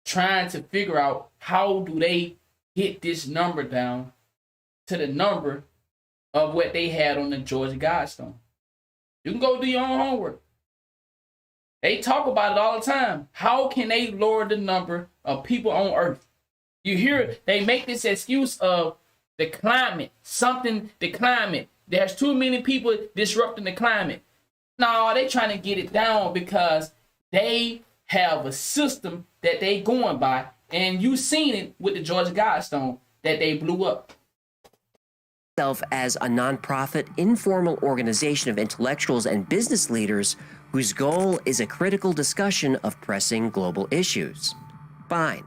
trying to figure out how do they get this number down to the number of what they had on the Georgia Guidestone. You can go do your own homework. They talk about it all the time. How can they lower the number of people on Earth? You hear they make this excuse of the climate, the climate. There's too many people disrupting the climate. No, they trying to get it down because they have a system that they going by. And you seen it with the Georgia Guidestone that they blew up. As a nonprofit, informal organization of intellectuals and business leaders whose goal is a critical discussion of pressing global issues. Fine.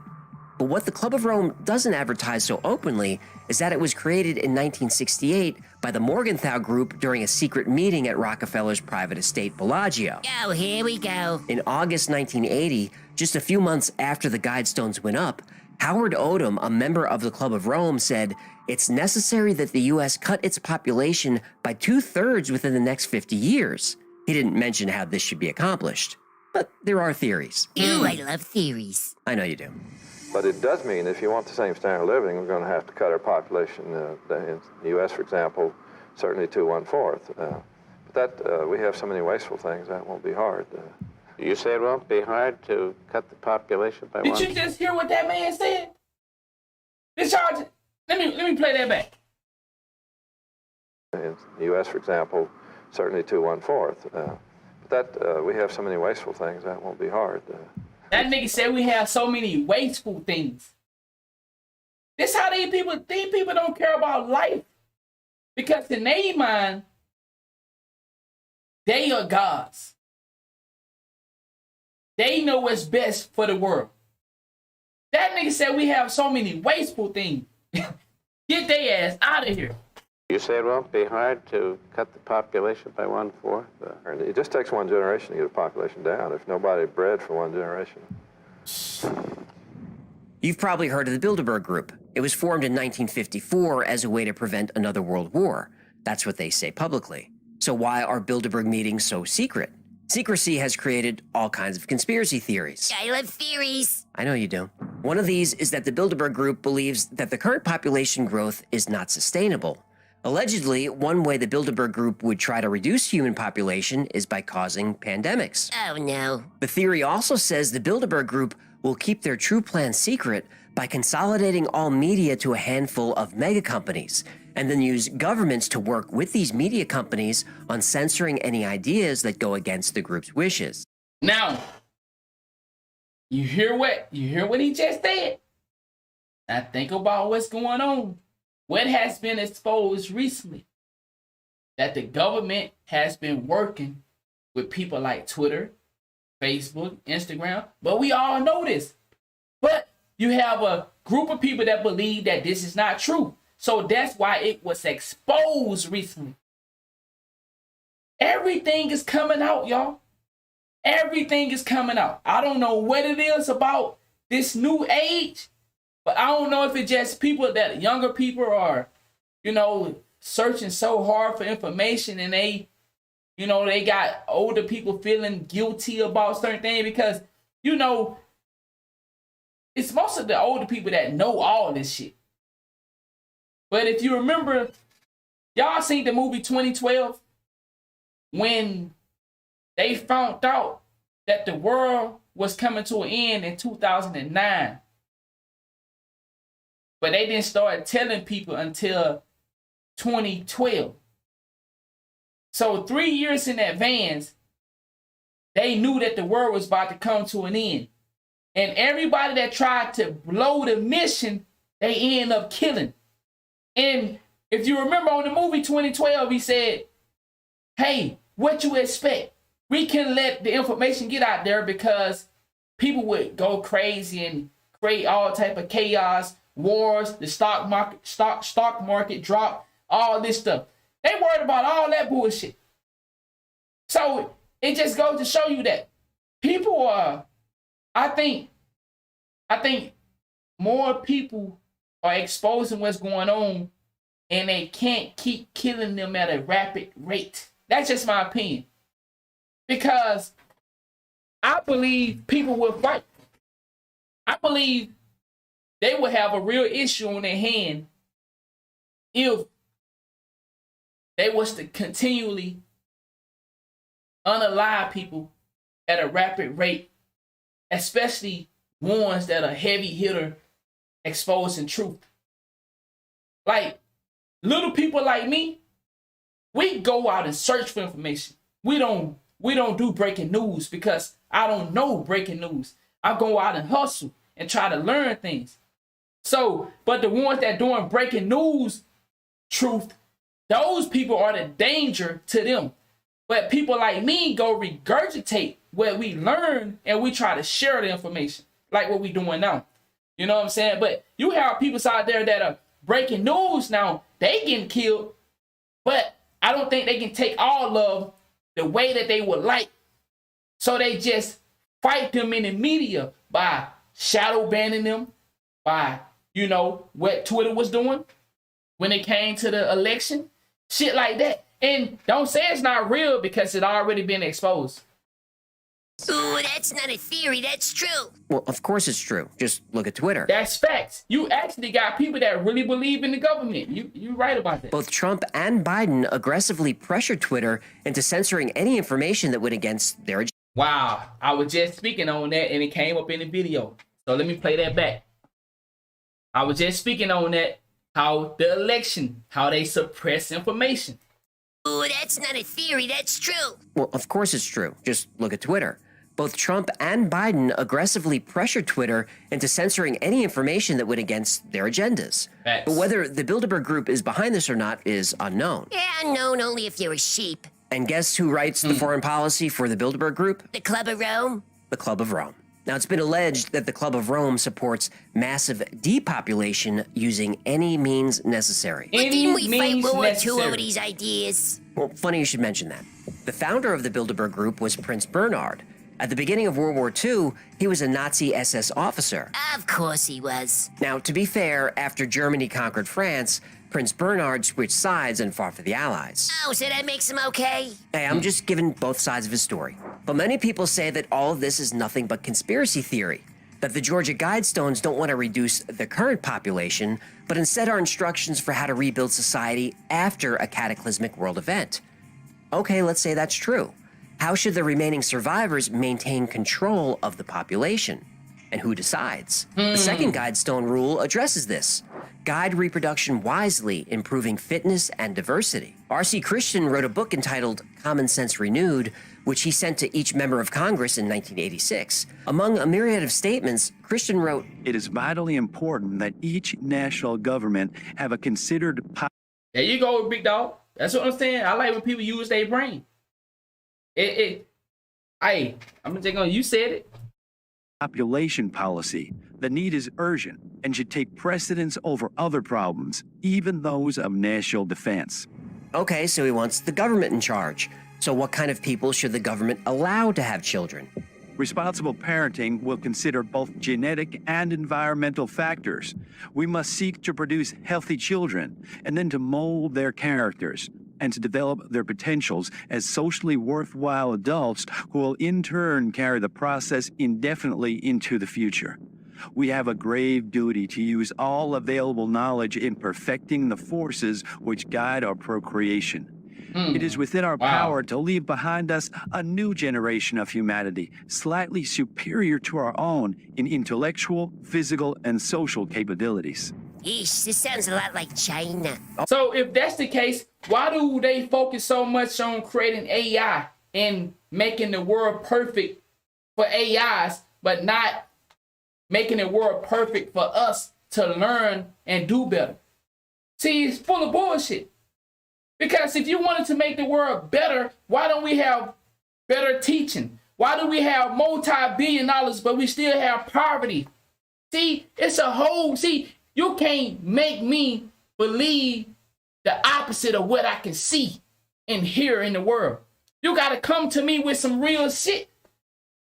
But what the Club of Rome doesn't advertise so openly is that it was created in 1968 by the Morgenthau Group during a secret meeting at Rockefeller's private estate Bellagio. Oh, here we go. In August 1980, just a few months after the Guidestones went up, Howard Odom, a member of the Club of Rome, said, "It's necessary that the U.S. cut its population by 2/3 within the next 50 years. He didn't mention how this should be accomplished, but there are theories. Ooh, I love theories. I know you do. But it does mean if you want the same standard of living, we're going to have to cut our population. In the U.S., for example, certainly to 1/4. But that we have so many wasteful things that won't be hard. You say it won't be hard to cut the population by Did you just hear what that man said? This charge. Let me play that back. In the U.S., for example, certainly to 1/4. But that we have so many wasteful things that won't be hard. That nigga said we have so many wasteful things. This how these people don't care about life. Because in their mind, they are gods. They know what's best for the world. That nigga said we have so many wasteful things. Get their ass out of here. You say it won't be hard to cut the population by 1/4? It just takes one generation to get a population down. If nobody bred for one generation. You've probably heard of the Bilderberg Group. It was formed in 1954 as a way to prevent another world war. That's what they say publicly. So why are Bilderberg meetings so secret? Secrecy has created all kinds of conspiracy theories. I love theories. I know you do. One of these is that the Bilderberg Group believes that the current population growth is not sustainable. Allegedly, one way the Bilderberg Group would try to reduce human population is by causing pandemics. Oh, no. The theory also says the Bilderberg Group will keep their true plan secret by consolidating all media to a handful of mega companies, and then use governments to work with these media companies on censoring any ideas that go against the group's wishes. Now, you hear what he just said? Now think about what's going on. What has been exposed recently? That the government has been working with people like Twitter, Facebook, Instagram, but we all know this. But you have a group of people that believe that this is not true. So that's why it was exposed recently. Everything is coming out, y'all. Everything is coming out. I don't know what it is about this new age, but I don't know if it's just people that younger people are, searching so hard for information and they got older people feeling guilty about certain things because, it's most of the older people that know all this shit. But if you remember, y'all seen the movie 2012 when they found out that the world was coming to an end in 2009. But they didn't start telling people until 2012. So 3 years in advance, they knew that the world was about to come to an end. And everybody that tried to blow the mission, they end up killing. And if you remember on the movie 2012, he said, hey, what you expect? We can let the information get out there because people would go crazy and create all type of chaos, wars, the stock market drop, all this stuff. They worried about all that bullshit. So it just goes to show you that people are, I think more people are exposing what's going on and they can't keep killing them at a rapid rate. That's just my opinion. Because I believe people will fight. I believe they will have a real issue on their hand if they was to continually unalive people at a rapid rate, especially ones that are heavy hitter exposing truth. Like little people like me, we go out and search for information. We don't do breaking news because I don't know breaking news. I go out and hustle and try to learn things. So, but the ones that doing breaking news truth, those people are the danger to them. But people like me go regurgitate what we learn and we try to share the information like what we doing now. You know what I'm saying? But you have people out there that are breaking news now. They getting killed, but I don't think they can take all of the way that they would like. So they just fight them in the media by shadow banning them, by, you know, what Twitter was doing when it came to the election. Shit like that. And don't say it's not real because it already been exposed. Ooh, that's not a theory, that's true. Well, of course it's true. Just look at Twitter. That's facts. You actually got people that really believe in the government. You're right about that. Both Trump and Biden aggressively pressured Twitter into censoring any information that went against their agenda. Wow, I was just speaking on that and it came up in the video. So let me play that back. I was just speaking on that, how the election, how they suppress information. Ooh, that's not a theory, that's true. Well, of course it's true. Just look at Twitter. Both Trump and Biden aggressively pressured Twitter into censoring any information that went against their agendas. Facts. But whether the Bilderberg Group is behind this or not is unknown. Yeah, unknown only if you're a sheep. And guess who writes the foreign policy for the Bilderberg Group? The Club of Rome? The Club of Rome. Now, it's been alleged that the Club of Rome supports massive depopulation using any means necessary. But didn't we fight World War II over these ideas? Well, funny you should mention that. The founder of the Bilderberg Group was Prince Bernhard. At the beginning of World War II, he was a Nazi SS officer. Of course he was. Now, to be fair, after Germany conquered France, Prince Bernhard switched sides and fought for the Allies. Oh, so that makes him okay? Hey, I'm just giving both sides of his story. But many people say that all of this is nothing but conspiracy theory, that the Georgia Guidestones don't want to reduce the current population, but instead are instructions for how to rebuild society after a cataclysmic world event. Okay, let's say that's true. How should the remaining survivors maintain control of the population? And who decides? The second Guidestone rule addresses this. Guide reproduction wisely, improving fitness and diversity. R.C. Christian wrote a book entitled Common Sense Renewed, which he sent to each member of Congress in 1986. Among a myriad of statements, Christian wrote, "It is vitally important that each national government have a considered..." There you go, big dog. That's what I'm saying. I like when people use their brain. I'm just gonna, you said it. Population policy. The need is urgent and should take precedence over other problems, even those of national defense. Okay, so he wants the government in charge. So what kind of people should the government allow to have children? Responsible parenting will consider both genetic and environmental factors. We must seek to produce healthy children and then to mold their characters and to develop their potentials as socially worthwhile adults who will in turn carry the process indefinitely into the future. We have a grave duty to use all available knowledge in perfecting the forces which guide our procreation. It is within our power to leave behind us a new generation of humanity, slightly superior to our own in intellectual, physical, and social capabilities. Yeesh, this sounds a lot like China. So if that's the case, why do they focus so much on creating AI and making the world perfect for AIs, but not making the world perfect for us to learn and do better? See, it's full of bullshit. Because if you wanted to make the world better, why don't we have better teaching? Why do we have multi-billion dollars, but we still have poverty? See, it's a whole, you can't make me believe the opposite of what I can see and hear in the world. You got to come to me with some real shit.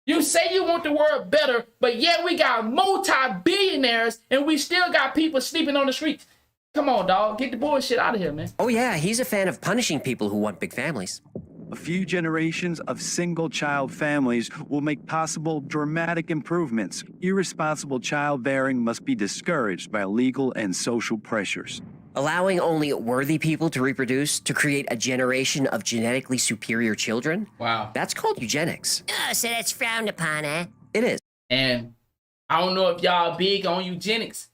You say you want the world better, but yet we got multi-billionaires and we still got people sleeping on the streets. Come on, dog. Get the bullshit out of here, man. Oh, yeah. He's a fan of punishing people who want big families. A few generations of single-child families will make possible dramatic improvements. Irresponsible childbearing must be discouraged by legal and social pressures. Allowing only worthy people to reproduce to create a generation of genetically superior children? Wow. That's called eugenics. Oh, so that's frowned upon, eh? It is. And I don't know if y'all big on eugenics,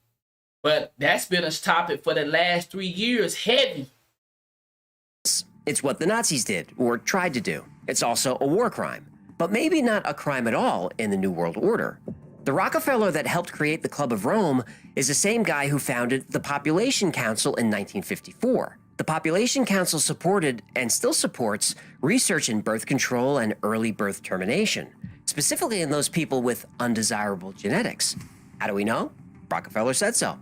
but that's been a topic for the last 3 years, heavy. It's what the Nazis did, or tried to do. It's also a war crime, but maybe not a crime at all in the New World Order. The Rockefeller that helped create the Club of Rome is the same guy who founded the Population Council in 1954. The Population Council supported, and still supports, research in birth control and early birth termination, specifically in those people with undesirable genetics. How do we know? Rockefeller said so.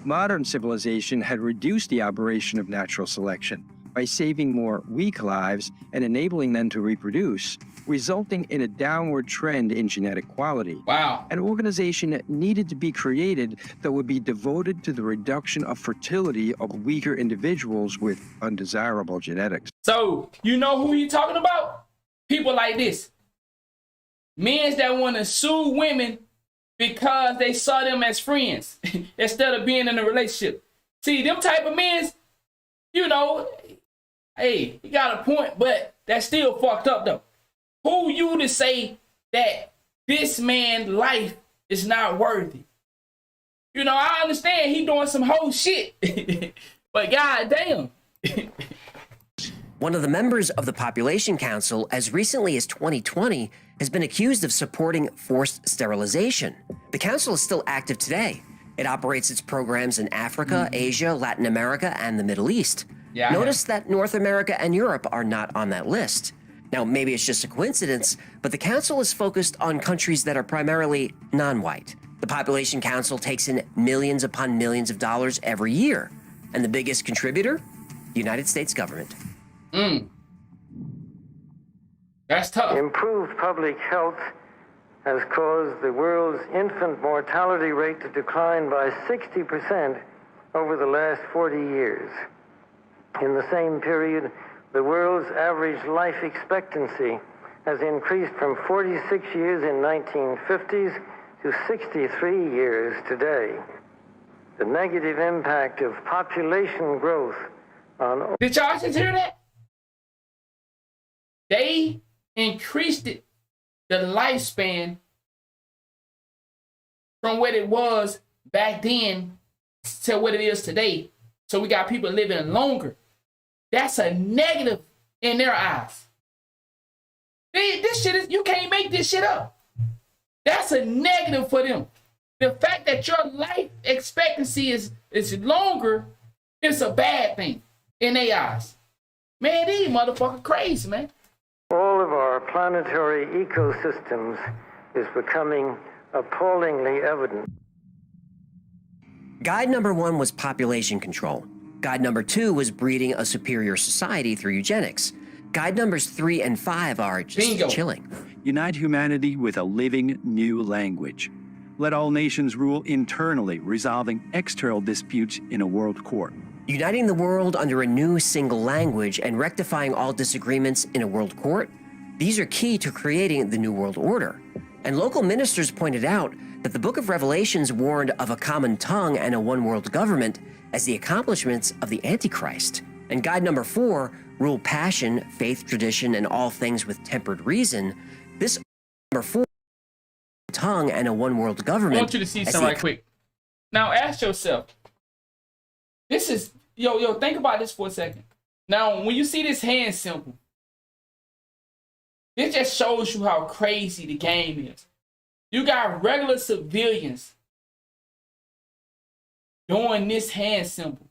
Modern civilization had reduced the aberration of natural selection by saving more weak lives and enabling them to reproduce, resulting in a downward trend in genetic quality. Wow. An organization needed to be created that would be devoted to the reduction of fertility of weaker individuals with undesirable genetics. So, you know who you talking about? People like this. Men that want to sue women because they saw them as friends instead of being in a relationship. See, them type of men, you know, hey, you got a point, but that's still fucked up though. Who you to say that this man's life is not worthy? You know, I understand he doing some whole shit, but goddamn. One of the members of the Population Council, as recently as 2020, has been accused of supporting forced sterilization. The council is still active today. It operates its programs in Africa, Asia, Latin America, and the Middle East. Yeah, Notice that North America and Europe are not on that list. Now, maybe it's just a coincidence, but the council is focused on countries that are primarily non-white. The Population Council takes in millions upon millions of dollars every year. And the biggest contributor? The United States government. That's tough. Improved public health has caused the world's infant mortality rate to decline by 60% over the last 40 years. In the same period, the world's average life expectancy has increased from 46 years in 1950s to 63 years today. The negative impact of population growth on... Did y'all just hear that? They increased it, the lifespan from what it was back then to what it is today. So we got people living longer. That's a negative in their eyes. This shit is, you can't make this shit up. That's a negative for them. The fact that your life expectancy is longer is a bad thing in their eyes. Man, these motherfuckers crazy, man. All of our planetary ecosystems is becoming appallingly evident. Guide number 1 was population control. Guide number 2 was breeding a superior society through eugenics. Guide numbers 3 and 5 are just chilling. Unite humanity with a living new language. Let all nations rule internally, resolving external disputes in a world court. Uniting the world under a new single language and rectifying all disagreements in a world court, these are key to creating the New World Order. And local ministers pointed out that the book of Revelations warned of a common tongue and a one-world government as the accomplishments of the Antichrist. And guide number 4, rule passion, faith, tradition, and all things with tempered reason. This number 4, tongue and a one-world government. I want you to see something right quick. Now ask yourself, this is, think about this for a second. Now, when you see this hand symbol, it just shows you how crazy the game is. You got regular civilians doing this hand symbol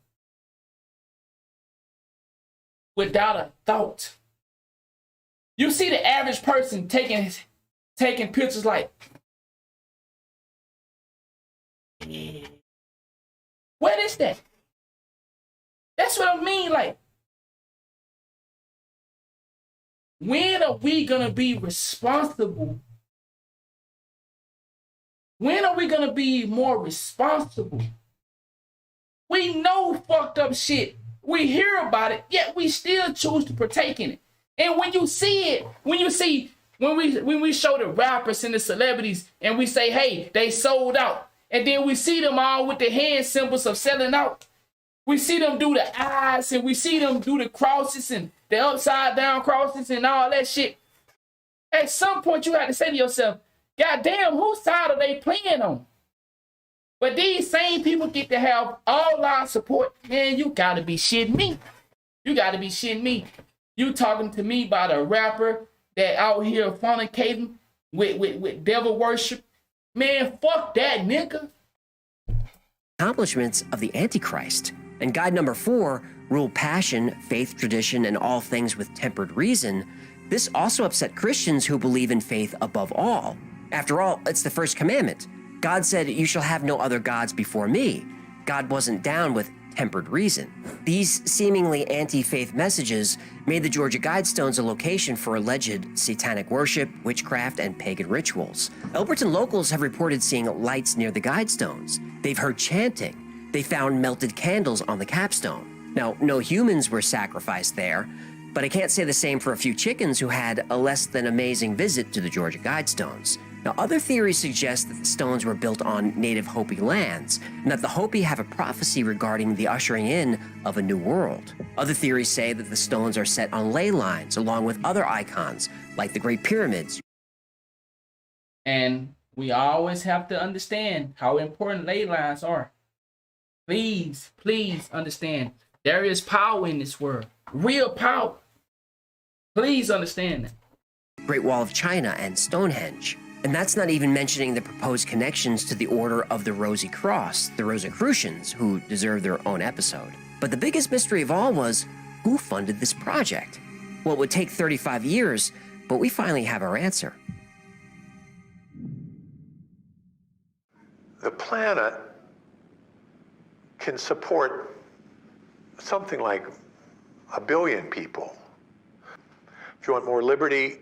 without a thought. You see the average person taking pictures like, what is that? That's what I mean. Like, when are we gonna be responsible? When are we gonna be more responsible? We know fucked up shit. We hear about it, yet we still choose to partake in it. And when you see it, when we show the rappers and the celebrities and we say, hey, they sold out, and then we see them all with the hand symbols of selling out. We see them do the eyes, and we see them do the crosses and the upside down crosses and all that shit. At some point, you have to say to yourself, God damn, whose side are they playing on? But these same people get to have all our support. Man, you gotta be shitting me. You gotta be shitting me. You talking to me about a rapper that out here fornicating with devil worship. Man, fuck that, nigga. Accomplishments of the Antichrist. And guide number 4, rule passion, faith, tradition, and all things with tempered reason. This also upset Christians who believe in faith above all. After all, it's the first commandment. God said, "You shall have no other gods before me." God wasn't down with tempered reason. These seemingly anti-faith messages made the Georgia Guidestones a location for alleged satanic worship, witchcraft, and pagan rituals. Elberton locals have reported seeing lights near the Guidestones. They've heard chanting. They found melted candles on the capstone. Now, no humans were sacrificed there, but I can't say the same for a few chickens who had a less than amazing visit to the Georgia Guidestones. Now, other theories suggest that the stones were built on native Hopi lands, and that the Hopi have a prophecy regarding the ushering in of a new world. Other theories say that the stones are set on ley lines along with other icons, like the Great Pyramids. And we always have to understand how important ley lines are. Please, please understand. There is power in this world. Real power. Please understand that. Great Wall of China and Stonehenge. And that's not even mentioning the proposed connections to the Order of the Rosy Cross, the Rosicrucians, who deserve their own episode. But the biggest mystery of all was, who funded this project? Well, it would take 35 years, but we finally have our answer. The planet can support something like 1 billion people. If you want more liberty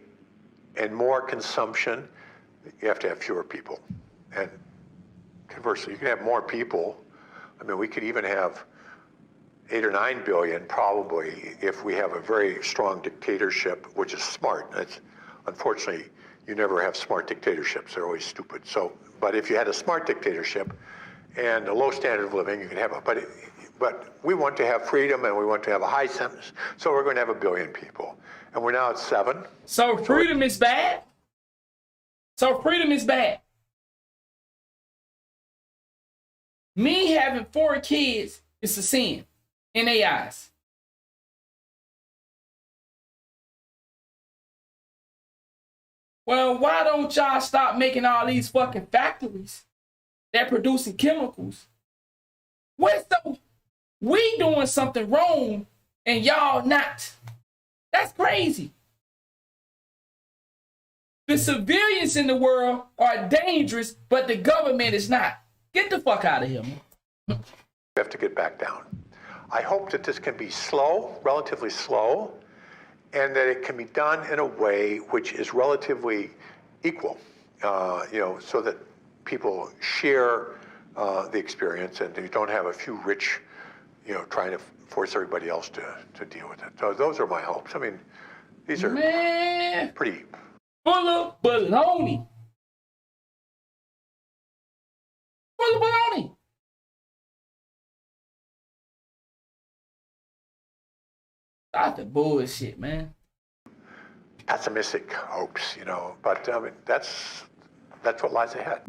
and more consumption, you have to have fewer people. And conversely, you can have more people. I mean, we could even have 8 or 9 billion probably if we have a very strong dictatorship, which is smart. That's, unfortunately, you never have smart dictatorships. They're always stupid. So, but if you had a smart dictatorship and a low standard of living, you can have a, but we want to have freedom and we want to have a high sentence. So we're going to have 1 billion people. And we're now at 7. So freedom is bad? So freedom is bad. Me having 4 kids is a sin in their eyes. Well, why don't y'all stop making all these fucking factories that producing chemicals? We doing something wrong and y'all not. That's crazy. The civilians in the world are dangerous, but the government is not. Get the fuck out of here, man. We have to get back down. I hope that this can be slow, relatively slow, and that it can be done in a way which is relatively equal, so that people share the experience and you don't have a few rich, trying to force everybody else to deal with it. So those are my hopes. I mean, these are pretty... Full of baloney. Full of baloney. Stop the bullshit, man. Pessimistic hopes, but I mean, that's what lies ahead.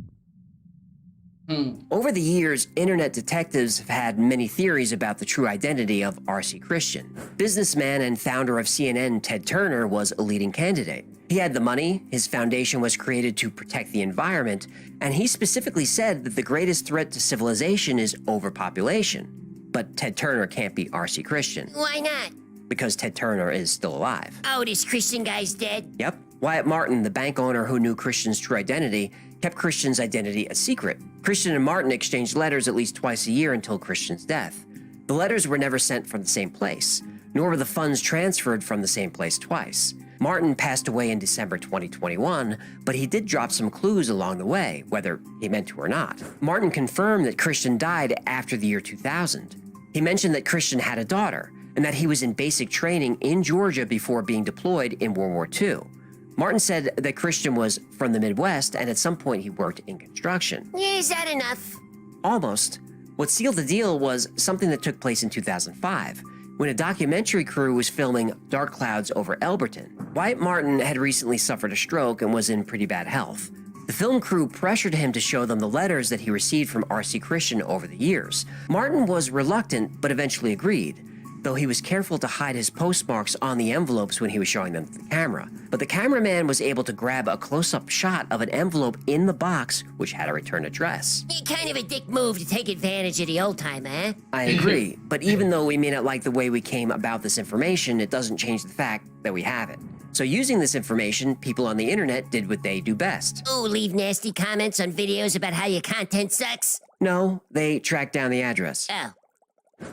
Over the years, internet detectives have had many theories about the true identity of R.C. Christian. Businessman and founder of CNN, Ted Turner, was a leading candidate. He had the money, his foundation was created to protect the environment, and he specifically said that the greatest threat to civilization is overpopulation. But Ted Turner can't be R.C. Christian. Why not? Because Ted Turner is still alive. Oh, this Christian guy's dead? Yep. Wyatt Martin, the bank owner who knew Christian's true identity, kept Christian's identity a secret. Christian and Martin exchanged letters at least twice a year until Christian's death. The letters were never sent from the same place, nor were the funds transferred from the same place twice. Martin passed away in December 2021, but he did drop some clues along the way, whether he meant to or not. Martin confirmed that Christian died after the year 2000. He mentioned that Christian had a daughter, and that he was in basic training in Georgia before being deployed in World War II. Martin said that Christian was from the Midwest, and at some point he worked in construction. Is that enough? Almost. What sealed the deal was something that took place in 2005, when a documentary crew was filming Dark Clouds over Elberton. Wyatt Martin had recently suffered a stroke and was in pretty bad health. The film crew pressured him to show them the letters that he received from R.C. Christian over the years. Martin was reluctant, but eventually agreed, though he was careful to hide his postmarks on the envelopes when he was showing them to the camera. But the cameraman was able to grab a close-up shot of an envelope in the box, which had a return address. Kind of a dick move to take advantage of the old timer, huh? I agree, but even though we may not like the way we came about this information, it doesn't change the fact that we have it. So using this information, people on the internet did what they do best. Oh, leave nasty comments on videos about how your content sucks? No, they tracked down the address. Oh.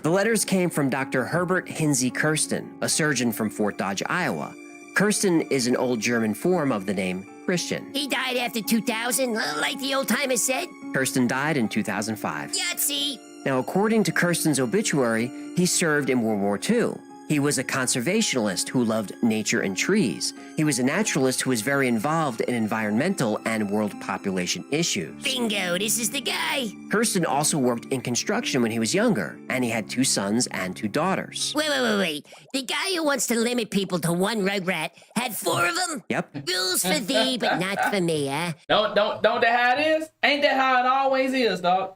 The letters came from Dr. Herbert Hinsey Kirsten, a surgeon from Fort Dodge, Iowa. Kirsten is an old German form of the name Christian. He died after 2000, like the old timers said? Kirsten died in 2005. Yahtzee! Now, according to Kirsten's obituary, he served in World War II. He was a conservationist who loved nature and trees. He was a naturalist who was very involved in environmental and world population issues. Bingo, this is the guy. Kirsten also worked in construction when he was younger, and he had 2 sons and 2 daughters. Wait. The guy who wants to limit people to 1 rugrat had 4 of them? Yep. Rules for thee, but not for me, huh? Don't that how it is? Ain't that how it always is, dog?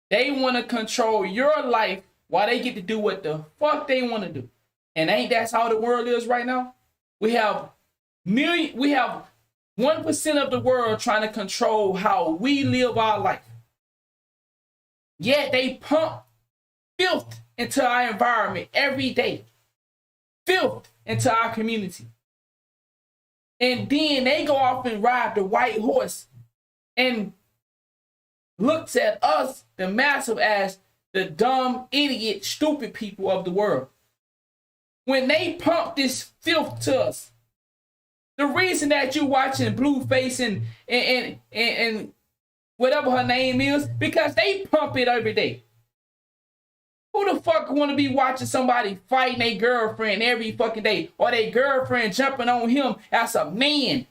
They want to control your life while they get to do what the fuck they want to do. And ain't that's how the world is right now? We have 1% of the world trying to control how we live our life. Yet they pump filth into our environment every day. Filth into our community. And then they go off and ride the white horse and looks at us, the massive, as the dumb, idiot, stupid people of the world. When they pump this filth to us, the reason that you watching Blueface and whatever her name is, because they pump it every day. Who the fuck want to be watching somebody fighting their girlfriend every fucking day, or their girlfriend jumping on him as a man?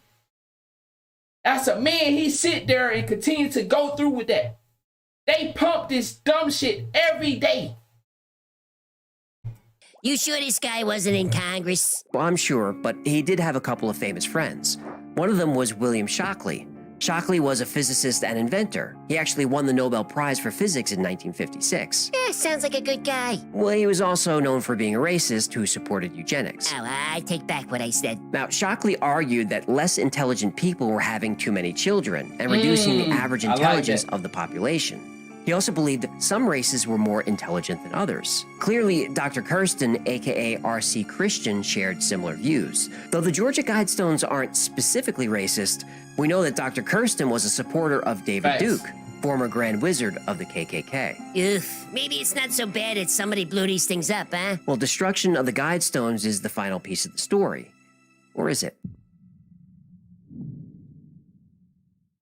As a man, he sit there and continue to go through with that. They pump this dumb shit every day. You sure this guy wasn't in Congress? Well, I'm sure, but he did have a couple of famous friends. One of them was William Shockley. Shockley was a physicist and inventor. He actually won the Nobel Prize for Physics in 1956. Yeah, sounds like a good guy. Well, he was also known for being a racist who supported eugenics. Oh, I take back what I said. Now, Shockley argued that less intelligent people were having too many children and reducing the average intelligence of the population. He also believed that some races were more intelligent than others. Clearly, Dr. Kirsten, aka R.C. Christian, shared similar views. Though the Georgia Guidestones aren't specifically racist, we know that Dr. Kirsten was a supporter of David Duke, former Grand Wizard of the KKK. Oof, maybe it's not so bad that somebody blew these things up, huh? Well, destruction of the Guidestones is the final piece of the story. Or is it?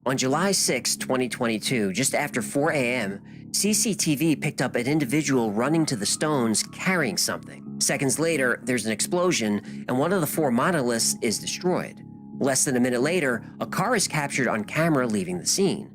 On July 6, 2022, just after 4 a.m., CCTV picked up an individual running to the stones carrying something. Seconds later, there's an explosion, and one of the 4 monoliths is destroyed. Less than a minute later, a car is captured on camera leaving the scene.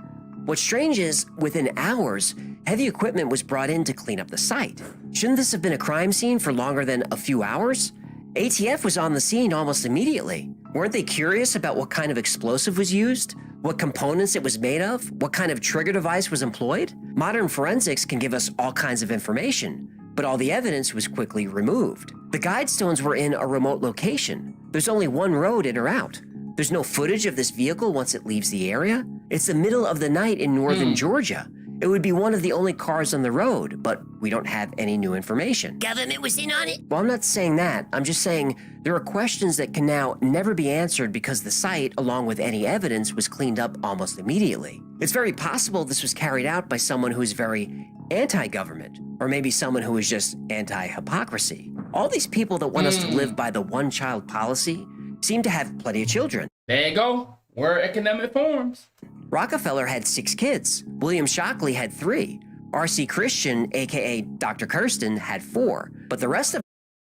What's strange is, within hours, heavy equipment was brought in to clean up the site. Shouldn't this have been a crime scene for longer than a few hours? ATF was on the scene almost immediately. Weren't they curious about what kind of explosive was used? What components it was made of? What kind of trigger device was employed? Modern forensics can give us all kinds of information, but all the evidence was quickly removed. The Guidestones were in a remote location. There's only one road in or out. There's no footage of this vehicle once it leaves the area. It's the middle of the night in northern Georgia. It would be one of the only cars on the road, but we don't have any new information. Government was in on it? Well, I'm not saying that. I'm just saying there are questions that can now never be answered because the site, along with any evidence, was cleaned up almost immediately. It's very possible this was carried out by someone who's very anti-government, or maybe someone who is just anti-hypocrisy. All these people that want us to live by the one-child policy seem to have plenty of children. There you go. We're economic forms. Rockefeller had 6 kids. William Shockley had 3. R.C. Christian, aka Dr. Kirsten, had 4. But the rest of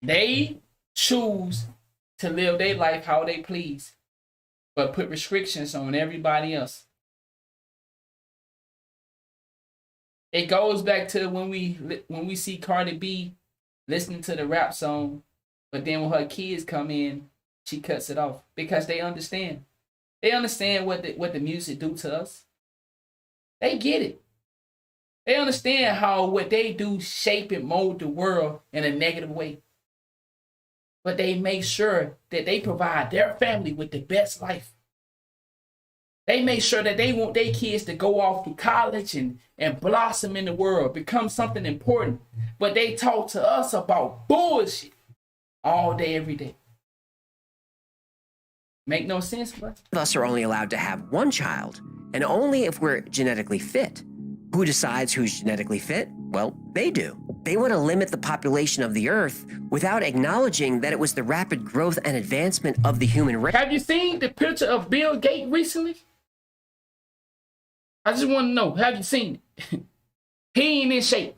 they choose to live their life how they please, but put restrictions on everybody else. It goes back to when we see Cardi B listening to the rap song, but then when her kids come in, she cuts it off because they understand. They understand what the music do to us. They get it. They understand how what they do shape and mold the world in a negative way. But they make sure that they provide their family with the best life. They make sure that they want their kids to go off to college and blossom in the world, become something important. But they talk to us about bullshit all day, every day. Make no sense, bro. Of us are only allowed to have one child, and only if we're genetically fit. Who decides who's genetically fit? Well, they do. They want to limit the population of the Earth without acknowledging that it was the rapid growth and advancement of the human race. Have you seen the picture of Bill Gates recently? I just want to know, have you seen it? He ain't in shape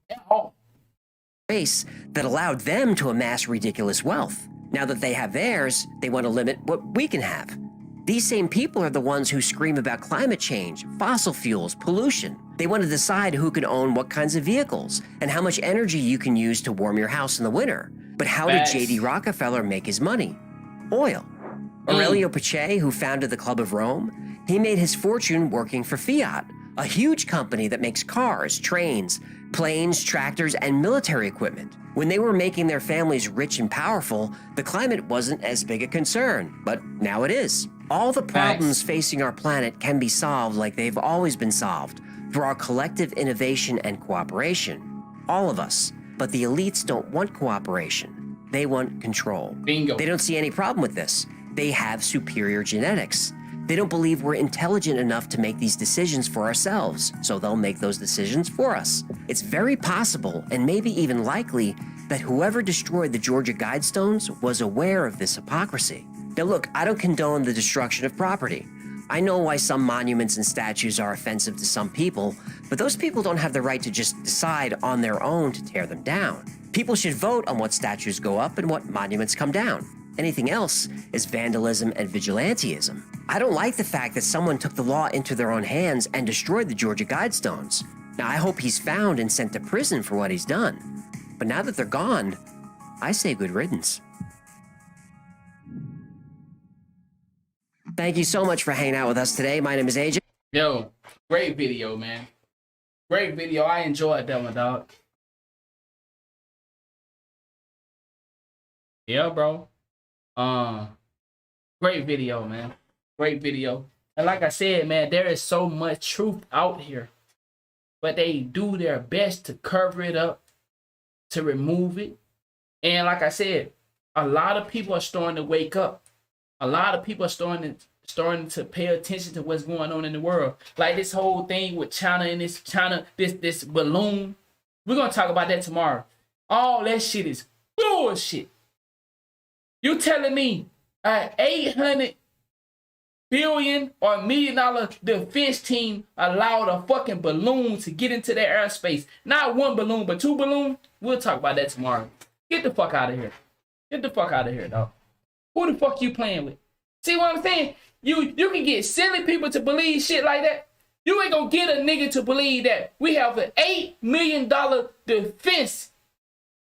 at all. Race that allowed them to amass ridiculous wealth. Now that they have theirs, they want to limit what we can have. These same people are the ones who scream about climate change, fossil fuels, pollution. They want to decide who can own what kinds of vehicles and how much energy you can use to warm your house in the winter. But how did J.D. Rockefeller make his money? Oil. Aurelio Pache, who founded the Club of Rome, he made his fortune working for Fiat, a huge company that makes cars, trains, planes, tractors, and military equipment. When they were making their families rich and powerful, the climate wasn't as big a concern, but now it is. All the problems facing our planet can be solved like they've always been solved, through our collective innovation and cooperation. All of us. But the elites don't want cooperation. They want control. Bingo. They don't see any problem with this. They have superior genetics. They don't believe we're intelligent enough to make these decisions for ourselves, so they'll make those decisions for us. It's very possible, and maybe even likely, that whoever destroyed the Georgia Guidestones was aware of this hypocrisy. Now look, I don't condone the destruction of property. I know why some monuments and statues are offensive to some people, but those people don't have the right to just decide on their own to tear them down. People should vote on what statues go up and what monuments come down. Anything else is vandalism and vigilantism. I don't like the fact that someone took the law into their own hands and destroyed the Georgia Guidestones. Now, I hope he's found and sent to prison for what he's done. But now that they're gone, I say good riddance. Thank you so much for hanging out with us today. My name is AJ. Yo, great video, man. Great video. I enjoyed that one, dog. Yeah, bro. Great video, man. Great video. And like I said, man, there is so much truth out here, but they do their best to cover it up, to remove it. And like I said, a lot of people are starting to wake up. A lot of people are starting to pay attention to what's going on in the world. Like this whole thing with China and this balloon. We're gonna talk about that tomorrow. All that shit is bullshit. You telling me an $800 billion or $1 million defense team allowed a fucking balloon to get into their airspace? Not one balloon, but two balloons? We'll talk about that tomorrow. Get the fuck out of here. Get the fuck out of here, dog. Who the fuck you playing with? See what I'm saying? You can get silly people to believe shit like that. You ain't gonna get a nigga to believe that we have an $8 million defense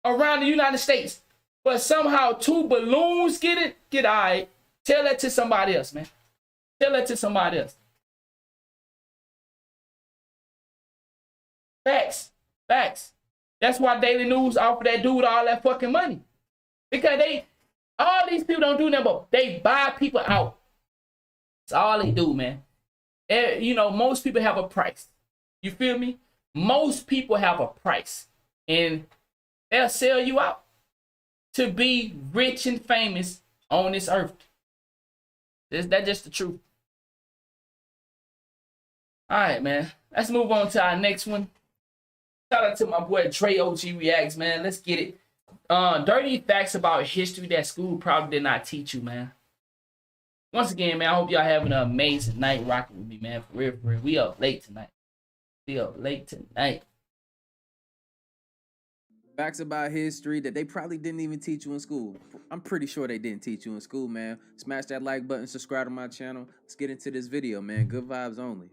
around the United States. But somehow two balloons get it? Get all right. Tell that to somebody else, man. Tell that to somebody else. Facts. Facts. That's why Daily News offered that dude all that fucking money. Because all these people don't do nothing but they buy people out. That's all they do, man. And, you know, most people have a price. You feel me? Most people have a price. And they'll sell you out to be rich and famous on this earth. That's just the truth. All right, man. Let's move on to our next one. Shout out to my boy Trey OG Reacts, man. Let's get it. Dirty facts about history that school probably did not teach you, man. Once again, man, I hope y'all having an amazing night rocking with me, man. For real, for real. We up late tonight. Facts about history that they probably didn't even teach you in school. I'm pretty sure they didn't teach you in school, man. Smash that like button, subscribe to my channel. Let's get into this video, man. Good vibes only.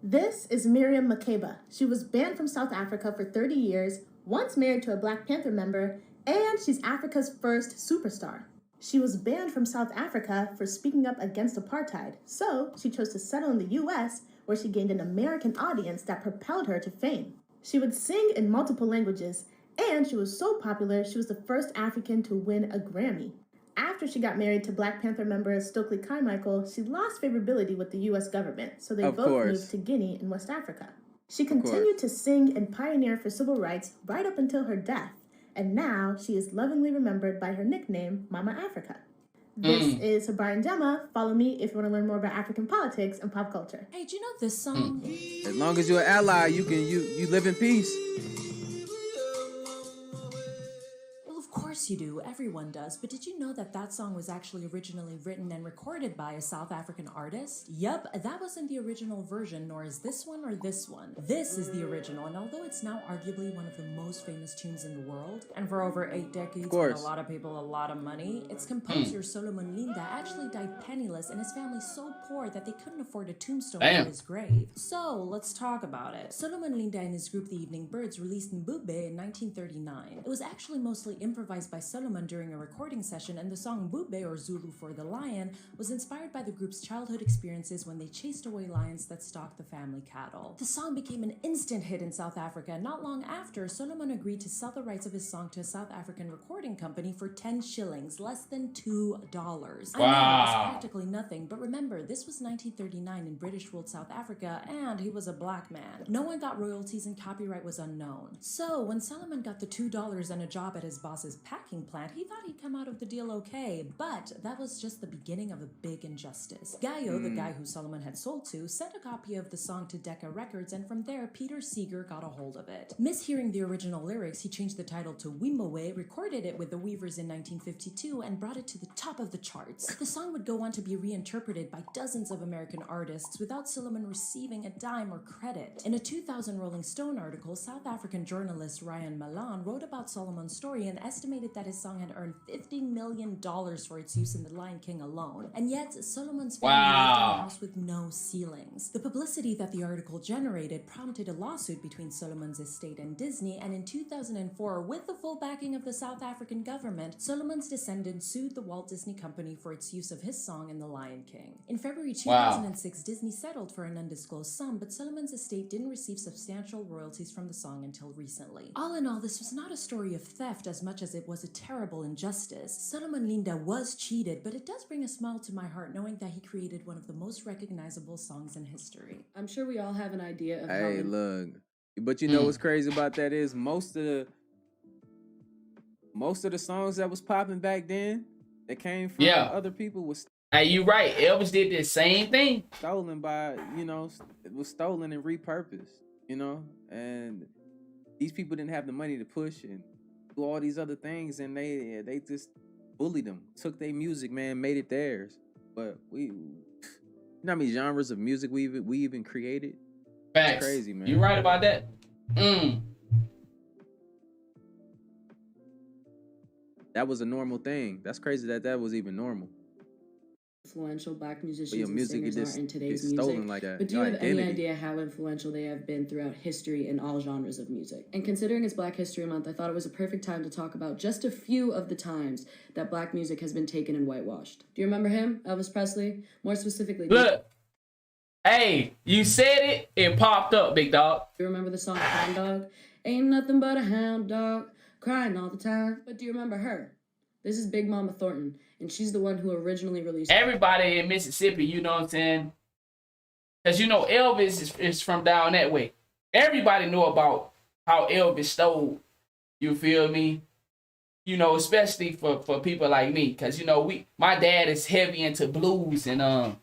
This is Miriam Makeba. She was banned from South Africa for 30 years, once married to a Black Panther member, and she's Africa's first superstar. She was banned from South Africa for speaking up against apartheid, so she chose to settle in the US, where she gained an American audience that propelled her to fame. She would sing in multiple languages, and she was so popular she was the first African to win a Grammy. After she got married to Black Panther member Stokely Carmichael, she lost favorability with the US government, so they both moved to Guinea in West Africa. She continued to sing and pioneer for civil rights right up until her death, and now she is lovingly remembered by her nickname, Mama Africa. This is Sabari and Gemma. Follow me if you want to learn more about African politics and pop culture. Hey, do you know this song? As long as you're an ally, you live in peace. Well, of course you do. Everyone does. But did you know that that song was actually originally written and recorded by a South African artist? Yup, that wasn't the original version, nor is this one or this one. This is the original, and although it's now arguably one of the most famous tunes in the world, and for over 8 decades paid a lot of people a lot of money, its composer Solomon Linda actually died penniless and his family so poor that they couldn't afford a tombstone for his grave. So, let's talk about it. Solomon Linda and his group The Evening Birds released Mbube in 1939. It was actually mostly improvised by Solomon during a recording session, and the song Mbube, or Zulu for the lion, was inspired by the group's childhood experiences when they chased away lions that stalked the family cattle. The song became an instant hit in South Africa, and not long after, Solomon agreed to sell the rights of his song to a South African recording company for 10 shillings, less than $2. I know, it's practically nothing, but remember, this was 1939 in British ruled South Africa, and he was a black man. No one got royalties and copyright was unknown. So, when Solomon got the $2 and a job at his boss's packing plant, he thought he'd come out of the deal okay, but that was just the beginning of a big injustice. Gaio, the guy who Solomon had sold to, sent a copy of the song to Decca Records, and from there, Peter Seeger got a hold of it. Mishearing the original lyrics, he changed the title to Wimbowe, recorded it with the Weavers in 1952, and brought it to the top of the charts. The song would go on to be reinterpreted by dozens of American artists without Solomon receiving a dime or credit. In a 2000 Rolling Stone article, South African journalist Ryan Malan wrote about Solomon's story and estimated that his song had earned $50 million for its use in The Lion King alone. And yet, Solomon's family lived in a house with no ceilings. The publicity that the article generated prompted a lawsuit between Solomon's estate and Disney, and in 2004, with the full backing of the South African government, Solomon's descendants sued the Walt Disney Company for its use of his song in The Lion King. In February 2006, Disney settled for an undisclosed sum, but Solomon's estate didn't receive substantial royalties from the song until recently. All in all, this was not a story of theft as much as it was a terrible injustice. Solomon Linda was cheated, but it does bring a smile to my heart knowing that he created one of the most recognizable songs in history. I'm sure we all have an idea of how... Hey, look. But you know what's crazy about that is most of the songs that was popping back then that came from other people was... Hey, you right. Elvis did the same thing. Stolen by, it was stolen and repurposed, and these people didn't have the money to push and do all these other things, and they just bullied them, took their music, man, made it theirs. But you know how many genres of music we even created? Facts. It's crazy, man. You right about that? That was a normal thing. That's crazy that was even normal. Influential black musicians your and music singers are in today's stolen music. like that. But do you have any idea how influential they have been throughout history in all genres of music? And considering it's Black History Month, I thought it was a perfect time to talk about just a few of the times that black music has been taken and whitewashed. Do you remember him, Elvis Presley? More specifically, look. Hey, you said it popped up, big dog. Do you remember the song Hound Dog? Ain't nothing but a hound dog, crying all the time. But do you remember her? This is Big Mama Thornton, and she's the one who originally released... Everybody in Mississippi, you know what I'm saying? Because, Elvis is from down that way. Everybody know about how Elvis stole, you feel me? Especially for people like me. Because, my dad is heavy into blues, and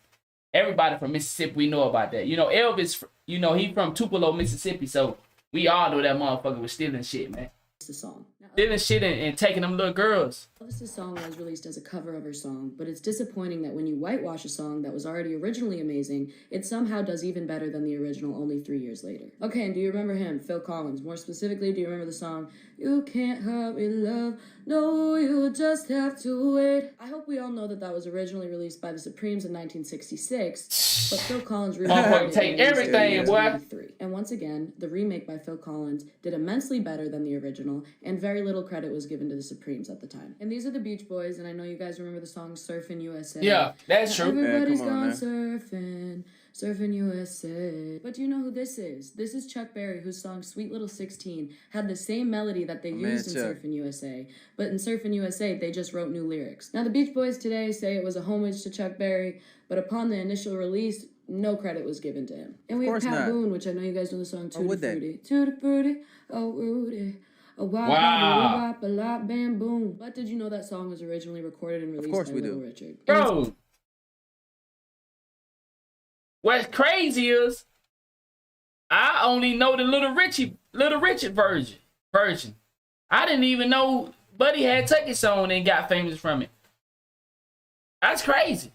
everybody from Mississippi, we know about that. Elvis, he from Tupelo, Mississippi, so we all know that motherfucker was stealing shit, man. The song. Stealing shit and taking them little girls. Elvis' song was released as a cover of her song, but it's disappointing that when you whitewash a song that was already originally amazing, it somehow does even better than the original only 3 years later. Okay, and do you remember him, Phil Collins? More specifically, do you remember the song, You Can't Hurry Love, No, You Just Have to Wait? I hope we all know that was originally released by the Supremes in 1966, but Phil Collins remade take everything, boy. And once again, the remake by Phil Collins did immensely better than the original, and very little credit was given to the Supremes at the time. And these are the Beach Boys, and I know you guys remember the song Surfin' USA. Yeah, that's true. Everybody's gone surfing, Surfin' USA. But do you know who this is? This is Chuck Berry, whose song Sweet Little 16 had the same melody that they used in Surfin' USA. But in Surfin' USA, they just wrote new lyrics. Now, the Beach Boys today say it was a homage to Chuck Berry, but upon the initial release, no credit was given to him. And we have Pat Boone, which I know you guys know the song Tutti Frutti. Tutti Frutti, oh Rudy. A wop, a lot, bam, boom. But did you know that song was originally recorded and released by Little Richard? Bro, what's crazy is I only know the Little Richard version. I didn't even know Buddy had took his song and got famous from it. That's crazy.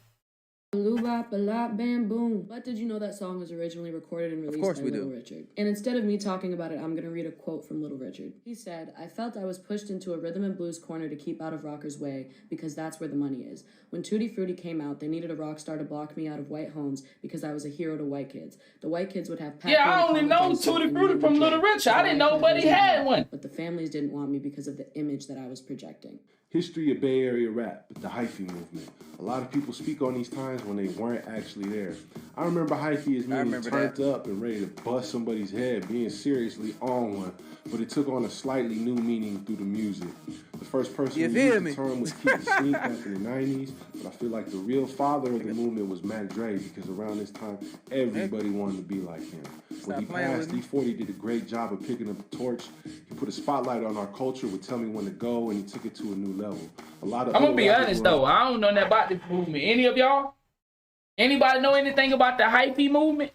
Bop, a lot, bam, boom. But did you know that song was originally recorded and released by Little Richard? And instead of me talking about it, I'm going to read a quote from Little Richard. He said, "I felt I was pushed into a rhythm and blues corner to keep out of rockers' way because that's where the money is. When Tutti Frutti came out, they needed a rock star to block me out of white homes because I was a hero to white kids. The white kids would have... I only know Tutti Frutti from Little Richard. I didn't know Buddy had one. But the families didn't want me because of the image that I was projecting." History of Bay Area rap, the hyphy movement. A lot of people speak on these times when they weren't actually there. I remember hyphy as being turned up and ready to bust somebody's head, being seriously on one, but it took on a slightly new meaning through the music. The first person who used the term was Keith Sneak back in the 90s, but I feel like the real father of the movement was Mac Dre, because around this time, everybody wanted to be like him. When he passed, E40 did a great job of picking up the torch. He put a spotlight on our culture, would tell me when to go, and he took it to a new level. I'm gonna be honest though, I don't know nothing about this movement. Any of y'all? Anybody know anything about the hyphy movement?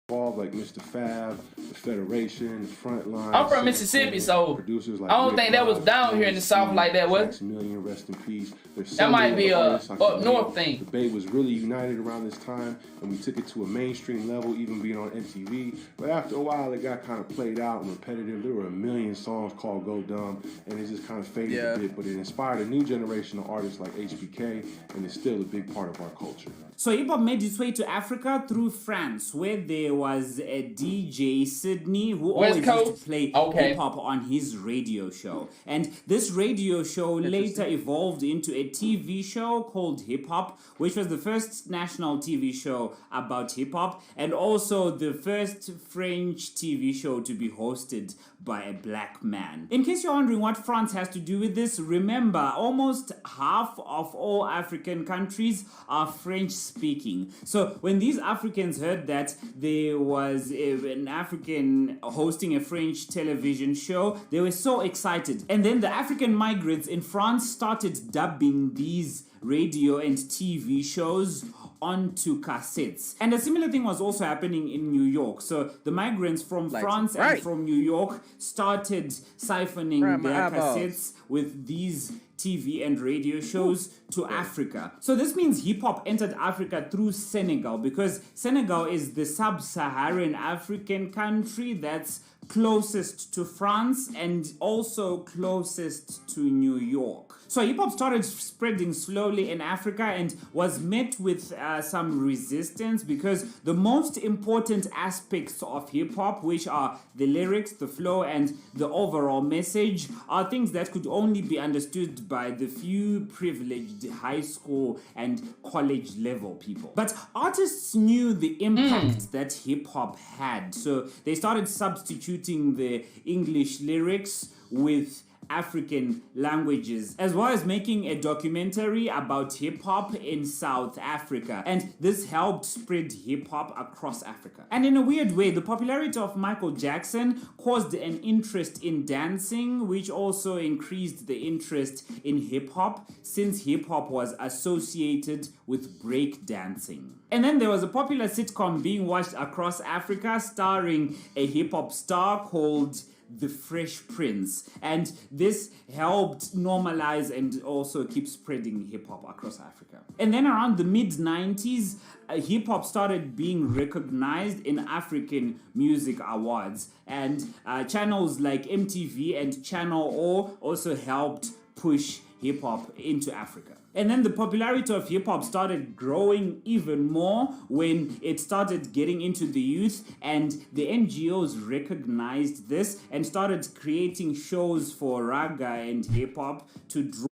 Like Mr. Fab, the Federation, the Frontline. I'm from Mississippi, so producers like I don't think that was down here in the South like that, was it? Million, rest in peace. That might be a up north thing. The Bay was really united around this time, and we took it to a mainstream level, even being on MTV. But after a while, it got kind of played out and repetitive. There were a million songs called Go Dumb, and it just kind of faded a bit. But it inspired a new generation of artists like HBK, and it's still a big part of our culture. So hip-hop made its way to Africa through France, where there was a DJ Sydney who always used to play hip-hop on his radio show. And this radio show later evolved into a TV show called Hip Hop, which was the first national TV show about hip-hop, and also the first French TV show to be hosted by a black man. In case you're wondering what France has to do with this, remember, almost half of all African countries are French speaking. So when these Africans heard that there was an African hosting a French television show, they were so excited. And then the African migrants in France started dubbing these radio and TV shows onto cassettes. And a similar thing was also happening in New York. So the migrants from France and from New York started siphoning their cassettes with these TV and radio shows to Africa. So this means hip-hop entered Africa through Senegal, because Senegal is the sub-Saharan African country that's closest to France and also closest to New York. So hip-hop started spreading slowly in Africa and was met with some resistance, because the most important aspects of hip-hop, which are the lyrics, the flow, and the overall message, are things that could only be understood by the few privileged high school and college level people. But artists knew the impact that hip-hop had, so they started substituting the English lyrics with African languages, as well as making a documentary about hip-hop in South Africa. And this helped spread hip-hop across Africa. And in a weird way, the popularity of Michael Jackson caused an interest in dancing, which also increased the interest in hip-hop, since hip-hop was associated with break dancing. And then there was a popular sitcom being watched across Africa starring a hip-hop star called The Fresh Prince, and this helped normalize and also keep spreading hip-hop across Africa. And then around the mid-90s, hip-hop started being recognized in African music awards, and channels like MTV and Channel O also helped push hip-hop into Africa. And then the popularity of hip-hop started growing even more when it started getting into the youth, and the NGOs recognized this and started creating shows for raga and hip-hop to draw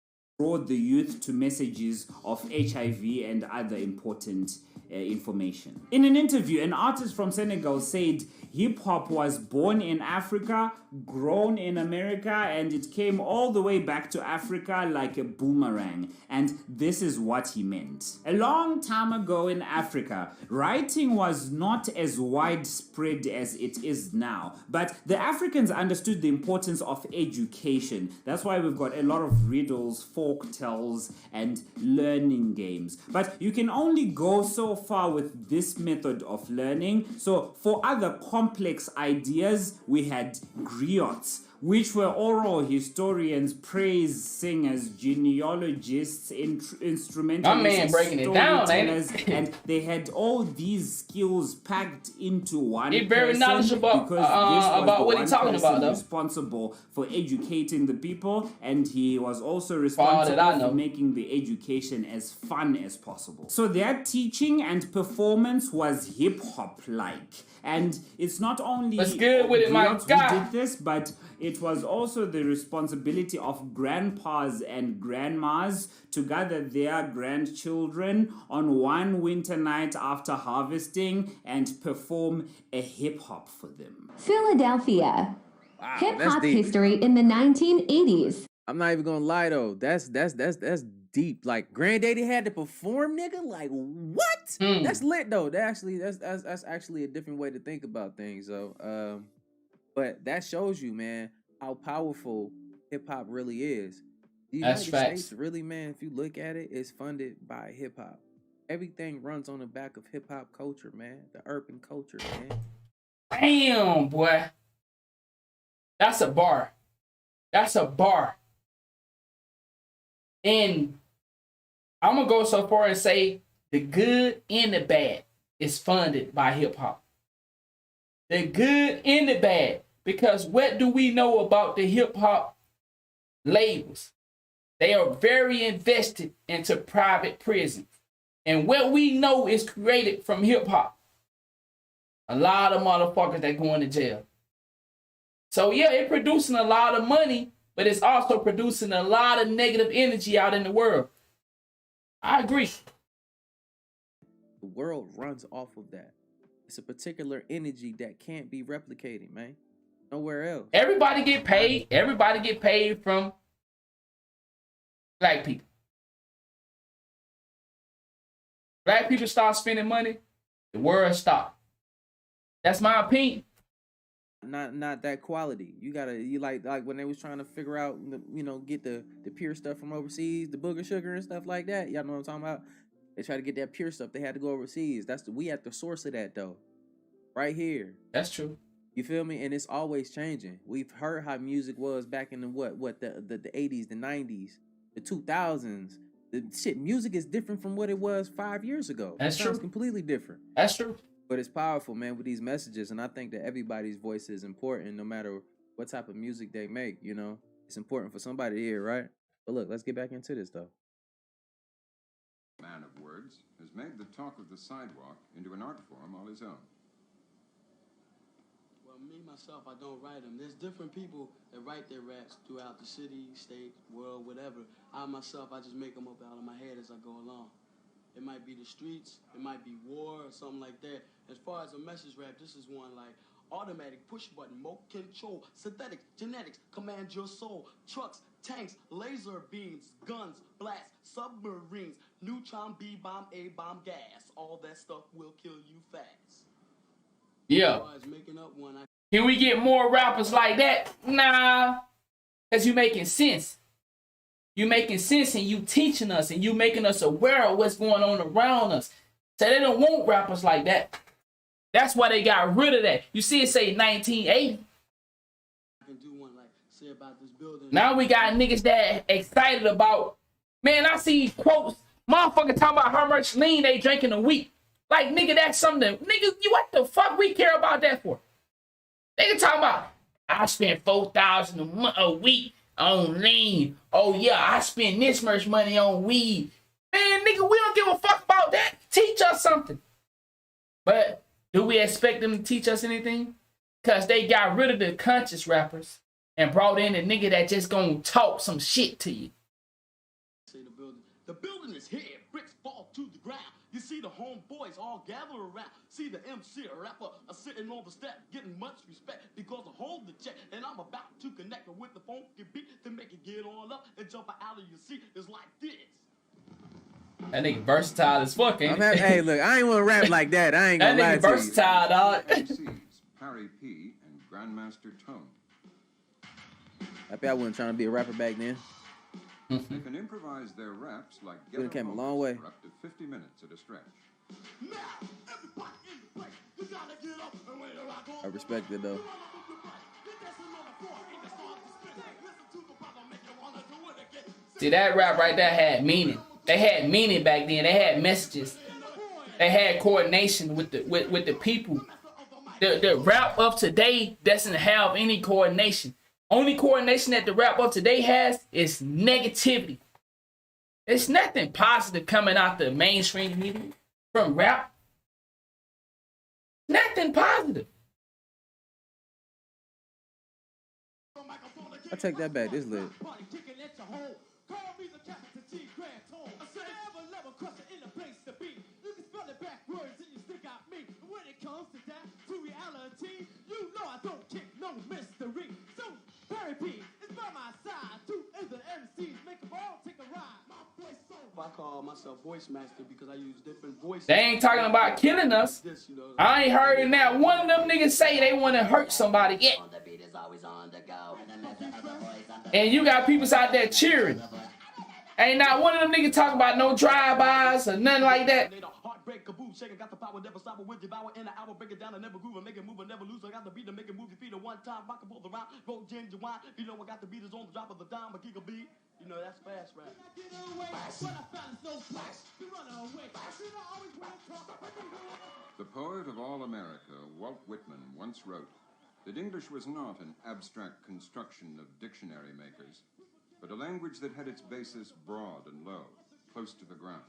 brought the youth to messages of HIV and other important information. In an interview, an artist from Senegal said hip-hop was born in Africa, grown in America, and it came all the way back to Africa like a boomerang. And this is what he meant. A long time ago in Africa, writing was not as widespread as it is now. But the Africans understood the importance of education. That's why we've got a lot of riddles, folk tales, and learning games. But you can only go so far with this method of learning. So for other complex ideas, we had griots, which were oral historians, praise singers, genealogists, instrumentalists, storytellers, and they had all these skills packed into one person. Very knowledgeable about what he's talking about, though. Responsible for educating the people, and he was also responsible for making the education as fun as possible. So their teaching and performance was hip hop like, and it's not only what's good with it, my guy, who did this, but it was also the responsibility of grandpas and grandmas to gather their grandchildren on one winter night after harvesting and perform a hip-hop for them. Philadelphia. Wow, hip-hop history in the 1980s. I'm not even gonna lie though. That's deep. Like Granddaddy had to perform, nigga. Like what? That's lit though. That's actually a different way to think about things. So, but that shows you, man, how powerful hip hop really is. The United States, really, man, if you look at it, it's funded by hip hop. Everything runs on the back of hip hop culture, man. The urban culture, man. Damn, boy. That's a bar. That's a bar. And I'm gonna go so far and say the good and the bad is funded by hip hop. The good and the bad. Because what do we know about the hip hop labels? They are very invested into private prisons. And what we know is created from hip hop. A lot of motherfuckers that going to jail. So yeah, it's producing a lot of money, but it's also producing a lot of negative energy out in the world. I agree. The world runs off of that. It's a particular energy that can't be replicated, man. Nowhere else. Everybody get paid. Everybody get paid from black people. Black people start spending money, the world stop. That's my opinion. Not that quality. You like when they was trying to figure out, get the pure stuff from overseas, the booger sugar and stuff like that. Y'all know what I'm talking about? They try to get that pure stuff. They had to go overseas. We at the source of that though. Right here. That's true. You feel me? And it's always changing. We've heard how music was back in the the 80s, the 90s, the 2000s. Music is different from what it was 5 years ago. That's true. It's completely different. That's true. But it's powerful, man, with these messages. And I think that everybody's voice is important no matter what type of music they make, It's important for somebody to hear, right? But look, let's get back into this, though. Man of words has made the talk of the sidewalk into an art form all his own. Well, me, myself, I don't write them. There's different people that write their raps throughout the city, state, world, whatever. I, myself, I just make them up out of my head as I go along. It might be the streets, it might be war or something like that. As far as a message rap, this is one like automatic, push button, remote control, synthetic, genetics, command your soul, trucks, tanks, laser beams, guns, blasts, submarines, neutron, B-bomb, A-bomb, gas. All that stuff will kill you fast. Yeah. As far as making up one, Can we get more rappers like that? Nah. Because you making sense. You making sense and you teaching us and you making us aware of what's going on around us. So they don't want rappers like that. That's why they got rid of that. You see it say 1980. I can do one like say about this building. Now we got niggas that excited about, man, I see quotes, motherfucker talking about how much lean they drinking a week. Like, nigga, that's something. Nigga, what the fuck we care about that for? Nigga talking about, I spend $4,000 a week on lean. Oh yeah, I spend this much money on weed. Man, nigga, we don't give a fuck about that. Teach us something. But do we expect them to teach us anything? Because they got rid of the conscious rappers and brought in a nigga that just gonna talk some shit to you. The building is here, bricks fall to the ground. You see the homeboys all gather around. See the MC, a rapper, sitting on the step, getting much respect because I hold the check. And I'm about to connect with the funky beat to make it get on up and jump out of your seat. It's like this. That nigga versatile as fuck, ain't it? Hey, look, I ain't want to rap like that. I ain't gonna lie to you. That nigga versatile, dog. Parry P and Grandmaster Tone. I bet I wasn't trying to be a rapper back then. They can improvise their raps like We came a long way. for up to 50 minutes at a stretch. I respect it though. See, that rap right there had meaning. They had meaning back then. They had messages. They had coordination with the people. The rap of today doesn't have any coordination. Only coordination that the rap of today has is negativity. There's nothing positive coming out the mainstream media from rap. Nothing positive. I take that back. This lit. I call myself voice master because I use different voices. They ain't talking about killing us. I ain't heard that one of them niggas say they want to hurt somebody yet. And you got people out there cheering. Ain't not one of them niggas talking about no drive-bys or nothing like that. Break kaboom, shake, got the power, never stop, with devour in an hour, break it down and never groove, and make it move and never lose. I got the beat to make it move your feet at one time, rock and pull around, go ginger wine. You know I got the beat is on the drop of the dime, a gig a beat. You know that's fast rap. The poet of all America, Walt Whitman, once wrote that English was not an abstract construction of dictionary makers, but a language that had its basis broad and low, close to the ground.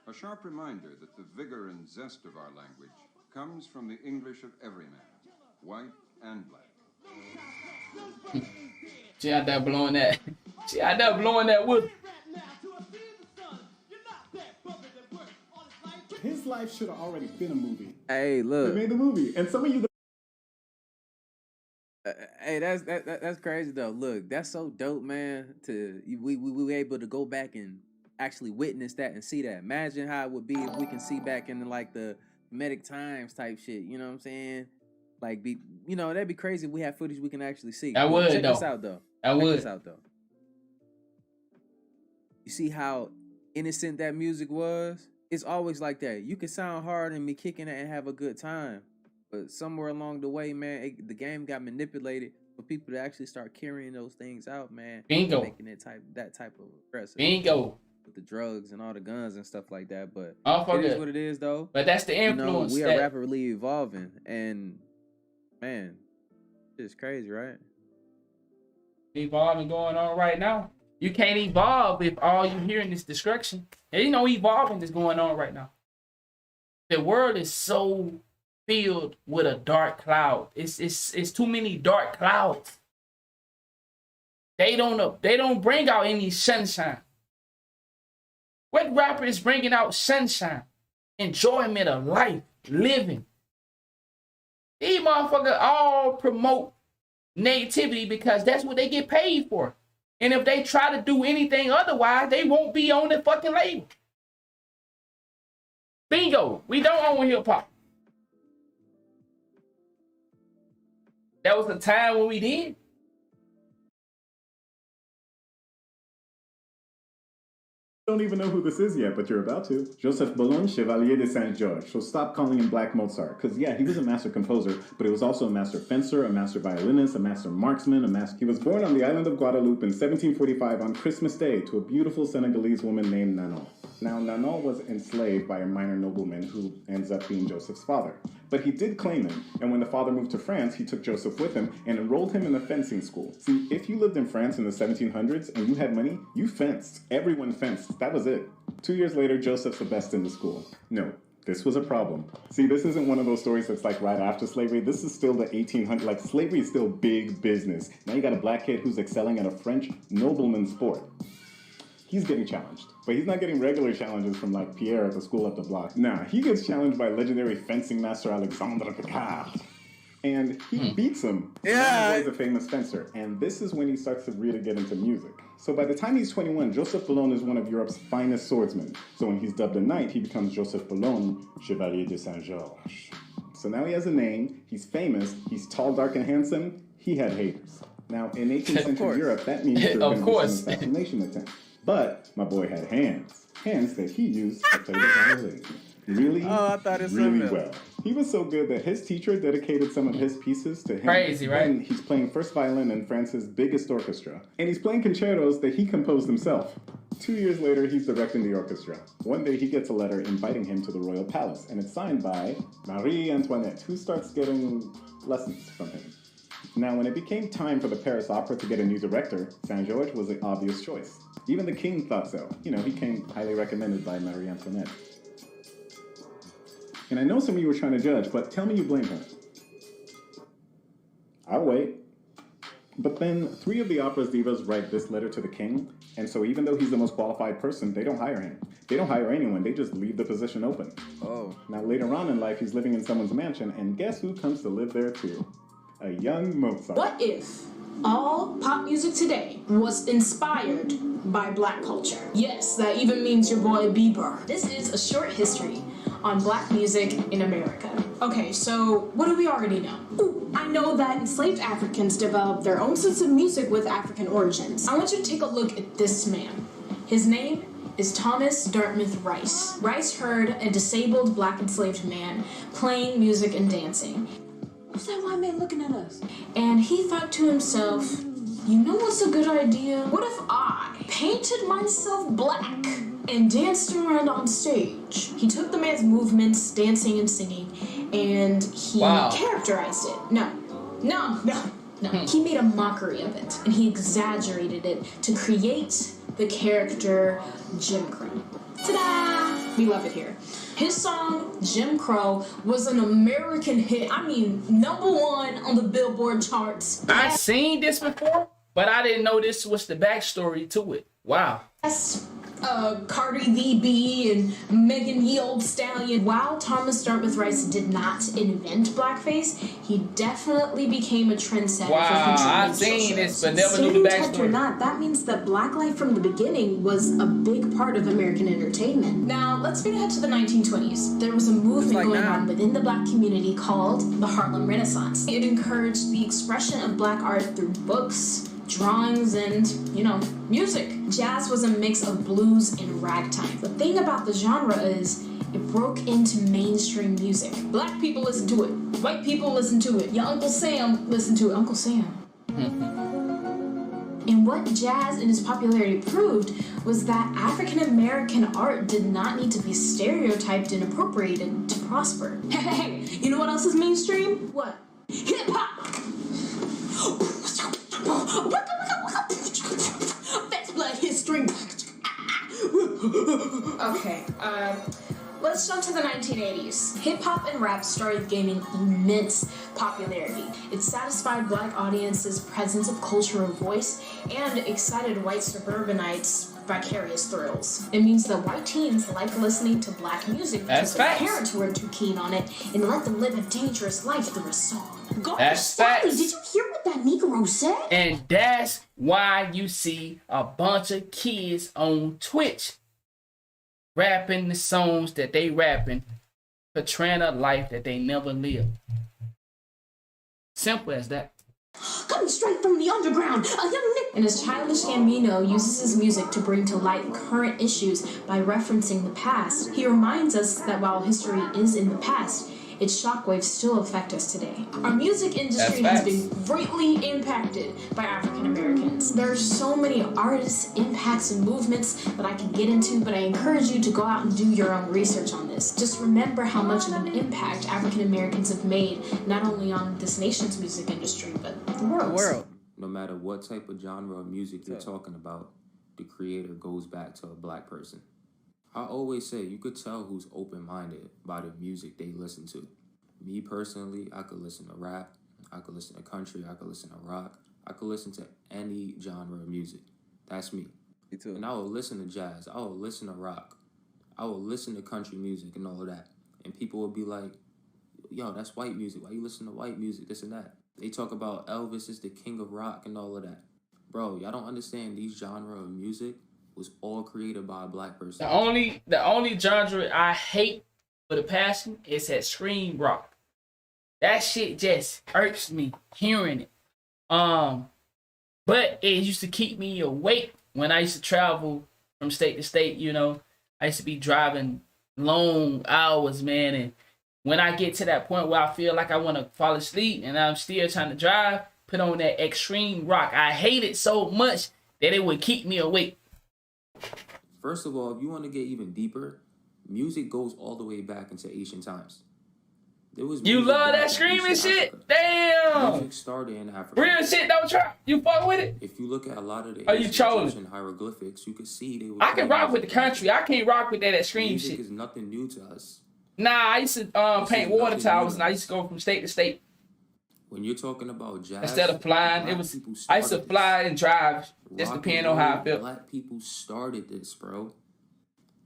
A sharp reminder that the vigor and zest of our language comes from the English of every man, white and black. She out there blowing that. She out there blowing that wood. His life should have already been a movie. Hey, look. They made the movie, and some of you. Hey, that's crazy though. Look, that's so dope, man. We were able to go back and actually witness that and see that. Imagine how it would be if we can see back in like the Medic Times type shit. You know what I'm saying? Like, that'd be crazy if we had footage we can actually see. That would, check though. this out though. That would. Check this out though. You see how innocent that music was? It's always like that. You can sound hard and be kicking it and have a good time, but somewhere along the way, man, the game got manipulated for people to actually start carrying those things out, man. Bingo. Making it that type of aggressive. Bingo. With the drugs and all the guns and stuff like that, but it is what it is, though. But that's the influence. We are rapidly evolving, and man, it's crazy, right? Evolving going on right now. You can't evolve if all you hearing is destruction. And evolving is going on right now. The world is so filled with a dark cloud. It's too many dark clouds. They don't bring out any sunshine. What rapper is bringing out sunshine, enjoyment of life, living? These motherfuckers all promote negativity because that's what they get paid for. And if they try to do anything otherwise, they won't be on the fucking label. Bingo. We don't own hip hop. That was the time when we did. Don't even know who this is yet, but you're about to. Joseph Boulogne, Chevalier de Saint-Georges. So stop calling him Black Mozart, because yeah, he was a master composer, but he was also a master fencer, a master violinist, a master marksman, He was born on the island of Guadeloupe in 1745 on Christmas Day to a beautiful Senegalese woman named Nanon. Now, Nanon was enslaved by a minor nobleman who ends up being Joseph's father. But he did claim him, and when the father moved to France, he took Joseph with him and enrolled him in a fencing school. See, if you lived in France in the 1700s and you had money, you fenced. Everyone fenced. That was it. 2 years later, Joseph's the best in the school. No, this was a problem. See, this isn't one of those stories that's like right after slavery. This is still the 1800s. Like, slavery is still big business. Now you got a black kid who's excelling at a French nobleman's sport. he's getting challenged. But he's not getting regular challenges from like Pierre at the school up the block. Nah, he gets challenged by legendary fencing master Alexandre Picard. And he beats him. Yeah. He's a famous fencer. And this is when he starts to really get into music. So by the time he's 21, Joseph Boulogne is one of Europe's finest swordsmen. So when he's dubbed a knight, he becomes Joseph Boulogne, Chevalier de Saint-Georges. So now he has a name, he's famous, he's tall, dark, and handsome. He had haters. Now, in 18th century Europe, that means there was an assassination attempt. But my boy had hands. Hands that he used to play the violin. Really well. He was so good that his teacher dedicated some of his pieces to him. Crazy, right? And he's playing first violin in France's biggest orchestra. And he's playing concertos that he composed himself. 2 years later, he's directing the orchestra. One day, he gets a letter inviting him to the royal palace, and it's signed by Marie Antoinette, who starts getting lessons from him. Now, when it became time for the Paris Opera to get a new director, Saint-Georges was the obvious choice. Even the king thought so. You know, he came highly recommended by Marie Antoinette. And I know some of you were trying to judge, but tell me you blame her. I'll wait. But then 3 of the opera's divas write this letter to the king, and so even though he's the most qualified person, they don't hire him. They don't hire anyone, they just leave the position open. Oh. Now later on in life, he's living in someone's mansion, and guess who comes to live there too? A young Mozart. What if all pop music today was inspired by black culture? Yes, that even means your boy Bieber. This is a short history on black music in America. Okay, so what do we already know? Ooh, I know that enslaved Africans developed their own sense of music with African origins. I want you to take a look at this man. His name is Thomas Dartmouth Rice. Rice heard a disabled black enslaved man playing music and dancing. Who's that white man looking at us? And he thought to himself, you know what's a good idea? What if I painted myself black and danced around on stage? He took the man's movements, dancing and singing, and he characterized it. No. He made a mockery of it, and he exaggerated it to create the character Jim Crow. Ta-da! We love it here. His song, Jim Crow, was an American hit. I mean, #1 on the Billboard charts. I've seen this before, but I didn't know this was the backstory to it. Wow. Yes. Cardi B and Megan Ye Old Stallion. While Thomas Dartmouth Rice did not invent blackface, he definitely became a trendsetter. Wow, I've seen this, but never knew the backstory. Or not, that means that black life from the beginning was a big part of American entertainment. Now, let's bring it to the 1920s. There was a movement going on within the black community called the Harlem Renaissance. It encouraged the expression of black art through books, drawings, and, music. Jazz was a mix of blues and ragtime. The thing about the genre is it broke into mainstream music. Black people listen to it. White people listen to it. Your Uncle Sam listened to it. Uncle Sam. And what jazz and its popularity proved was that African American art did not need to be stereotyped and appropriated to prosper. Hey, you know what else is mainstream? What? Hip-hop! That's Black History. Okay, let's jump to the 1980s. Hip-hop and rap started gaining immense popularity. It satisfied black audiences' presence of cultural voice and excited white suburbanites' vicarious thrills. It means that white teens like listening to black music because their parents weren't too keen on it and let them live a dangerous life through a song. That's facts. Did you hear what that Negro said? And that's why you see a bunch of kids on Twitch rapping the songs that they rapping, portraying a life that they never lived. Simple as that. Coming straight from the underground, a young Nick. And as Childish Gambino uses his music to bring to light current issues by referencing the past, he reminds us that while history is in the past, its shockwaves still affect us today. Our music industry has been greatly impacted by African Americans. There are so many artists, impacts, and movements that I can get into, but I encourage you to go out and do your own research on this. Just remember how much of an impact African Americans have made, not only on this nation's music industry, but the world. No matter what type of genre of music you're talking about, the creator goes back to a black person. I always say you could tell who's open-minded by the music they listen to. Me personally, I could listen to rap, I could listen to country, I could listen to rock, I could listen to any genre of music. That's me. And I would listen to jazz. I would listen to rock. I would listen to country music and all of that. And people would be like, yo, that's white music. Why you listen to white music? This and that. They talk about Elvis is the king of rock and all of that. Bro, y'all don't understand these genre of music was all created by a black person. The only genre I hate with a passion is that scream rock. That shit just irks me hearing it. But it used to keep me awake when I used to travel from state to state, you know. I used to be driving long hours, man, and when I get to that point where I feel like I want to fall asleep and I'm still trying to drive, put on that extreme rock. I hate it so much that it would keep me awake. First of all, if you want to get even deeper, music goes all the way back into ancient times. You love that screaming shit? Africa. Damn! Music started in Africa. Real shit, don't try. You fuck with it? If you look at a lot of the Egyptian hieroglyphics, you can see they were... I can rock with the country. I can't rock with that scream music shit. Music is nothing new to us. Nah, I used to paint water towers and I used to go from state to state. When you're talking about jazz... Instead of flying, I used to fly and drive, just depending on how I felt. Black people started this, bro.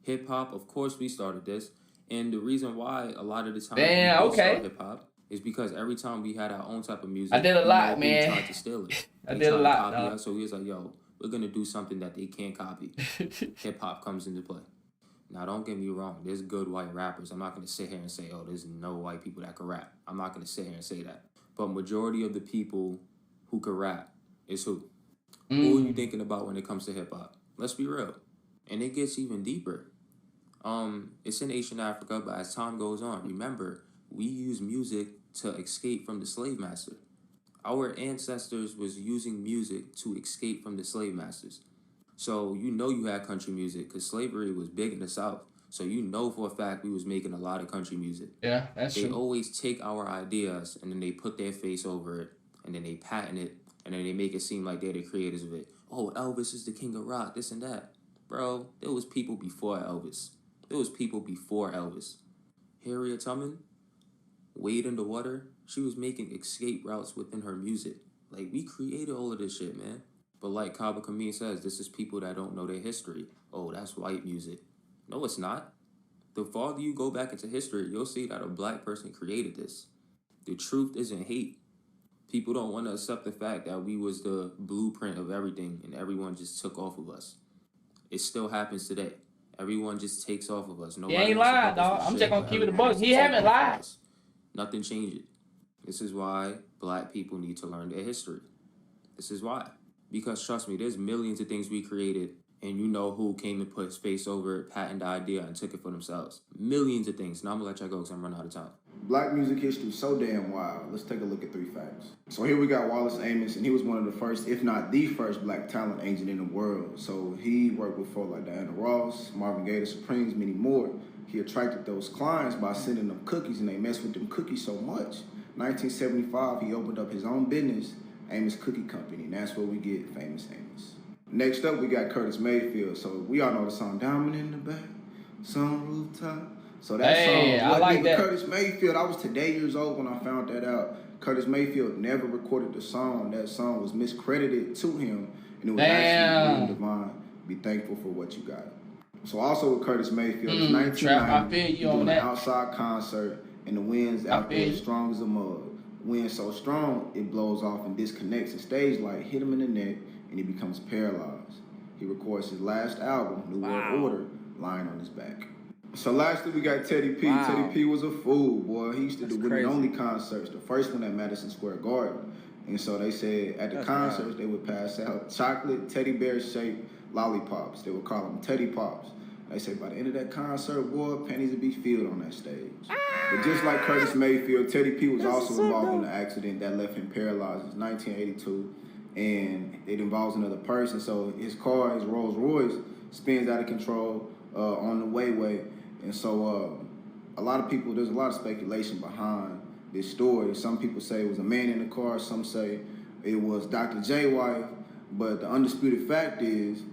Hip-hop, of course we started this. And the reason why a lot of the time we start hip-hop is because every time we had our own type of music, I did a lot, man. They tried to steal it. I did a lot, copy us, so he was like, yo, we're going to do something that they can't copy. Hip-hop comes into play. Now, don't get me wrong. There's good white rappers. I'm not going to sit here and say, oh, there's no white people that can rap. I'm not going to sit here and say that. But majority of the people who can rap is who? Who are you thinking about when it comes to hip-hop? Let's be real. And it gets even deeper. It's in Asian Africa, but as time goes on, remember, we use music to escape from the slave master. Our ancestors was using music to escape from the slave masters. So you know you had country music because slavery was big in the South. So you know for a fact we was making a lot of country music. Yeah, that's true. They always take our ideas and then they put their face over it and then they patent it and then they make it seem like they're the creators of it. Oh, Elvis is the king of rock, this and that. Bro, there was people before Elvis. There was people before Elvis. Harriet Tubman, Wade in the Water, she was making escape routes within her music. Like, we created all of this shit, man. But like Kaba Kameen says, this is people that don't know their history. Oh, that's white music. No, it's not. The farther you go back into history, you'll see that a black person created this. The truth isn't hate. People don't want to accept the fact that we was the blueprint of everything and everyone just took off of us. It still happens today. Everyone just takes off of us. He ain't lying, dog. I'm just gonna keep it a buck. He haven't lied. Nothing changes. This is why black people need to learn their history. This is why. Because trust me, there's millions of things we created, and you know who came and put his face over it, patented the idea, and took it for themselves. Millions of things. Now I'm gonna let y'all go because I'm running out of time. Black music history is so damn wild. Let's take a look at 3 facts. So here we got Wallace Amos, and he was one of the first, if not the first, black talent agent in the world. So he worked with folk like Diana Ross, Marvin Gaye, the Supremes, many more. He attracted those clients by sending them cookies, and they messed with them cookies so much. 1975, he opened up his own business, Amos Cookie Company, and that's where we get Famous Amos. Next up, we got Curtis Mayfield. So we all know the song Diamond in the Back, Some Rooftop. So that song, I like that. Curtis Mayfield, I was today years old when I found that out. Curtis Mayfield never recorded the song. That song was miscredited to him, and it was actually William Divine. Be thankful for what you got. So also with Curtis Mayfield, it's 1990, doing an outside concert, and the wind's out there as strong as a mug. Wind so strong, it blows off and disconnects the stage light, hit him in the neck, and he becomes paralyzed. He records his last album, New World Order, lying on his back. So lastly, we got Teddy P. Wow. Teddy P was a fool, boy. He used to do crazy. women-only concerts, the first one at Madison Square Garden. And so they said at the concerts, they would pass out chocolate teddy bear-shaped lollipops. They would call them Teddy Pops. They said by the end of that concert, boy, pennies would be filled on that stage. But just like Curtis Mayfield, Teddy P was also involved in an accident that left him paralyzed. It's 1982, and it involves another person. So his car, his Rolls Royce, spins out of control on the wayway. And so a lot of people, there's a lot of speculation behind this story. Some people say it was a man in the car. Some say it was Dr. J wife. But the undisputed fact is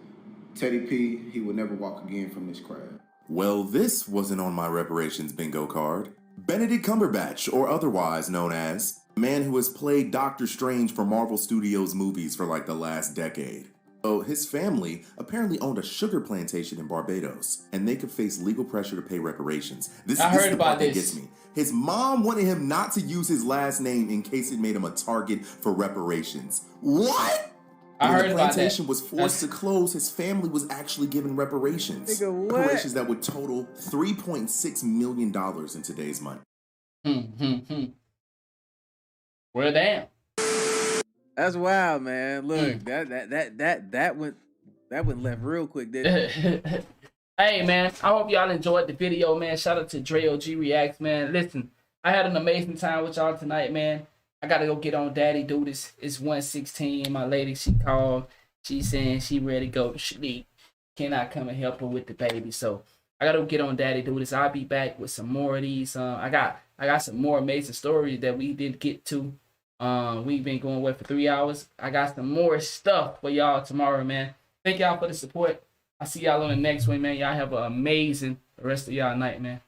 Teddy P, he would never walk again from this crash. Well, this wasn't on my reparations bingo card. Benedict Cumberbatch, or otherwise known as, man who has played Doctor Strange for Marvel Studios movies for like the last decade. Oh, his family apparently owned a sugar plantation in Barbados, and they could face legal pressure to pay reparations. This is the part that gets me. His mom wanted him not to use his last name in case it made him a target for reparations. What? I heard the about that. plantation was forced to close, his family was actually given reparations. Nigga, what? Reparations that would total $3.6 million in today's money. Well, damn. That's wild, man. Look, that went left real quick, didn't it? Hey, man, I hope y'all enjoyed the video, man. Shout out to Dre OG Reacts, man. Listen, I had an amazing time with y'all tonight, man. I gotta go get on daddy duties. It's 1:16. My lady, she called. She saying she ready to go to sleep. Can I come and help her with the baby? So I gotta go get on daddy duties. I'll be back with some more of these. I got some more amazing stories that we didn't get to. We've been going away for 3 hours. I got some more stuff for y'all tomorrow, man. Thank y'all for the support. I'll see y'all on the next one, man. Y'all have an amazing rest of y'all night, man.